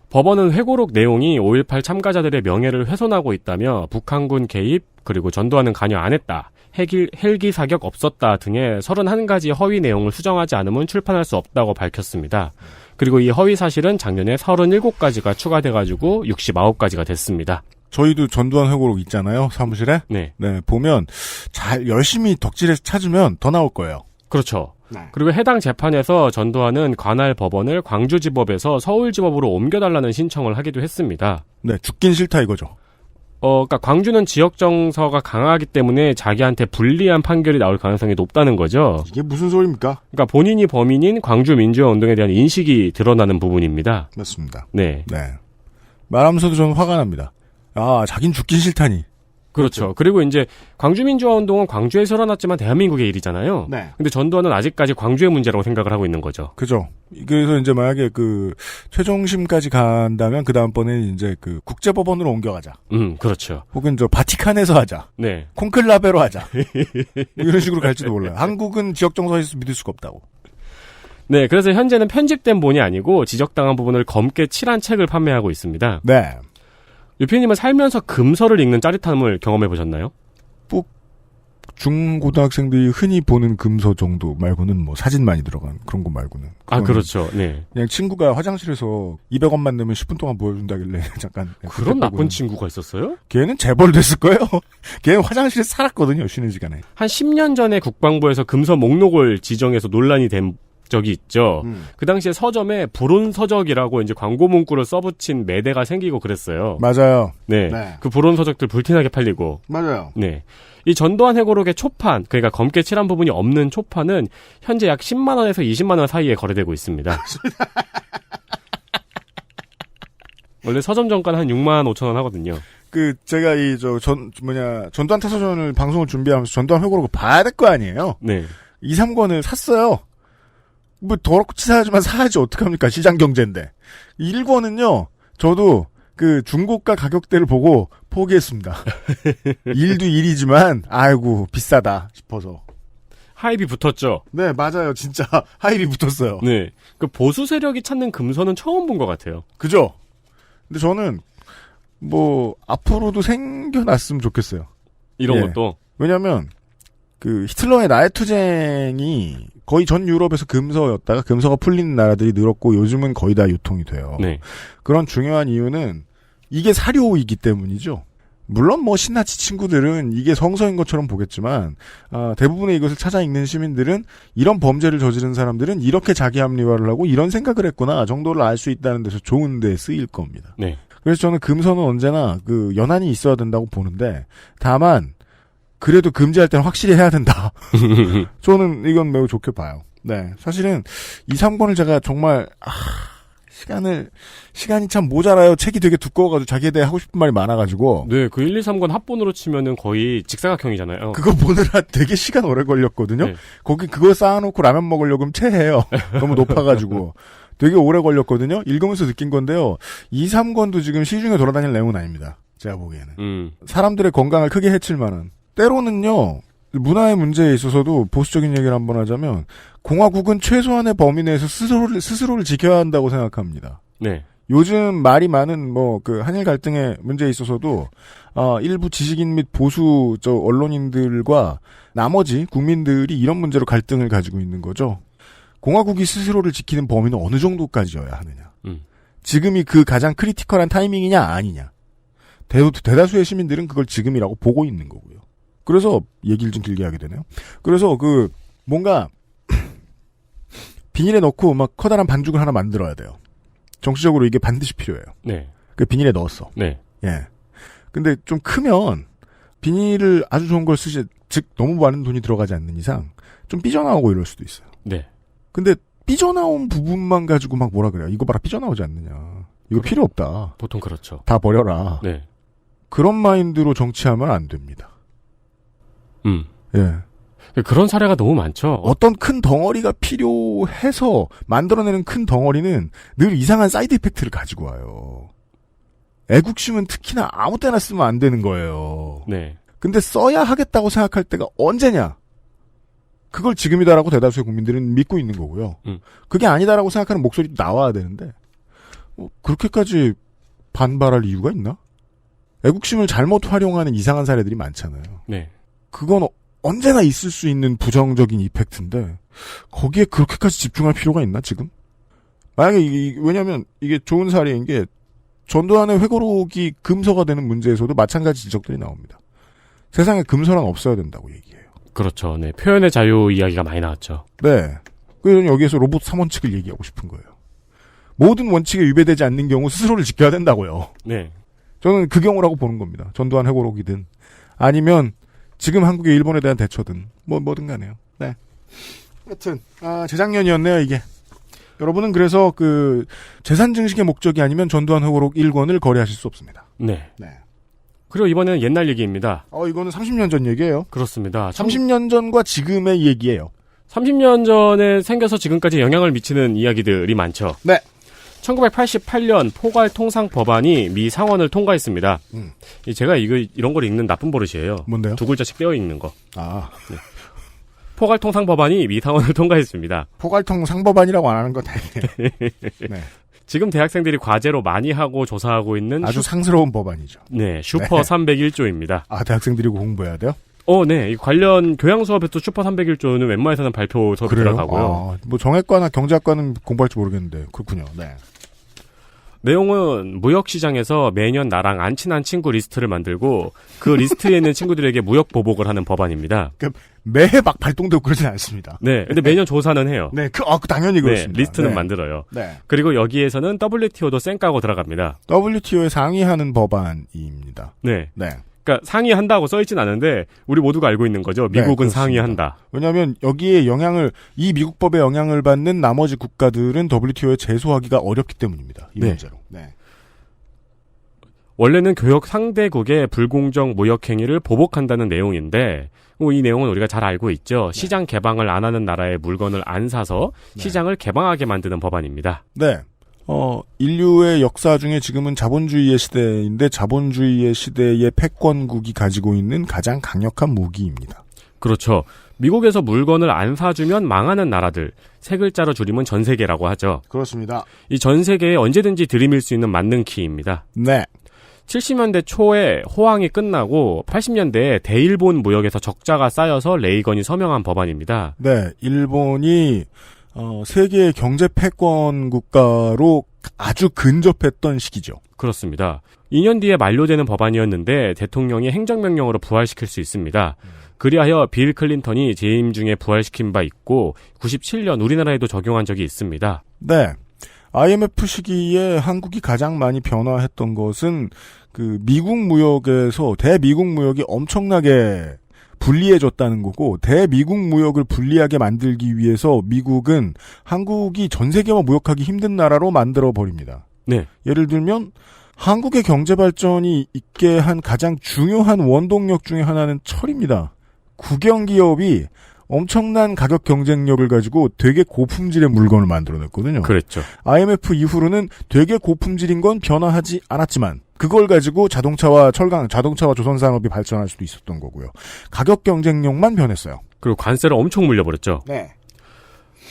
Speaker 3: 법원은 회고록 내용이 5.18 참가자들의 명예를 훼손하고 있다며 북한군 개입, 그리고 전두환은 관여 안 했다, 헬기 사격 없었다 등의 31가지 허위 내용을 수정하지 않으면 출판할 수 없다고 밝혔습니다. 그리고 이 허위 사실은 작년에 37가지가 추가돼가지고 69가지가 됐습니다.
Speaker 2: 저희도 전두환 회고록 있잖아요, 사무실에.
Speaker 3: 네.
Speaker 2: 네, 보면 열심히 덕질해서 찾으면 더 나올 거예요.
Speaker 3: 그렇죠.
Speaker 2: 네.
Speaker 3: 그리고 해당 재판에서 전두환은 관할 법원을 광주지법에서 서울지법으로 옮겨달라는 신청을 하기도 했습니다.
Speaker 2: 네, 죽긴 싫다 이거죠.
Speaker 3: 그러니까 광주는 지역 정서가 강하기 때문에 자기한테 불리한 판결이 나올 가능성이 높다는 거죠.
Speaker 2: 이게 무슨 소리입니까?
Speaker 3: 그러니까 본인이 범인인 광주 민주화 운동에 대한 인식이 드러나는 부분입니다.
Speaker 2: 맞습니다.
Speaker 3: 네.
Speaker 2: 말하면서도 저는 화가 납니다. 자긴 죽긴 싫다니.
Speaker 3: 그렇죠. 그리고 이제 광주민주화 운동은 광주에서 일어났지만 대한민국의 일이잖아요.
Speaker 2: 네.
Speaker 3: 근데 전두환은 아직까지 광주의 문제라고 생각을 하고 있는 거죠.
Speaker 2: 그죠. 그래서 이제 만약에 최종심까지 간다면 그 다음번에는 이제 국제법원으로 옮겨가자.
Speaker 3: 그렇죠.
Speaker 2: 혹은 바티칸에서 하자.
Speaker 3: 네.
Speaker 2: 콘클라베로 하자. 이런 식으로 갈지도 몰라요. 한국은 지역 정서에서 믿을 수가 없다고.
Speaker 3: 네. 그래서 현재는 편집된 본이 아니고 지적당한 부분을 검게 칠한 책을 판매하고 있습니다.
Speaker 2: 네.
Speaker 3: 유피님은 살면서 금서를 읽는 짜릿함을 경험해 보셨나요?
Speaker 2: 중고등학생들이 흔히 보는 금서 정도 말고는 사진 많이 들어간 그런 거 말고는.
Speaker 3: 그렇죠. 네.
Speaker 2: 그냥 친구가 화장실에서 200원만 내면 10분 동안 보여준다길래 잠깐.
Speaker 3: 그런 나쁜 친구가 있었어요?
Speaker 2: 걔는 재벌 됐을 거예요. 걔는 화장실에 살았거든요, 쉬는 시간에.
Speaker 3: 한 10년 전에 국방부에서 금서 목록을 지정해서 논란이 된 적이 있죠. 그 당시에 서점에 불온서적이라고 이제 광고 문구를 써붙인 매대가 생기고 그랬어요.
Speaker 2: 맞아요.
Speaker 3: 네. 그 불온서적들 불티나게 팔리고.
Speaker 2: 맞아요.
Speaker 3: 네. 이 전두환 회고록의 초판, 그러니까 검게 칠한 부분이 없는 초판은 현재 약 10만 원에서 20만 원 사이에 거래되고 있습니다. 원래 서점 정가는 한 6만 5천 원 하거든요.
Speaker 2: 제가 전두환 타서전을 방송을 준비하면서 전두환 회고록을 봐야 될 거 아니에요?
Speaker 3: 네.
Speaker 2: 2, 3권을 샀어요. 더럽고 치사하지만 사야지 어떡합니까? 시장 경제인데. 1권은요, 저도 중고가 가격대를 보고 포기했습니다. 일도 일이지만, 아이고, 비싸다 싶어서.
Speaker 3: 하입이 붙었죠?
Speaker 2: 네, 맞아요. 진짜 하입이 붙었어요.
Speaker 3: 네. 보수 세력이 찾는 금서는 처음 본 것 같아요.
Speaker 2: 그죠? 근데 저는, 앞으로도 생겨났으면 좋겠어요.
Speaker 3: 이런 것도?
Speaker 2: 왜냐면, 히틀러의 나해투쟁이 거의 전 유럽에서 금서였다가 금서가 풀리는 나라들이 늘었고 요즘은 거의 다 유통이 돼요.
Speaker 3: 네.
Speaker 2: 그런 중요한 이유는 이게 사료이기 때문이죠. 물론 신나치 친구들은 이게 성서인 것처럼 보겠지만 대부분의 이것을 찾아 읽는 시민들은 이런 범죄를 저지른 사람들은 이렇게 자기 합리화를 하고 이런 생각을 했구나 정도를 알 수 있다는 데서 좋은 데 쓰일 겁니다.
Speaker 3: 네.
Speaker 2: 그래서 저는 금서는 언제나 연한이 있어야 된다고 보는데 다만 그래도 금지할 때는 확실히 해야 된다. 저는 이건 매우 좋게 봐요. 네. 사실은 2, 3권을 제가 정말, 시간이 참 모자라요. 책이 되게 두꺼워가지고 자기에 대해 하고 싶은 말이 많아가지고.
Speaker 3: 네, 1, 2, 3권 합본으로 치면은 거의 직사각형이잖아요.
Speaker 2: 그거 보느라 되게 시간 오래 걸렸거든요.
Speaker 3: 네.
Speaker 2: 거기 그거 쌓아놓고 라면 먹으려고 하면 체해요. 너무 높아가지고. 되게 오래 걸렸거든요. 읽으면서 느낀 건데요. 2, 3권도 지금 시중에 돌아다닐 내용은 아닙니다. 제가 보기에는. 사람들의 건강을 크게 해칠 만한. 때로는요. 문화의 문제에 있어서도 보수적인 얘기를 한번 하자면 공화국은 최소한의 범위 내에서 스스로를 지켜야 한다고 생각합니다.
Speaker 3: 네.
Speaker 2: 요즘 말이 많은 한일 갈등의 문제에 있어서도 일부 지식인 및 보수 언론인들과 나머지 국민들이 이런 문제로 갈등을 가지고 있는 거죠. 공화국이 스스로를 지키는 범위는 어느 정도까지여야 하느냐. 지금이 그 가장 크리티컬한 타이밍이냐 아니냐. 대다수의 시민들은 그걸 지금이라고 보고 있는 거고요. 그래서 얘기를 좀 길게 하게 되네요. 그래서 뭔가 비닐에 넣고 막 커다란 반죽을 하나 만들어야 돼요. 정치적으로 이게 반드시 필요해요.
Speaker 3: 네.
Speaker 2: 그 비닐에 넣었어.
Speaker 3: 네.
Speaker 2: 예. 근데 좀 크면 비닐을 아주 좋은 걸 쓰지, 즉 너무 많은 돈이 들어가지 않는 이상 좀 삐져나오고 이럴 수도 있어요.
Speaker 3: 네.
Speaker 2: 근데 삐져나온 부분만 가지고 막 뭐라 그래요. 이거 봐라 삐져나오지 않느냐. 이거 필요 없다.
Speaker 3: 보통 그렇죠.
Speaker 2: 다 버려라.
Speaker 3: 네.
Speaker 2: 그런 마인드로 정치하면 안 됩니다. 예.
Speaker 3: 그런 사례가 너무 많죠.
Speaker 2: 어떤 큰 덩어리가 필요해서 만들어내는 큰 덩어리는 늘 이상한 사이드 이펙트를 가지고 와요. 애국심은 특히나 아무 때나 쓰면 안 되는 거예요.
Speaker 3: 네.
Speaker 2: 근데 써야 하겠다고 생각할 때가 언제냐? 그걸 지금이다라고 대다수의 국민들은 믿고 있는 거고요. 그게 아니다라고 생각하는 목소리도 나와야 되는데 그렇게까지 반발할 이유가 있나? 애국심을 잘못 활용하는 이상한 사례들이 많잖아요.
Speaker 3: 네.
Speaker 2: 그건 언제나 있을 수 있는 부정적인 이펙트인데 거기에 그렇게까지 집중할 필요가 있나 지금? 만약에 왜냐하면 이게 좋은 사례인 게 전두환의 회고록이 금서가 되는 문제에서도 마찬가지 지적들이 나옵니다. 세상에 금서란 없어야 된다고 얘기해요.
Speaker 3: 그렇죠. 네. 표현의 자유 이야기가 많이 나왔죠.
Speaker 2: 네. 그래서 여기에서 로봇 3원칙을 얘기하고 싶은 거예요. 모든 원칙에 위배되지 않는 경우 스스로를 지켜야 된다고요.
Speaker 3: 네.
Speaker 2: 저는 그 경우라고 보는 겁니다. 전두환 회고록이든 아니면 지금 한국의 일본에 대한 대처든 뭐든 간에요. 네. 하여튼 재작년이었네요 이게. 여러분은 그래서 재산 증식의 목적이 아니면 전두환 회고록 1권을 거래하실 수 없습니다.
Speaker 3: 네.
Speaker 2: 네.
Speaker 3: 그리고 이번에는 옛날 얘기입니다.
Speaker 2: 이거는 30년 전 얘기예요.
Speaker 3: 그렇습니다.
Speaker 2: 30년 전과 지금의 얘기예요.
Speaker 3: 30년 전에 생겨서 지금까지 영향을 미치는 이야기들이 많죠.
Speaker 2: 네.
Speaker 3: 1988년 포괄 통상 법안이 미 상원을 통과했습니다. 제가 이런 걸 읽는 나쁜 버릇이에요.
Speaker 2: 뭔데요?
Speaker 3: 두 글자씩 떼어 읽는 거.
Speaker 2: 네.
Speaker 3: 포괄 통상 법안이 미 상원을 통과했습니다.
Speaker 2: 포괄 통상 법안이라고 안 하는 거 다행이에요. 네.
Speaker 3: 지금 대학생들이 과제로 많이 하고 조사하고 있는
Speaker 2: 아주 상스러운 법안이죠.
Speaker 3: 네, 슈퍼
Speaker 2: 네.
Speaker 3: 301조입니다.
Speaker 2: 대학생들이 공부해야 돼요?
Speaker 3: 네. 관련 교양 수업에도 슈퍼 301조는 웬만해서는 발표 수업이 들어가고요.
Speaker 2: 정외과나 경제학과는 공부할지 모르겠는데 그렇군요. 네.
Speaker 3: 내용은 무역시장에서 매년 나랑 안 친한 친구 리스트를 만들고 그 리스트에 있는 친구들에게 무역 보복을 하는 법안입니다.
Speaker 2: 매해 막 발동되고 그러진 않습니다.
Speaker 3: 네, 근데 매년 조사는 해요.
Speaker 2: 네, 당연히 그렇습니다.
Speaker 3: 네, 리스트는
Speaker 2: 네.
Speaker 3: 만들어요.
Speaker 2: 네.
Speaker 3: 그리고 여기에서는 WTO도 쌩까고 들어갑니다.
Speaker 2: WTO에 상의하는 법안입니다.
Speaker 3: 네.
Speaker 2: 네.
Speaker 3: 그러니까 상의한다고 써있진 않은데 우리 모두가 알고 있는 거죠. 미국은
Speaker 2: 네,
Speaker 3: 상의한다.
Speaker 2: 왜냐하면 여기에 이 미국법에 영향을 받는 나머지 국가들은 WTO에 제소하기가 어렵기 때문입니다. 이 문제로. 네.
Speaker 3: 원래는 교역 상대국의 불공정 무역 행위를 보복한다는 내용인데 이 내용은 우리가 잘 알고 있죠.
Speaker 2: 네.
Speaker 3: 시장 개방을 안 하는 나라의 물건을 안 사서 시장을 개방하게 만드는 법안입니다.
Speaker 2: 네. 인류의 역사 중에 지금은 자본주의의 시대인데 자본주의의 시대의 패권국이 가지고 있는 가장 강력한 무기입니다.
Speaker 3: 그렇죠. 미국에서 물건을 안 사주면 망하는 나라들, 세 글자로 줄이면 전 세계라고 하죠.
Speaker 2: 그렇습니다.
Speaker 3: 이 전 세계에 언제든지 들이밀 수 있는 만능 키입니다.
Speaker 2: 네.
Speaker 3: 70년대 초에 호황이 끝나고 80년대에 대일본 무역에서 적자가 쌓여서 레이건이 서명한 법안입니다.
Speaker 2: 네. 일본이 세계의 경제 패권 국가로 아주 근접했던 시기죠.
Speaker 3: 그렇습니다. 2년 뒤에 만료되는 법안이었는데 대통령이 행정명령으로 부활시킬 수 있습니다. 그리하여 빌 클린턴이 재임 중에 부활시킨 바 있고 97년 우리나라에도 적용한 적이 있습니다.
Speaker 2: 네. IMF 시기에 한국이 가장 많이 변화했던 것은 미국 무역에서 대미국 무역이 엄청나게 불리해졌다는 거고 대미국 무역을 불리하게 만들기 위해서 미국은 한국이 전 세계와 무역하기 힘든 나라로 만들어 버립니다.
Speaker 3: 네.
Speaker 2: 예를 들면 한국의 경제 발전이 있게 한 가장 중요한 원동력 중에 하나는 철입니다. 국영 기업이 엄청난 가격 경쟁력을 가지고 되게 고품질의 물건을 만들어냈거든요.
Speaker 3: 그랬죠.
Speaker 2: IMF 이후로는 되게 고품질인 건 변화하지 않았지만 그걸 가지고 자동차와 조선산업이 발전할 수도 있었던 거고요. 가격 경쟁력만 변했어요. 그리고
Speaker 3: 관세를 엄청 물려버렸죠.
Speaker 2: 네.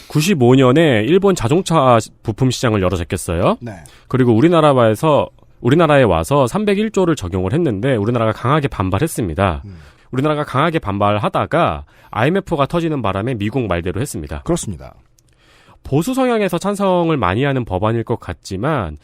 Speaker 3: 95년에 일본 자동차 부품 시장을 열어 제꼈어요.
Speaker 2: 네.
Speaker 3: 그리고 우리나라에 와서 301조를 적용을 했는데 우리나라가 강하게 반발했습니다. 우리나라가 강하게 반발하다가 IMF가 터지는 바람에 미국 말대로 했습니다.
Speaker 2: 그렇습니다.
Speaker 3: 보수 성향에서 찬성을 많이 하는 법안일 것 같지만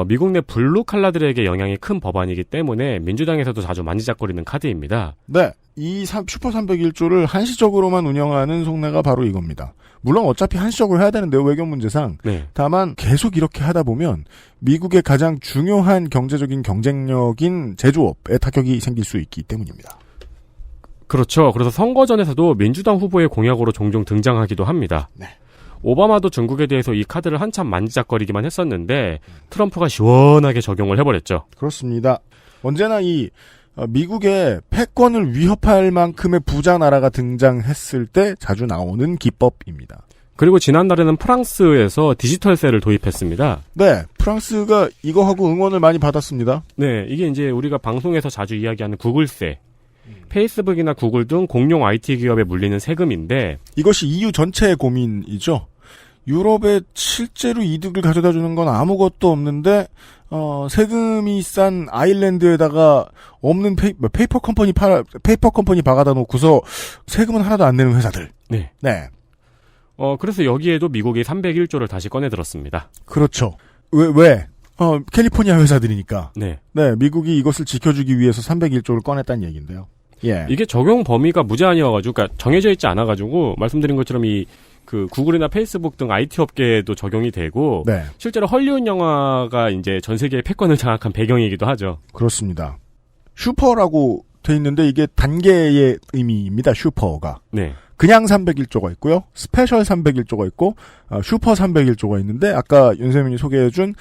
Speaker 3: 미국 내 블루 칼라들에게 영향이 큰 법안이기 때문에 민주당에서도 자주 만지작거리는 카드입니다.
Speaker 2: 네. 이 슈퍼 301조를 한시적으로만 운영하는 속내가 바로 이겁니다. 물론 어차피 한시적으로 해야 되는데요. 외교 문제상.
Speaker 3: 네.
Speaker 2: 다만 계속 이렇게 하다 보면 미국의 가장 중요한 경제적인 경쟁력인 제조업에 타격이 생길 수 있기 때문입니다.
Speaker 3: 그렇죠. 그래서 선거전에서도 민주당 후보의 공약으로 종종 등장하기도 합니다.
Speaker 2: 네.
Speaker 3: 오바마도 중국에 대해서 이 카드를 한참 만지작거리기만 했었는데 트럼프가 시원하게 적용을 해버렸죠.
Speaker 2: 그렇습니다. 언제나 미국의 패권을 위협할 만큼의 부자 나라가 등장했을 때 자주 나오는 기법입니다.
Speaker 3: 그리고 지난달에는 프랑스에서 디지털세를 도입했습니다.
Speaker 2: 네, 프랑스가 이거하고 응원을 많이 받았습니다.
Speaker 3: 네, 이게 이제 우리가 방송에서 자주 이야기하는 구글세. 페이스북이나 구글 등 공용 IT 기업에 물리는 세금인데
Speaker 2: 이것이 EU 전체의 고민이죠. 유럽에 실제로 이득을 가져다 주는 건 아무것도 없는데 세금이 싼 아일랜드에다가 없는 페이퍼 컴퍼니 박아다 놓고서 세금은 하나도 안 내는 회사들.
Speaker 3: 네.
Speaker 2: 네.
Speaker 3: 그래서 여기에도 미국이 301조를 다시 꺼내들었습니다.
Speaker 2: 그렇죠. 왜? 캘리포니아 회사들이니까.
Speaker 3: 네.
Speaker 2: 네, 미국이 이것을 지켜주기 위해서 301조를 꺼냈다는 얘기인데요. 예.
Speaker 3: 이게 적용 범위가 무제한이어가지고, 그러니까 정해져 있지 않아가지고, 말씀드린 것처럼 구글이나 페이스북 등 IT 업계에도 적용이 되고,
Speaker 2: 네.
Speaker 3: 실제로 헐리우드 영화가 이제 전 세계의 패권을 장악한 배경이기도 하죠.
Speaker 2: 그렇습니다. 슈퍼라고 돼 있는데 이게 단계의 의미입니다. 슈퍼가.
Speaker 3: 네.
Speaker 2: 그냥 301조가 있고요. 스페셜 301조가 있고 슈퍼 301조가 있는데 아까 윤세민이 소개해준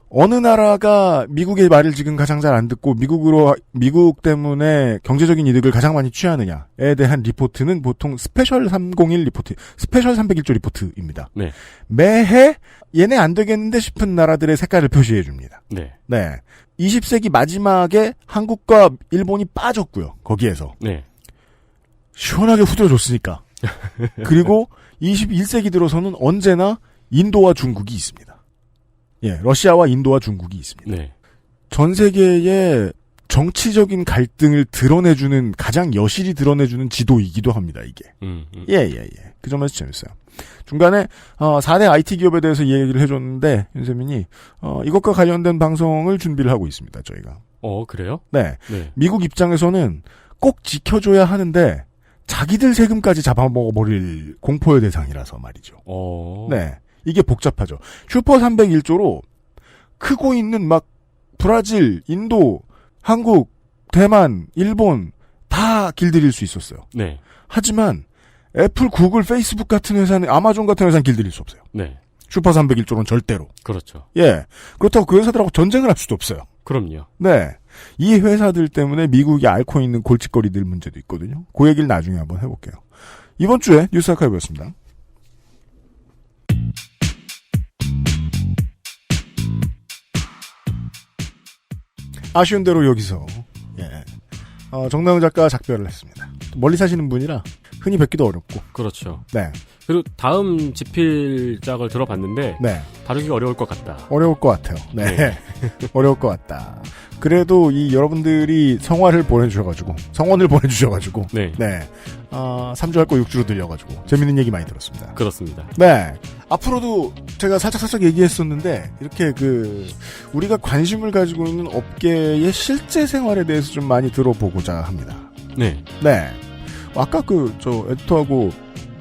Speaker 2: 어느 나라가 미국의 말을 지금 가장 잘 안 듣고 미국 때문에 경제적인 이득을 가장 많이 취하느냐에 대한 리포트는 보통 스페셜 301 리포트, 스페셜 301조 리포트입니다.
Speaker 3: 네.
Speaker 2: 매해 얘네 안 되겠는데 싶은 나라들의 색깔을 표시해 줍니다.
Speaker 3: 네.
Speaker 2: 네. 20세기 마지막에 한국과 일본이 빠졌고요. 거기에서.
Speaker 3: 네.
Speaker 2: 시원하게 후들어줬으니까. 그리고 21세기 들어서는 언제나 인도와 중국이 있습니다. 예, 러시아와 인도와 중국이 있습니다.
Speaker 3: 네.
Speaker 2: 전 세계의 정치적인 갈등을 드러내주는 가장 여실히 드러내주는 지도이기도 합니다. 이게. 예. 그 점에서 재밌어요. 중간에 4대 IT 기업에 대해서 얘기를 해줬는데 윤세민이 이것과 관련된 방송을 준비를 하고 있습니다. 저희가.
Speaker 3: 그래요?
Speaker 2: 네.
Speaker 3: 네.
Speaker 2: 미국 입장에서는 꼭 지켜줘야 하는데 자기들 세금까지 잡아먹어버릴 공포의 대상이라서 말이죠. 네. 이게 복잡하죠. 슈퍼 301조로 크고 있는 브라질, 인도, 한국, 대만, 일본 다 길들일 수 있었어요.
Speaker 3: 네.
Speaker 2: 하지만 애플, 구글, 페이스북 같은 회사는 아마존 같은 회사는 길들일 수 없어요.
Speaker 3: 네.
Speaker 2: 슈퍼 301조는 절대로.
Speaker 3: 그렇죠.
Speaker 2: 예. 그렇다고 그 회사들하고 전쟁을 할 수도 없어요.
Speaker 3: 그럼요.
Speaker 2: 네. 이 회사들 때문에 미국이 앓고 있는 골칫거리들 문제도 있거든요. 그 얘기를 나중에 한번 해볼게요. 이번 주에 뉴스 아카이브였습니다. 아쉬운 대로 여기서 정나영 작가가 작별을 했습니다. 멀리 사시는 분이라 흔히 뵙기도 어렵고.
Speaker 3: 그렇죠.
Speaker 2: 네.
Speaker 3: 그리고 다음 집필작을 들어봤는데
Speaker 2: 네.
Speaker 3: 다루기가 어려울 것 같다.
Speaker 2: 어려울 것 같아요. 네.
Speaker 3: 네.
Speaker 2: 어려울 것 같다. 그래도 여러분들이 성원을 보내주셔가지고
Speaker 3: 네.
Speaker 2: 3주 할 거 6주로 들려가지고 재밌는 얘기 많이 들었습니다.
Speaker 3: 그렇습니다.
Speaker 2: 네. 앞으로도 제가 살짝 얘기했었는데 이렇게 우리가 관심을 가지고 있는 업계의 실제 생활에 대해서 좀 많이 들어보고자 합니다.
Speaker 3: 네.
Speaker 2: 네. 아까 에디터하고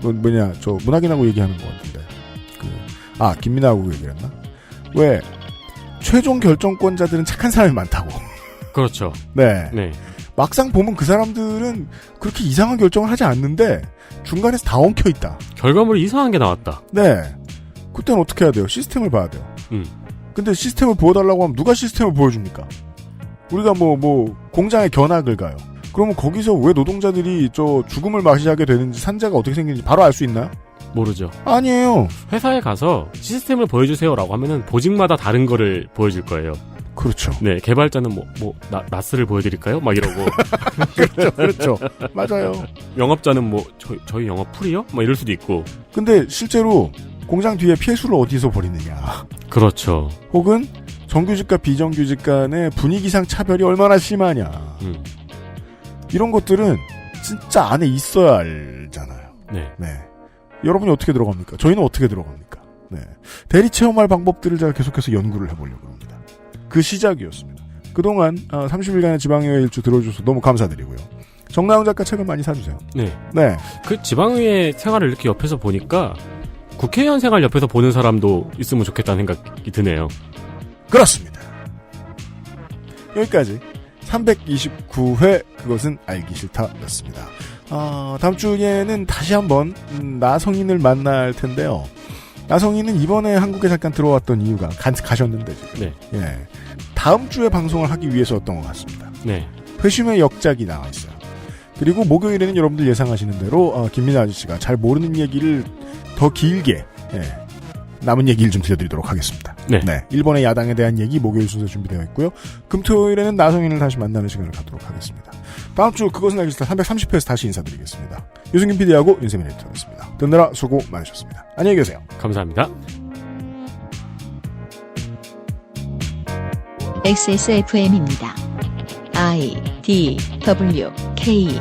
Speaker 2: 문학인하고 얘기하는 것 같은데 김민아하고 얘기를 했나? 왜 최종 결정권자들은 착한 사람이 많다고.
Speaker 3: 그렇죠.
Speaker 2: 네.
Speaker 3: 네.
Speaker 2: 막상 보면 그 사람들은 그렇게 이상한 결정을 하지 않는데 중간에서 다 엉켜 있다.
Speaker 3: 결과물이 이상한 게 나왔다.
Speaker 2: 네. 그때는 어떻게 해야 돼요? 시스템을 봐야 돼요. 근데 시스템을 보여달라고 하면 누가 시스템을 보여줍니까? 우리가 공장에 견학을 가요. 그러면 거기서 왜 노동자들이 저 죽음을 맞이하게 되는지 산재가 어떻게 생기는지 바로 알 수 있나요?
Speaker 3: 모르죠.
Speaker 2: 아니에요.
Speaker 3: 회사에 가서 시스템을 보여주세요라고 하면은 보직마다 다른 거를 보여줄 거예요.
Speaker 2: 그렇죠.
Speaker 3: 네, 개발자는 나스를 보여드릴까요? 막 이러고.
Speaker 2: 그렇죠. 맞아요.
Speaker 3: 영업자는 저희 영업 풀이요? 막 이럴 수도 있고.
Speaker 2: 근데 실제로 공장 뒤에 폐수를 어디서 버리느냐.
Speaker 3: 그렇죠.
Speaker 2: 혹은 정규직과 비정규직 간의 분위기상 차별이 얼마나 심하냐. 이런 것들은 진짜 안에 있어야 알잖아요.
Speaker 3: 네.
Speaker 2: 네. 여러분이 어떻게 들어갑니까? 저희는 어떻게 들어갑니까? 네. 대리 체험할 방법들을 제가 계속해서 연구를 해보려고 합니다. 그 시작이었습니다. 그동안 30일간의 지방의회 일주 들어줘서 너무 감사드리고요. 정나영 작가 책을 많이 사주세요.
Speaker 3: 네.
Speaker 2: 네.
Speaker 3: 그 지방의회 생활을 이렇게 옆에서 보니까 국회의원 생활 옆에서 보는 사람도 있으면 좋겠다는 생각이 드네요.
Speaker 2: 그렇습니다. 여기까지 329회 그것은 알기 싫다였습니다. 다음 주에는 다시 한번 나성인을 만날 텐데요. 나성인은 이번에 한국에 잠깐 들어왔던 이유가 가셨는데 지금.
Speaker 3: 네.
Speaker 2: 예. 다음 주에 방송을 하기 위해서였던 것 같습니다.
Speaker 3: 네.
Speaker 2: 회심의 역작이 나와 있어요. 그리고 목요일에는 여러분들 예상하시는 대로 김민아 아저씨가 잘 모르는 얘기를 더 길게 남은 얘기를 좀 들려드리도록 하겠습니다.
Speaker 3: 네.
Speaker 2: 일본의 야당에 대한 얘기 목요일 순서 준비되어 있고요. 금토요일에는 나성인을 다시 만나는 시간을 갖도록 하겠습니다. 다음 주 그것은 알기 싫다 330회에서 다시 인사드리겠습니다. 유승균 PD하고 윤세민 에디터였습니다. 듣느라 수고 많으셨습니다. 안녕히 계세요.
Speaker 3: 감사합니다.
Speaker 6: XSFM입니다. I, D, W, K